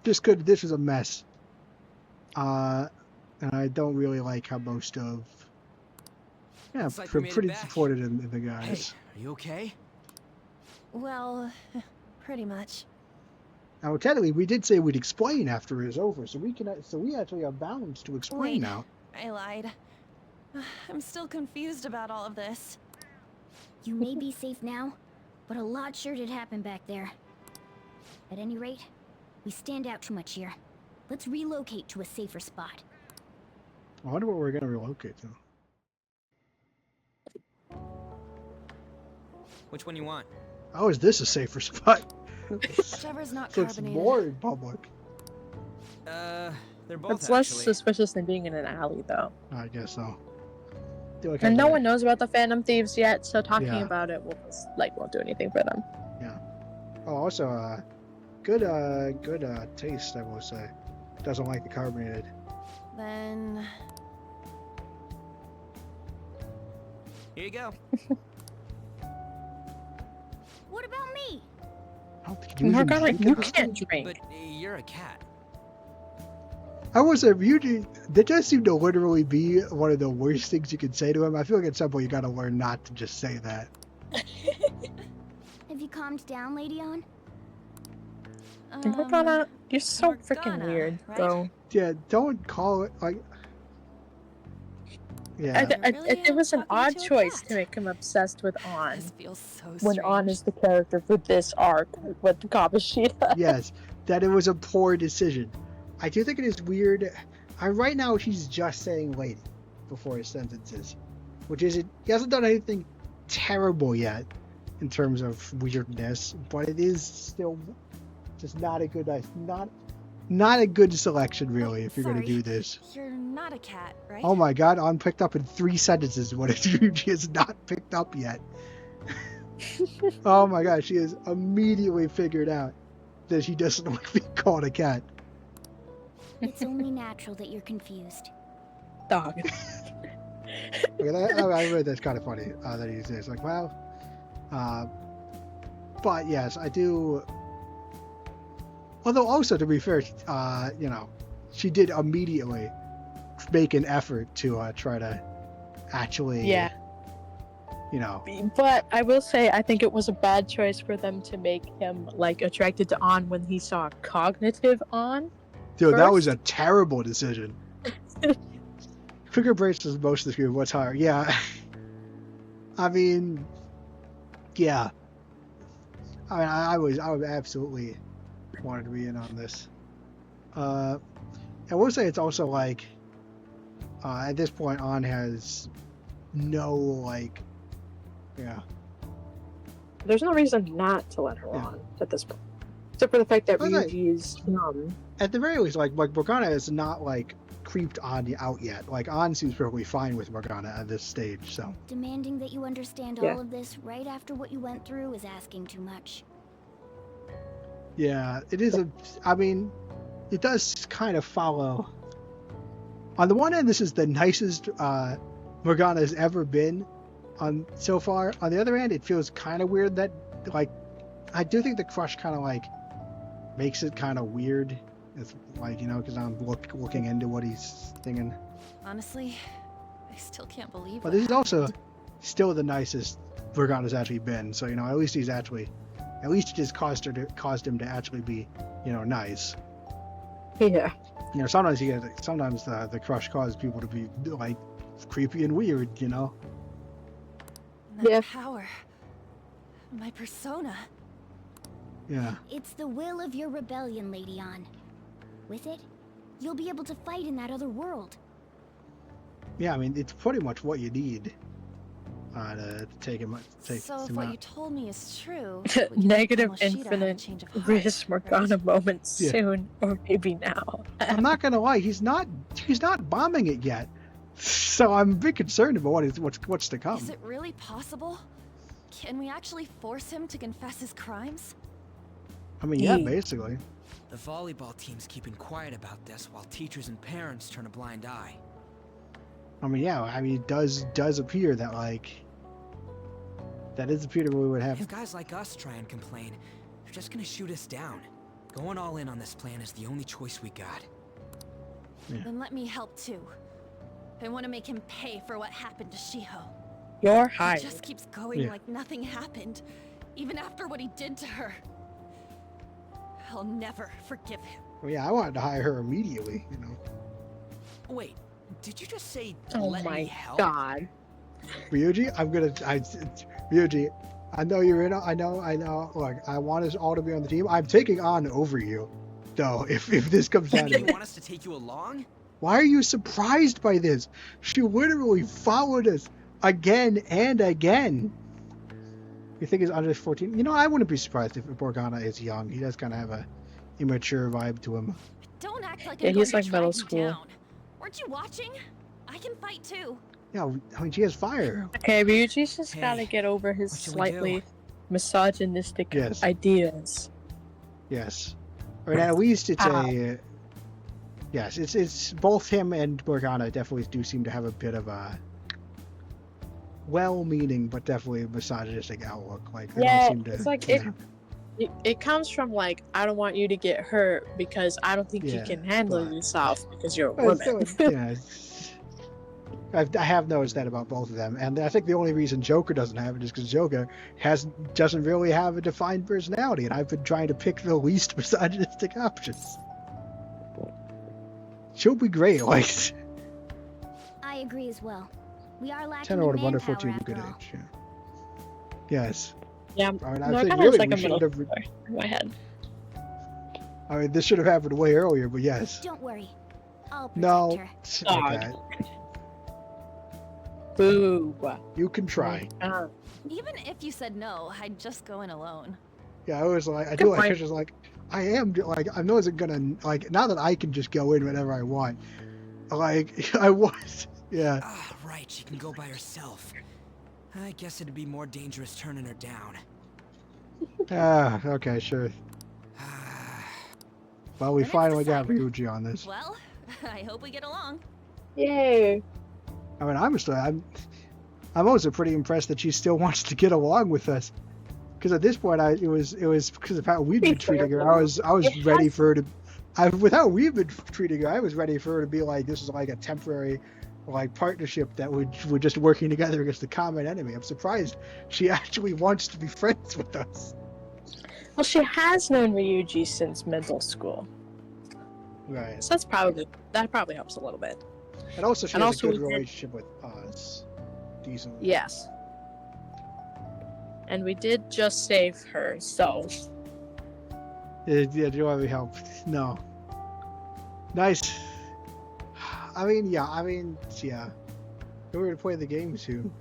This was a mess. And I don't really like how most of. Yeah, Looks like we made it pretty back. supported in the guys. Hey, are you okay? Well, pretty much. Now, technically, we did say we'd explain after it was over, so we actually are bound to explain Wait, now. I lied. I'm still confused about all of this. You may be safe now, but a lot sure did happen back there. At any rate, we stand out too much here. Let's relocate to a safer spot. I wonder what we're gonna relocate to. Which one you want? How is this a safer spot? Whichever's not So it's carbonated. more in public. They're both It's less actually. suspicious than being in an alley, though. I guess so. like And no I've- one knows about the Phantom Thieves yet, so talking Yeah. about it won't do anything for them. Yeah. Oh, also, good taste, I will say. Doesn't like the carbonated. Then Here you go. What about me? I don't think you even Morgana, drink you it. can't drink. But you're a cat. I will say, Ryuji, that does seem to literally be one of the worst things you can say to him. I feel like at some point you gotta learn not to just say that. Have you calmed down, Lady On? Morgana, you're so freaking Morgana, weird, right? though. Yeah, don't call it like. Yeah. It was an odd choice to make him obsessed with On. this feels so When strange. On is the character for this arc with Kamoshida. Yes, that it was a poor decision. I do think it is weird. Right now he's just saying lady before his sentences, which is he hasn't done anything terrible yet in terms of weirdness, but it is still just not a good not a good selection really if you're going to do this. You're not a cat, right? Oh my god, On picked up in 3 sentences what she has not picked up yet. Oh my god, she has immediately figured out that she doesn't want to be called a cat. It's only natural that you're confused. Dog. Okay, I read that's kind of funny that he says like, wow. But yes, I do. Although also to be fair, you know, she did immediately make an effort to try to actually, Yeah. you know. But I will say, I think it was a bad choice for them to make him like attracted to On when he saw cognitive On. Dude, that was first. a terrible decision. Finger brace is most of the screen. What's hard? Yeah. I mean, yeah. I would absolutely wanted to be in on this. I will say it's also like, at this point, On has no like, yeah. There's no reason not to let her on at this point, except for the fact that But, like, Ryuji is At the very least, like Morgana is not like creeped On out yet. Like On seems perfectly fine with Morgana at this stage. So Demanding that you understand Yeah. all of this right after what you went through is asking too much. yeah, it is a. I mean, it does kind of follow. On the one hand, this is the nicest Morgana has ever been on so far. On the other hand, it feels kind of weird that like I do think the crush kind of like makes it kind of weird. It's like, you know, because I'm looking into what he's thinking. Honestly, I still can't believe But what this is also happened. still the nicest Morgana's actually been. So, you know, at least it just caused him to actually be, you know, nice. Yeah. You know, sometimes the crush causes people to be like creepy and weird, you know. That power. My persona. Yeah. It's the will of your rebellion, Lady On. With it, you'll be able to fight in that other world. Yeah, I mean, it's pretty much what you need to take him So if him what out. you told me is true, we can give Negative Kamoshida a infinite change of heart, risk Morgana moments Yeah. soon, or maybe now. I'm not gonna lie, he's not bombing it yet. So I'm a bit concerned about what's to come. Is it really possible? Can we actually force him to confess his crimes? I mean, yeah, basically. The volleyball team's keeping quiet about this while teachers and parents turn a blind eye. I mean, yeah, I mean, it does appear that like that is appear that we would have. If guys like us try and complain, they're just gonna shoot us down. Going all in on this plan is the only choice we got. Then let me help too. I want to make him pay for what happened to Shiho. You're He hired. just keeps going Yeah. like nothing happened, even after what he did to her. I'll never forgive him. Well, yeah, I wanted to hire her immediately. You know, Wait, did you just say Oh let my me help? god. Ryuji, Ryuji, I know you're in. I know. Look, I want us all to be on the team. I'm taking On over you, though. If this comes down to You it. want us to take you along? Why are you surprised by this? She literally followed us again and again. You think he's under 14? You know, I wouldn't be surprised if Morgana is young. He does kind of have a immature vibe to him. Don't act like Yeah, I'm he's going like to middle drag you school. down. Weren't you watching? I can fight too. Yeah, I mean, she has fire. Okay, Ryuji's just Hey, gotta get over his what should we slightly misogynistic Yes. ideas. Yes. Or at least it's a. Yes, it's both him and Morgana definitely do seem to have a bit of a well-meaning but definitely misogynistic outlook. Like they don't seem to. It's like it comes from like, I don't want you to get hurt because I don't think you can handle yourself because you're a woman. Yeah. I have noticed that about both of them, and I think the only reason Joker doesn't have it is because Joker doesn't really have a defined personality, and I've been trying to pick the least misogynistic options. She'll be great, like. I agree as well. We are lacking 10 in or wonderful manpower to a good after all. age. Yeah. Yes. Yeah, I mean, no, I I think kinda really like we a should middle have. schooler in my head. I mean, this should have happened way earlier, but yes. Don't worry. I'll protect No. her. Okay. Boo. You can try. Even if you said no, I'd just go in alone. Yeah, I was like, I Good do like point. pictures like, I am like, I know isn't gonna like now that I can just go in whenever I want. Like I was, yeah. Ah, right, she can go by herself. I guess it'd be more dangerous turning her down. Okay, sure. Well, we finally got Ryuji on this. Well, I hope we get along. Yay. I mean, I'm also pretty impressed that she still wants to get along with us. Because at this point, it was because of how we've been treating her. I was ready for her to. With how we've been treating her, I was ready for her to be like, this is like a temporary, like partnership that we're just working together against the common enemy. I'm surprised she actually wants to be friends with us. Well, she has known Ryuji since middle school, Right. so that probably helps a little bit. And also, she And has also a good we did- relationship with us. Decently. Yes. And we did just save her, so. Yeah, do you want me help? No. Nice. I mean, yeah. We're going to play the game soon.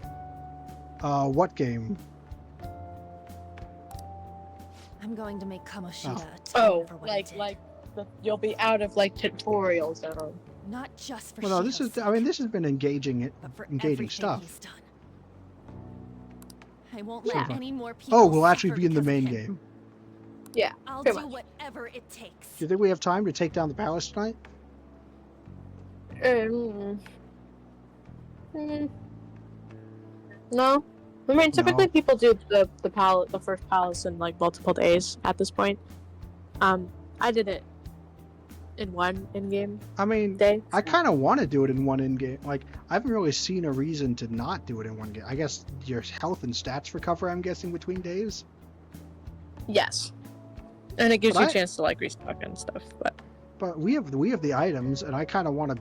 What game? I'm going to make Kamoshida Oh, for what he did. you'll be out of like tutorial zone. Not just for Well, no, this Shido's this has been engaging everything stuff. he's done. I won't So let far. any more people. Oh, we'll actually suffer be in the because of main him. game. Yeah. I'll pretty do much. whatever it takes. Do you think we have time to take down the palace tonight? No. I mean, typically No. people do the first palace in like multiple days at this point. I did it in one in-game I mean, day. I kind of want to do it in one in-game. Like, I haven't really seen a reason to not do it in one game. I guess your health and stats recover, I'm guessing, between days? Yes. And it gives But you a I- chance to like restock and stuff, but But we have the items, and I kind of want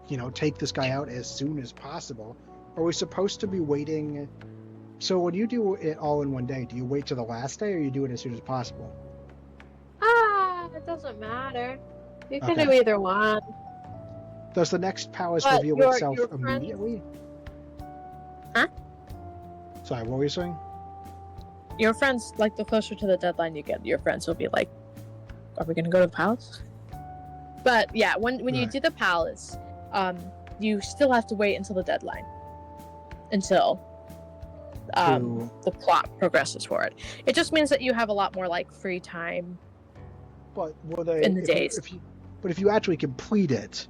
to, take this guy out as soon as possible. Are we supposed to be waiting? So when you do it all in one day, do you wait till the last day, or you do it as soon as possible? it doesn't matter. You can Okay. do either one. Does the next palace But reveal your itself friends- immediately? Huh? Sorry, what were you saying? Your friends, like the closer to the deadline you get, your friends will be like, "Are we gonna go to the palace?" But yeah, when you Right. do the palace, you still have to wait until the deadline, until To- the plot progresses for it. It just means that you have a lot more like free time. But will they In the if days. If you actually complete it,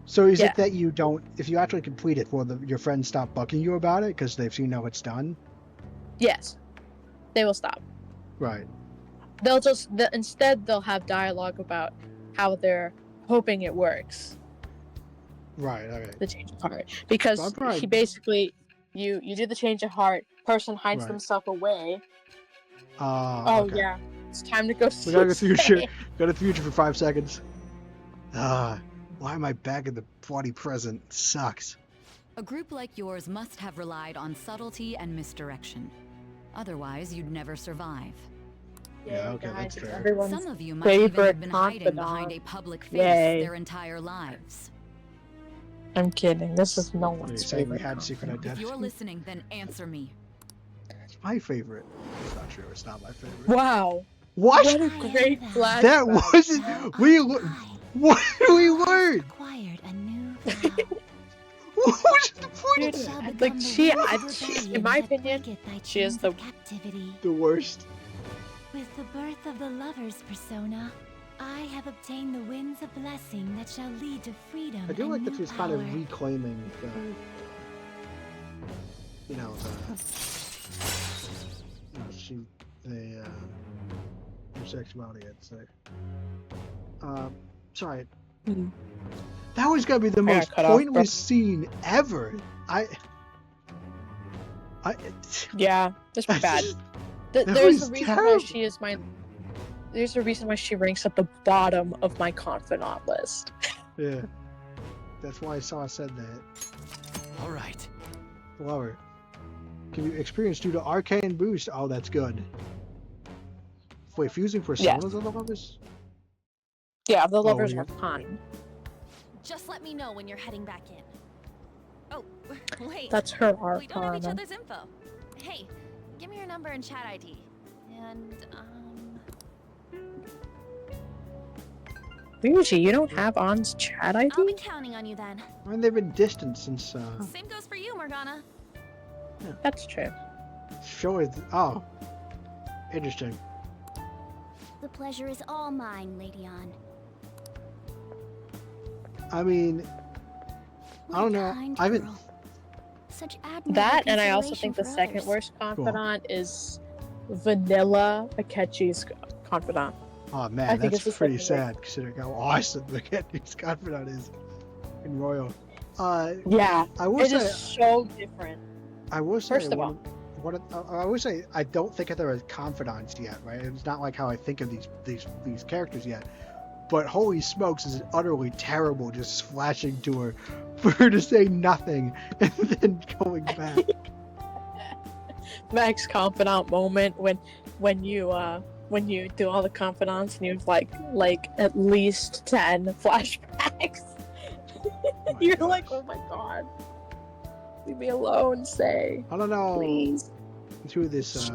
so is Yeah. it that you don't? If you actually complete it, will your friends stop bugging you about it because they've seen how it's done? Yes, they will stop. Right. They'll just instead they'll have dialogue about how they're hoping it works. Right. Okay. The change of heart, because So I'm probably- he basically you do the change of heart. Person hides Right. themselves away. Oh okay. Yeah, it's time to go. We gotta go stay. future. Go to future for 5 seconds. Why am I back in the bloody present? It sucks. A group like yours must have relied on subtlety and misdirection. Otherwise, you'd never survive. Yeah. Okay, that's guys, fair. everyone's Some of you might even have favorite been hiding behind a confidant. public face Yay. their entire lives. I'm kidding. This is no You're one's saying we favorite. had secret If identity. you're listening, then answer me. It's my favorite. It's not true. It's not my favorite. Wow. What? What a great flashback. That wasn't. What did we learn? Acquired a new What's the point? Dude, like in my opinion, she is the worst. With the birth of the lover's persona, I have obtained the winds of blessing that shall lead to freedom. I do and like that new she's kind of power. reclaiming the, you know, the sexuality, I'd say. Sorry. That was gonna be the most pointless scene ever. Yeah, that's bad. That There's was a reason why terrible. she is my. There's a reason why she ranks at the bottom of my confidant list. Yeah. That's why I said that. Alright. Lower. Can you experience due to arcane boost? Oh, that's good. Wait, fusing personas on the lovers? Yeah, the lovers yeah. are fine. Just let me know when you're heading back in. Oh, wait. That's her We don't have each arcana. other's info. Hey, give me your number and chat ID. And, Bluesky, you don't have On's chat ID? I'll be counting on you then. I mean, they've been distant since, Same goes for you, Morgana. That's true. show it. Oh. Interesting. The pleasure is all mine, Lady Ann. I mean, I don't know. I haven't. Such admirable That, and I also consideration think the for second others. worst confidant is Vanilla Akechi's confidant. Oh I man, think it's that's the pretty second sad considering how awesome McKenny's confidant is in Royal. Yeah, I will it say. is so different. I will say. First of all, I will say I don't think of them as confidants yet, right? It's not like how I think of these characters yet. But holy smokes, is it utterly terrible just flashing to her for her to say nothing and then going back. Max confidant moment when you do all the confidants and you have like at least 10 flashbacks. You're like, oh my god, leave me alone, say. I don't know please. who this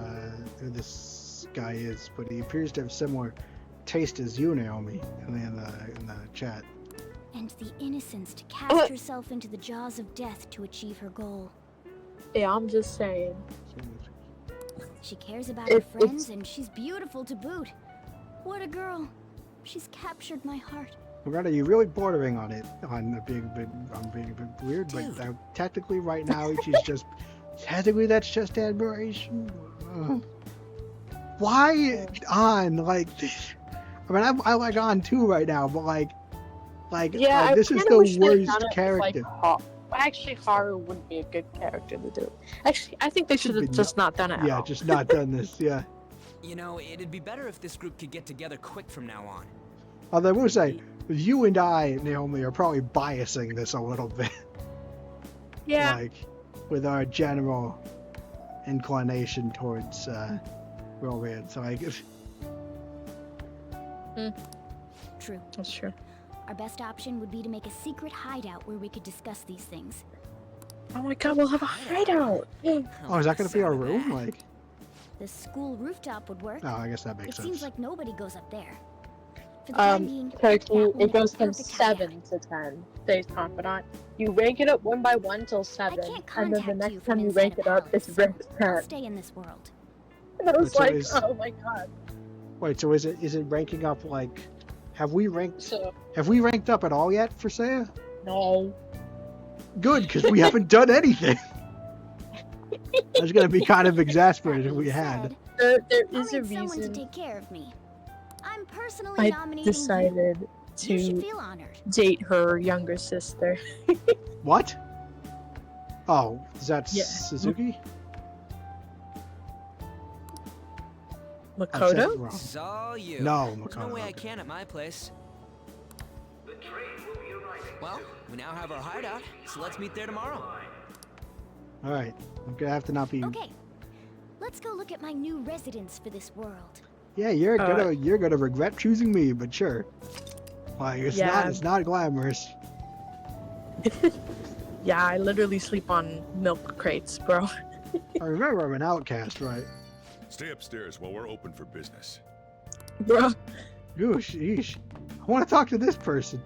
guy is, but he appears to have similar taste as you, Naomi, in the chat. And the innocence to cast herself into the jaws of death to achieve her goal. Yeah, I'm just saying. She cares about her friends, and she's beautiful to boot. What a girl. She's captured my heart. Loretta, you're really bordering on it, on being a bit weird, but technically right now she's just, technically that's just admiration. Why on, like, I mean, I like on too right now, but like this is the worst character. Actually, Haru wouldn't be a good character to do. Actually, I think they should have just not done it at Yeah, all. just not done this, yeah. You know, it'd be better if this group could get together quick from now on. Although I will say, you and I, Naomi, are probably biasing this a little bit. Yeah. Like, with our general inclination towards romance. So I guess. True. That's true. Our best option would be to make a secret hideout where we could discuss these things. Oh my god, we'll have a hideout! Oh, is that going to be our room? Like, The school rooftop would work. oh, I guess that makes It sense. seems like nobody goes up there. For the time being, Turkey, that will it make goes the from perfect 7 to 10. Stays confidant. You rank it up 1 by 1 till 7, and then the contact you next from time you inside rank a it up, it's ranked I'll 10. stay in this world. And I was So like, is- oh my god. Wait, so is it ranking up like? Have we ranked up at all yet for Saya? No. Good, because we haven't done anything. I was gonna be kind of exasperated if we had. There I'll is a need someone to reason take care of me. I'm personally I nominating decided you. You should to feel honored. date her younger sister. What? Oh, is that Yeah. Suzuki? Makoto? This is all you. No, There's no Makoto, way I okay. can at my place. Well, we now have our hideout, so let's meet there tomorrow. All right, I'm gonna have to not be. Okay, let's go look at my new residence for this world. Yeah, you're gonna regret choosing me, but sure. Like it's not glamorous. Yeah, I literally sleep on milk crates, bro. I remember I'm an outcast, right? Stay upstairs while we're open for business. Bro. Gosh, sheesh. I want to talk to this person.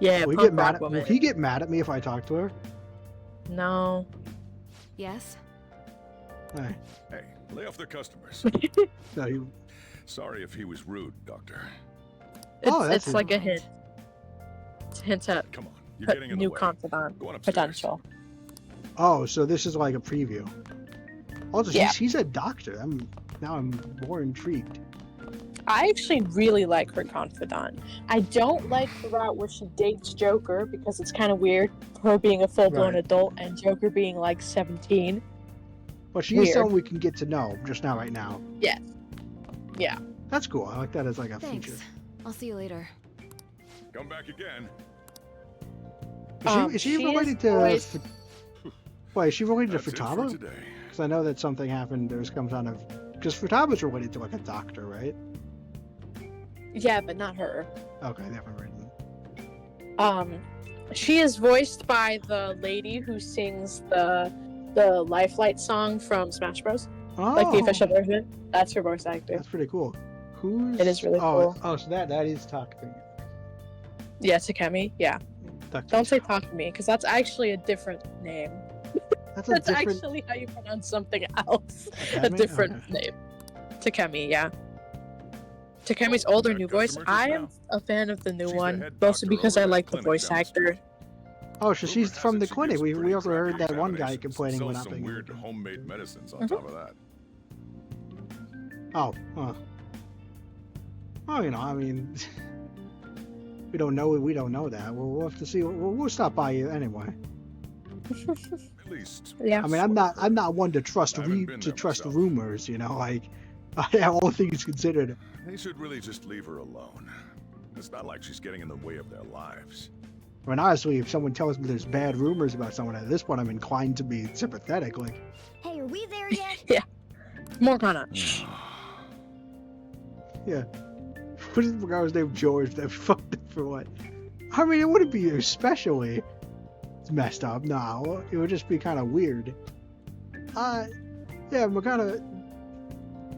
Yeah, will he punk get mad rock at, woman. will he get mad at me if I talk to her? No. Yes? Hey. Hey, lay off the customers. No, you... Sorry if he was rude, Doctor. It's like a hint. It's a hint at Come on, you're getting in the new way. confidant Go on upstairs. potential. Oh, so this is like a preview. Also, Yeah. she's a doctor. I'm more intrigued. I actually really like her confidant. I don't like the route where she dates Joker because it's kind of weird. Her being a full-blown Right. adult and Joker being like 17. But she is someone we can get to know just now, right now. Yeah. Yeah. That's cool. I like that as like a Thanks. feature. I'll see you later. Come back again. Is she related to? Wait, is she related to Futaba? Because I know that something happened. There's comes out of because Futaba's related to like a doctor, right? Yeah, but not her. Okay, they haven't written. She is voiced by the lady who sings the Lifelight song from Smash Bros. Like the official version. That's her voice actor. That's pretty cool. Who's? It is really cool. Oh, so that is Takumi. Yeah, Takemi. Yeah. Don't say Takumi, because that's actually a different name. That's actually how you pronounce something else. Takemi? A different name. Takemi, yeah. Takemi's older new voice. I am a fan of the new one, mostly because I like the voice actor. Oh, so she's from the clinic. We also heard that one guy complaining about not some being. weird homemade medicines on top of that. Oh, well, you know, I mean, we don't know that. We'll have to see. We'll stop by you anyway. At least. Yeah. I mean, I'm not one to trust rumors. You know, like all things considered. They should really just leave her alone. It's not like she's getting in the way of their lives. I mean, honestly, if someone tells me there's bad rumors about someone, at this point, I'm inclined to be sympathetic. Like, Hey, are we there yet? Yeah. Morgana. yeah. What is the guy's name? George? That fucked up for what? I mean, it wouldn't be especially messed up. No, it would just be kind of weird. Yeah, Morgana,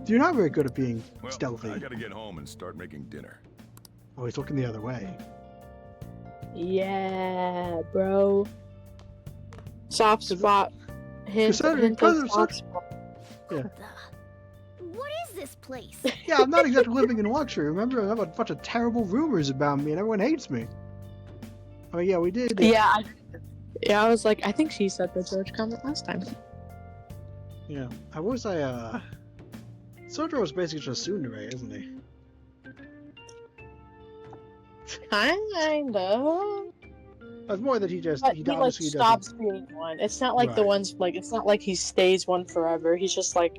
you're not very good at being stealthy. I gotta get home and start making dinner. Oh, he's looking the other way. Yeah, bro. Soft spot. Hint of soft spot. Yeah. What is this place? Yeah, I'm not exactly living in luxury. Remember, I have a bunch of terrible rumors about me, and everyone hates me. I mean, yeah, we did. Yeah, I was like, I think she said the George comment last time. Yeah, Sojiro was basically just Tsundere, isn't he? Kinda. It's more that he like stops being one. It's not like the ones like it's not like he stays one forever. He's just like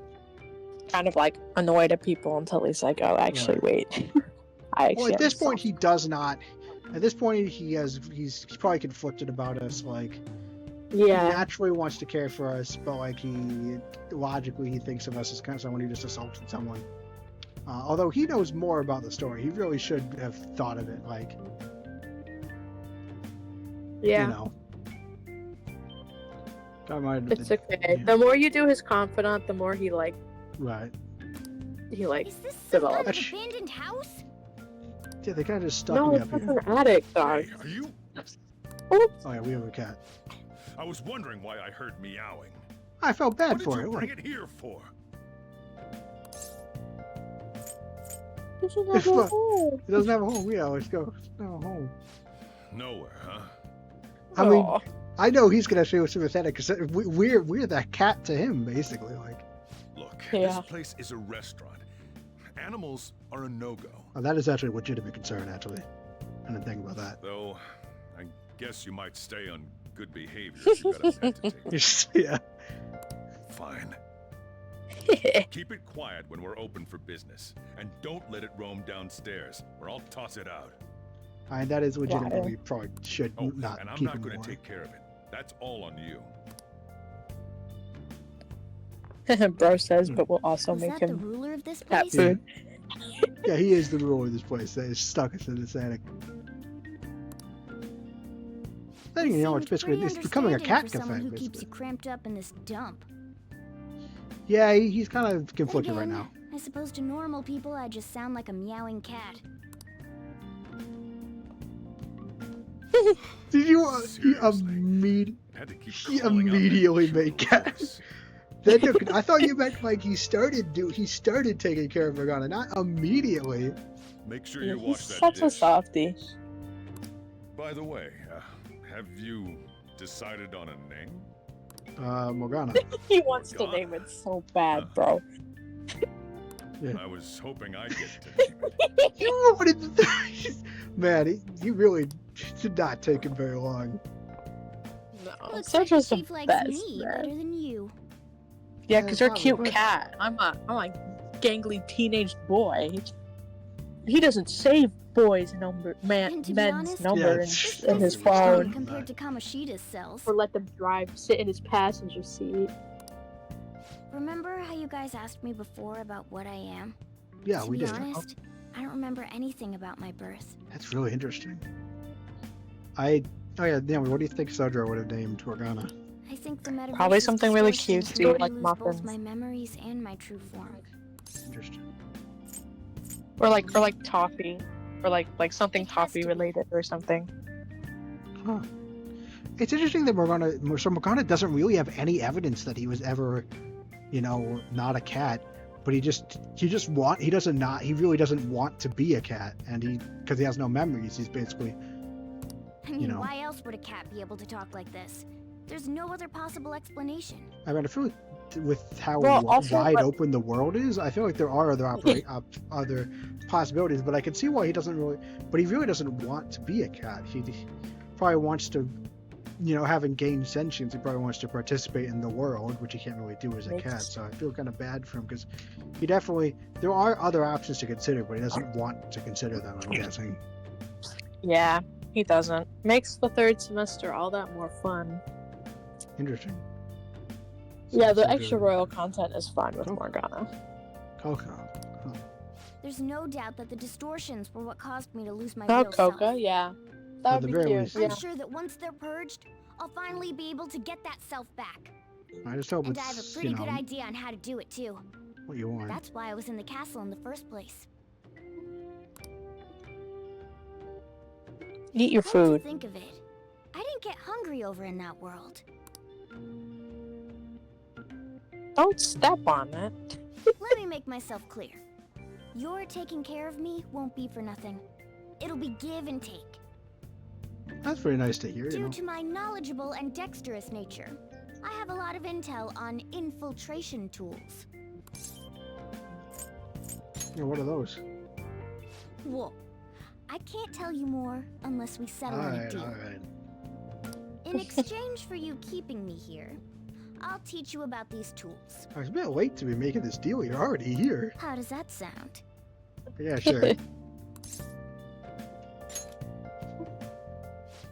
kind of like annoyed at people until he's like, oh, actually, wait. Well, at this point, he does not. At this point, he's probably conflicted about us. Like, he naturally wants to care for us, but like logically he thinks of us as kind of someone who just assaulted someone. Although he knows more about the story, he really should have thought of it. Like, yeah, you know. It's okay. Yeah. The more you do his confidant, the more he like. Right. He like Is this develops. some abandoned house? Yeah, they kind of just stuck No, me it's up like here. an attic, dog. Hey, are you? Oops. Oh yeah, we have a cat. I was wondering why I heard meowing. I felt bad What for did it. you bring it here for? It doesn't have a home. It doesn't have a home. Yeah, let's go. It's not a home. Nowhere, huh? I mean, I know he's gonna feel sympathetic because we're that cat to him, basically. Like, look, this place is a restaurant. Animals are a no-go. Oh, that is actually a legitimate concern. Actually, I didn't think about that. Though, I guess you might stay on good behavior if you got a pet to take. Yeah. Fine. Keep it quiet when we're open for business, and don't let it roam downstairs, or I'll toss it out. That is legitimate. We probably should not and I'm keep not him going alive. to take care of it. That's all on you. Bro says, but we'll also Was make that the him ruler of this cat place? food. Yeah, he is the ruler of this place. That is stuck us in this attic. Then you know, it's basically it's becoming a cat for someone cafe. who keeps Basically. you cramped up in this dump. Yeah, he's kind of conflicted right Again, now. I suppose to normal people, I just sound like a meowing cat. Did you? He, Had to keep he calling out that immediately cute made cat. voice. That took, I thought you meant like he started taking care of Morgana, not immediately. Make sure Yeah, you he's wash that such a dish. softie. By the way, have you decided on a name? Morgana. He wants to name it so bad, bro. Yeah. I was hoping I'd get to name it. You wanted to, man, he really did not take him very long. No, Looks Serge like was the Chief likes best, me man. better than you. Yeah, because you're a probably. cute cat. I'm a gangly teenage boy. He doesn't save boys' number, And to be men's honest, number this in his place is tiny phone, compared to Kamoshida's cells. or let them sit in his passenger seat. Remember how you guys asked me before about what I am? Yeah, To we be did. honest, I don't remember anything about my birth. That's really interesting. Oh yeah, Naomi, what do you think Sodra would have named Morgana? I think the metaverse Probably something really cute to do, like lose muffins. both my memories and my true form. Interesting. Or like toffee, or like something toffee related or something. Huh. It's interesting that Morgana doesn't really have any evidence that he was ever, not a cat. But he really doesn't want to be a cat, and because he has no memories, he's basically, I mean, why else would a cat be able to talk like this? There's no other possible explanation. I mean, I feel like with how also, wide open the world is, I feel like there are other other possibilities. But I can see why he really doesn't want to be a cat. He probably wants to, having gained sentience, he probably wants to participate in the world, which he can't really do as a cat. So I feel kind of bad for him because there are other options to consider, but he doesn't want to consider them, I'm guessing. Yeah, he doesn't. Makes the third semester all that more fun. Interesting. Yeah, the Sounds extra good. royal content is fun with Morgana. Coca. Huh. There's no doubt that the distortions were what caused me to lose my Oh, real self. Coca, yeah. At That the would be very cute. least. Yeah. I'm sure that once they're purged, I'll finally be able to get that self back. I just hope And I have a it's, pretty good idea on how to do it too. what you want. That's why I was in the castle in the first place. Eat your Come to food. think of it, I didn't get hungry over in that world. Don't step on it. Let me make myself clear. Your taking care of me won't be for nothing. It'll be give and take. That's pretty nice to hear, Due to my knowledgeable and dexterous nature, I have a lot of intel on infiltration tools. Yeah, what are those? Whoa. I can't tell you more unless we settle on a deal. Alright. In exchange for you keeping me here, I'll teach you about these tools. I was a bit late to be making this deal. You're already here. How does that sound? Yeah, sure.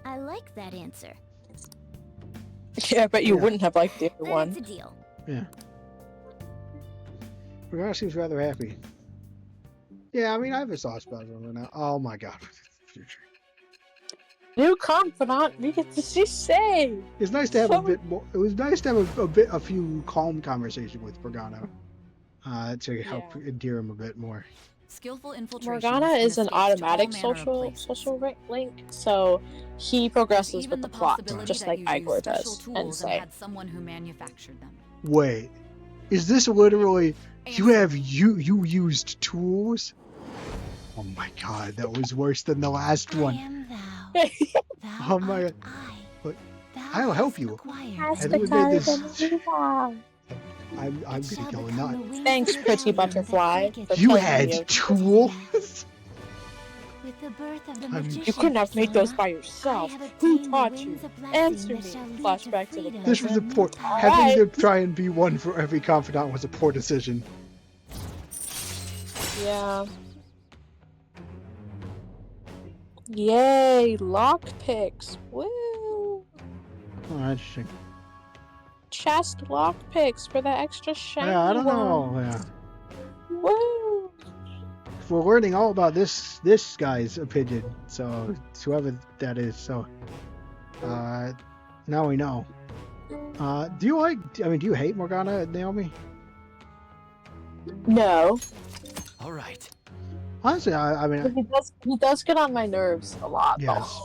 I like that answer. Yeah, I bet you Yeah. wouldn't have liked the other Then one. it's a deal. Yeah. Morgana seems rather happy. Yeah, I mean, I have a soft spot for her now. Oh my god. Future. New confidant, we get to see say. It's nice to have a bit more. It was nice to have a few calm conversation with Morgana, to help endear him a bit more. Skillful infiltration. Morgana is an automatic all manner of social link, so he progresses Even with the the plot, possibility just that like you used Igor special does. tools And and say, had someone who manufactured them. Wait, is this literally you used tools? Oh my god, that was worse than the last one. Oh my god. Look, I'll help you. Have you made this? I'm gonna go nuts. Thanks, pretty butterfly. for You telling me had your- tools? With the birth of the I'm- magician, You couldn't have made those Persona, by I yourself. have Who obtained the taught you? winds of blessing Answer that me. shall lead to Flashback to the freedom. This was a poor. Alright. Having to try and be one for every confidant was a poor decision. Yeah. Yay, lockpicks. Woo! Oh, interesting. Chest lockpicks for the extra shiny Yeah, I don't one. know. Yeah. Woo! We're learning all about this guy's opinion. So whoever that is. So now we know. Do you hate Morgana, Naomi? No. All right. Honestly, I mean, He does get on my nerves a lot, yes.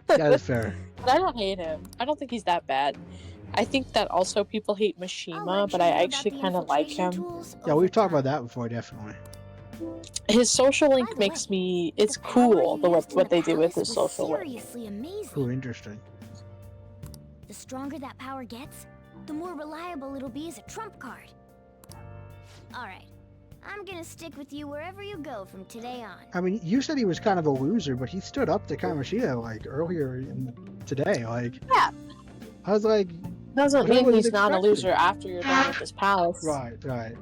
That is fair. But I don't hate him. I don't think he's that bad. I think that also people hate Mishima, but I actually kind of like him. Yeah, we've talked about that before, definitely. His social link makes me... It's cool, what they do with his social link. Seriously amazing. Ooh, interesting. The stronger that power gets, the more reliable it'll be as a trump card. Alright, I'm gonna stick with you wherever you go from today on. I mean, you said he was kind of a loser, but he stood up to Kamoshida, like, earlier today, like... Yeah. I was like... Doesn't mean he's not a loser after you're done with his palace. Right. I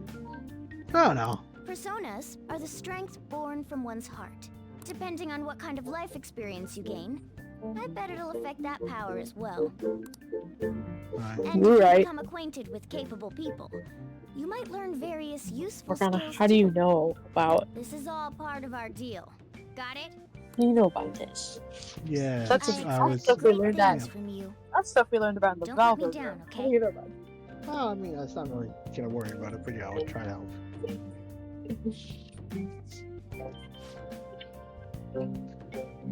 don't know. Personas are the strength born from one's heart. Depending on what kind of life experience you gain, I bet it'll affect that power as well. Right. And You're to right. become acquainted with capable people, you might learn various useful skills. How do you know about... This is all part of our deal. Got it? How do you know about this? Yeah. That's stuff we learned Things from you. That's stuff we learned about in the Don't let me Velvet down, Room. okay? How do you know about it? Well, I mean, that's not really gonna worry about it, but yeah, I'll try to help.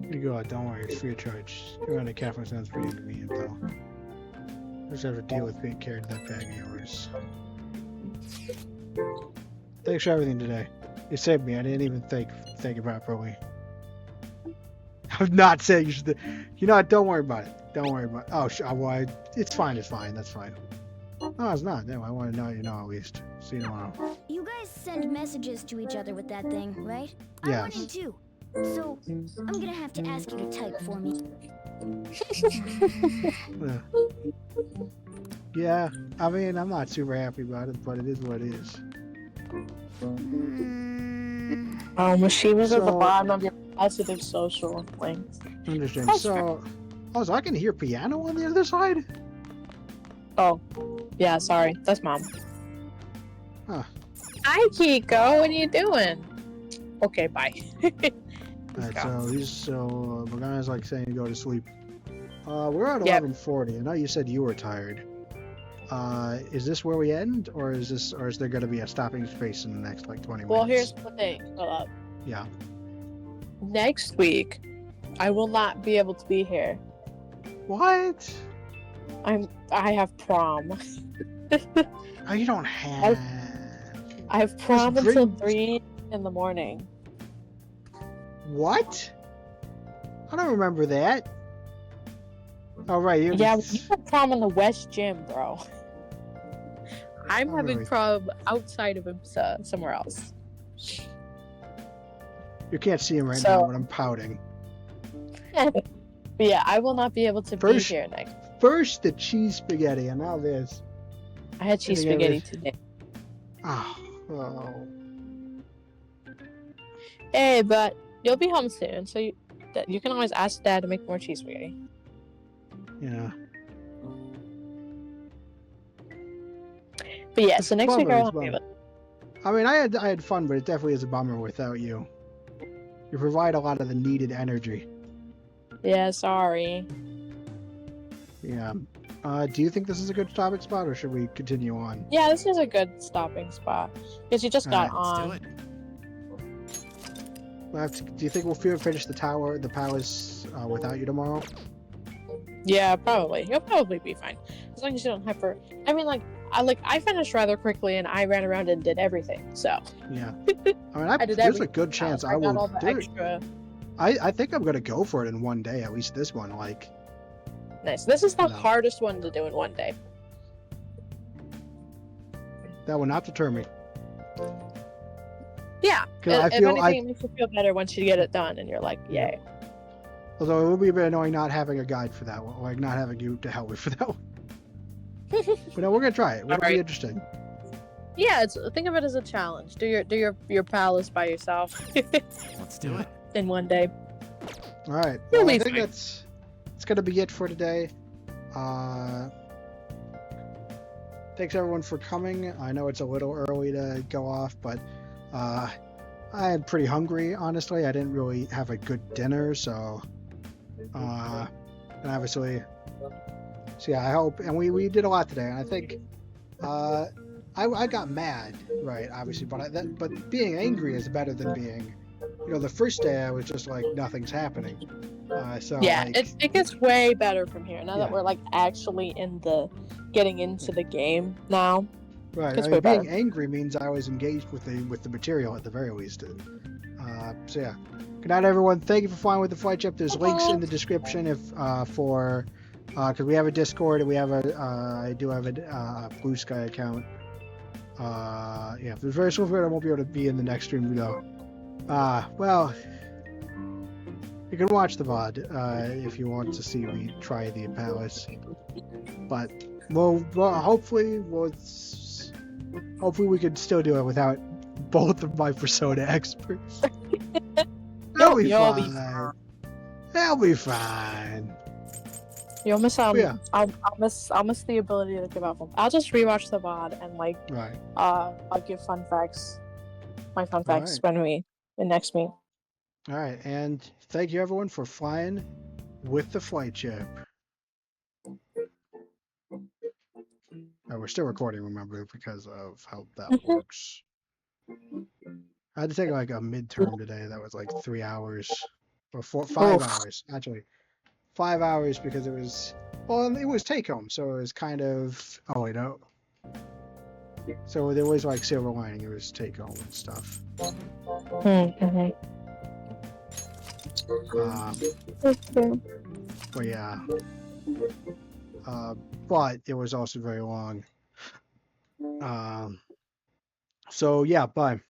You go, don't worry, it's free of charge. Going on to Catherine sounds pretty inconvenient, though. Just have to deal with being carried in that bag of yours. Thanks for everything today. You saved me. I didn't even think it properly. I'm not saying you should. You know what? Don't worry about it. Don't worry about it. Oh, well, it's fine. It's fine. That's fine. No, it's not. No, I want to know you know at least. See you tomorrow. You guys send messages to each other with that thing, right? Yes. I want in too. So, I'm gonna have to ask you to type for me. Yeah, I mean, I'm not super happy about it, but it is what it is. Oh, Mishima's at the bottom of your positive social links. Understand. So, also, I can hear piano on the other side? Oh, yeah, sorry. That's Mom. Huh. Hi, Kiko. What are you doing? Okay, bye. Alright, so Morgana's like saying to go to sleep. We're at 11:40. I know you said you were tired. Is this where we end, or is there gonna be a stopping space in the next like 20 minutes? Well, here's the thing. Hold up. Yeah. Next week, I will not be able to be here. What? I have prom. Oh, you don't have. I have prom until 3 in the morning. What? I don't remember that. Oh, right. You have prom in the West Gym, bro. I'm having prom outside of IMSA, somewhere else. You can't see him right now, but I'm pouting. But yeah, I will not be able to be here next. First the cheese spaghetti, and now this. I had cheese spaghetti today. Oh. Hey, but you'll be home soon, so you can always ask Dad to make more cheese spaghetti. Yeah. But yeah, so next week I won't be able. I mean, I had fun, but it definitely is a bummer without you. You provide a lot of the needed energy. Yeah, sorry. Yeah. Do you think this is a good stopping spot, or should we continue on? Yeah, this is a good stopping spot because you just got on. Let's do it. Do you think we'll finish the palace without you tomorrow? Yeah, probably. You'll probably be fine as long as you don't hyper. I mean, I finished rather quickly and I ran around and did everything. So yeah, I mean, there's a good chance I will do it. I think I'm gonna go for it in one day, at least this one. Like, nice. This is the hardest one to do in one day. That will not deter me. Yeah, if anything, it makes you feel better once you get it done, and you're like, yay. Although it will be a bit annoying not having a guide for that one, like not having you to help me for that one. But no, we're gonna try it. It'll be interesting. Yeah, think of it as a challenge. Do your palace by yourself. Let's do it in one day. All right. Well, I think it's gonna be it for today. Thanks everyone for coming. I know it's a little early to go off, but I am pretty hungry, honestly. I didn't really have a good dinner, so and obviously, so yeah, I hope, and we did a lot today, and I think I got mad, right, obviously, but being angry is better than being you know, the first day I was just like, nothing's happening. So yeah, like, it gets way better from here now that Yeah. we're like actually getting into the game now. right. It's I way mean, being better. angry means I was engaged with the material at the very least. So yeah. Good night, everyone. Thank you for flying with the Flightship. There's links in the description if for because we have a Discord and we have a I do have a Bluesky account. Yeah, if there's very soon I won't be able to be in the next stream though. Well, you can watch the VOD if you want to see me try the palace. But hopefully we could still do it without both of my Persona experts. That'll be fine. That'll be fine. You'll miss Yeah. I'll miss the ability to give out. I'll just rewatch the VOD and like Right. I'll give fun facts. My fun facts right. when we next meet. All right, and thank you everyone for flying with the Flightship. We're still recording, remember, because of how that works. I had to take like a midterm today. That was like 3 hours, or 5 hours actually. 5 hours because it was it was take home, so it was kind of so there was like silver lining. It was take home and stuff. But yeah, but it was also very long. So yeah, bye.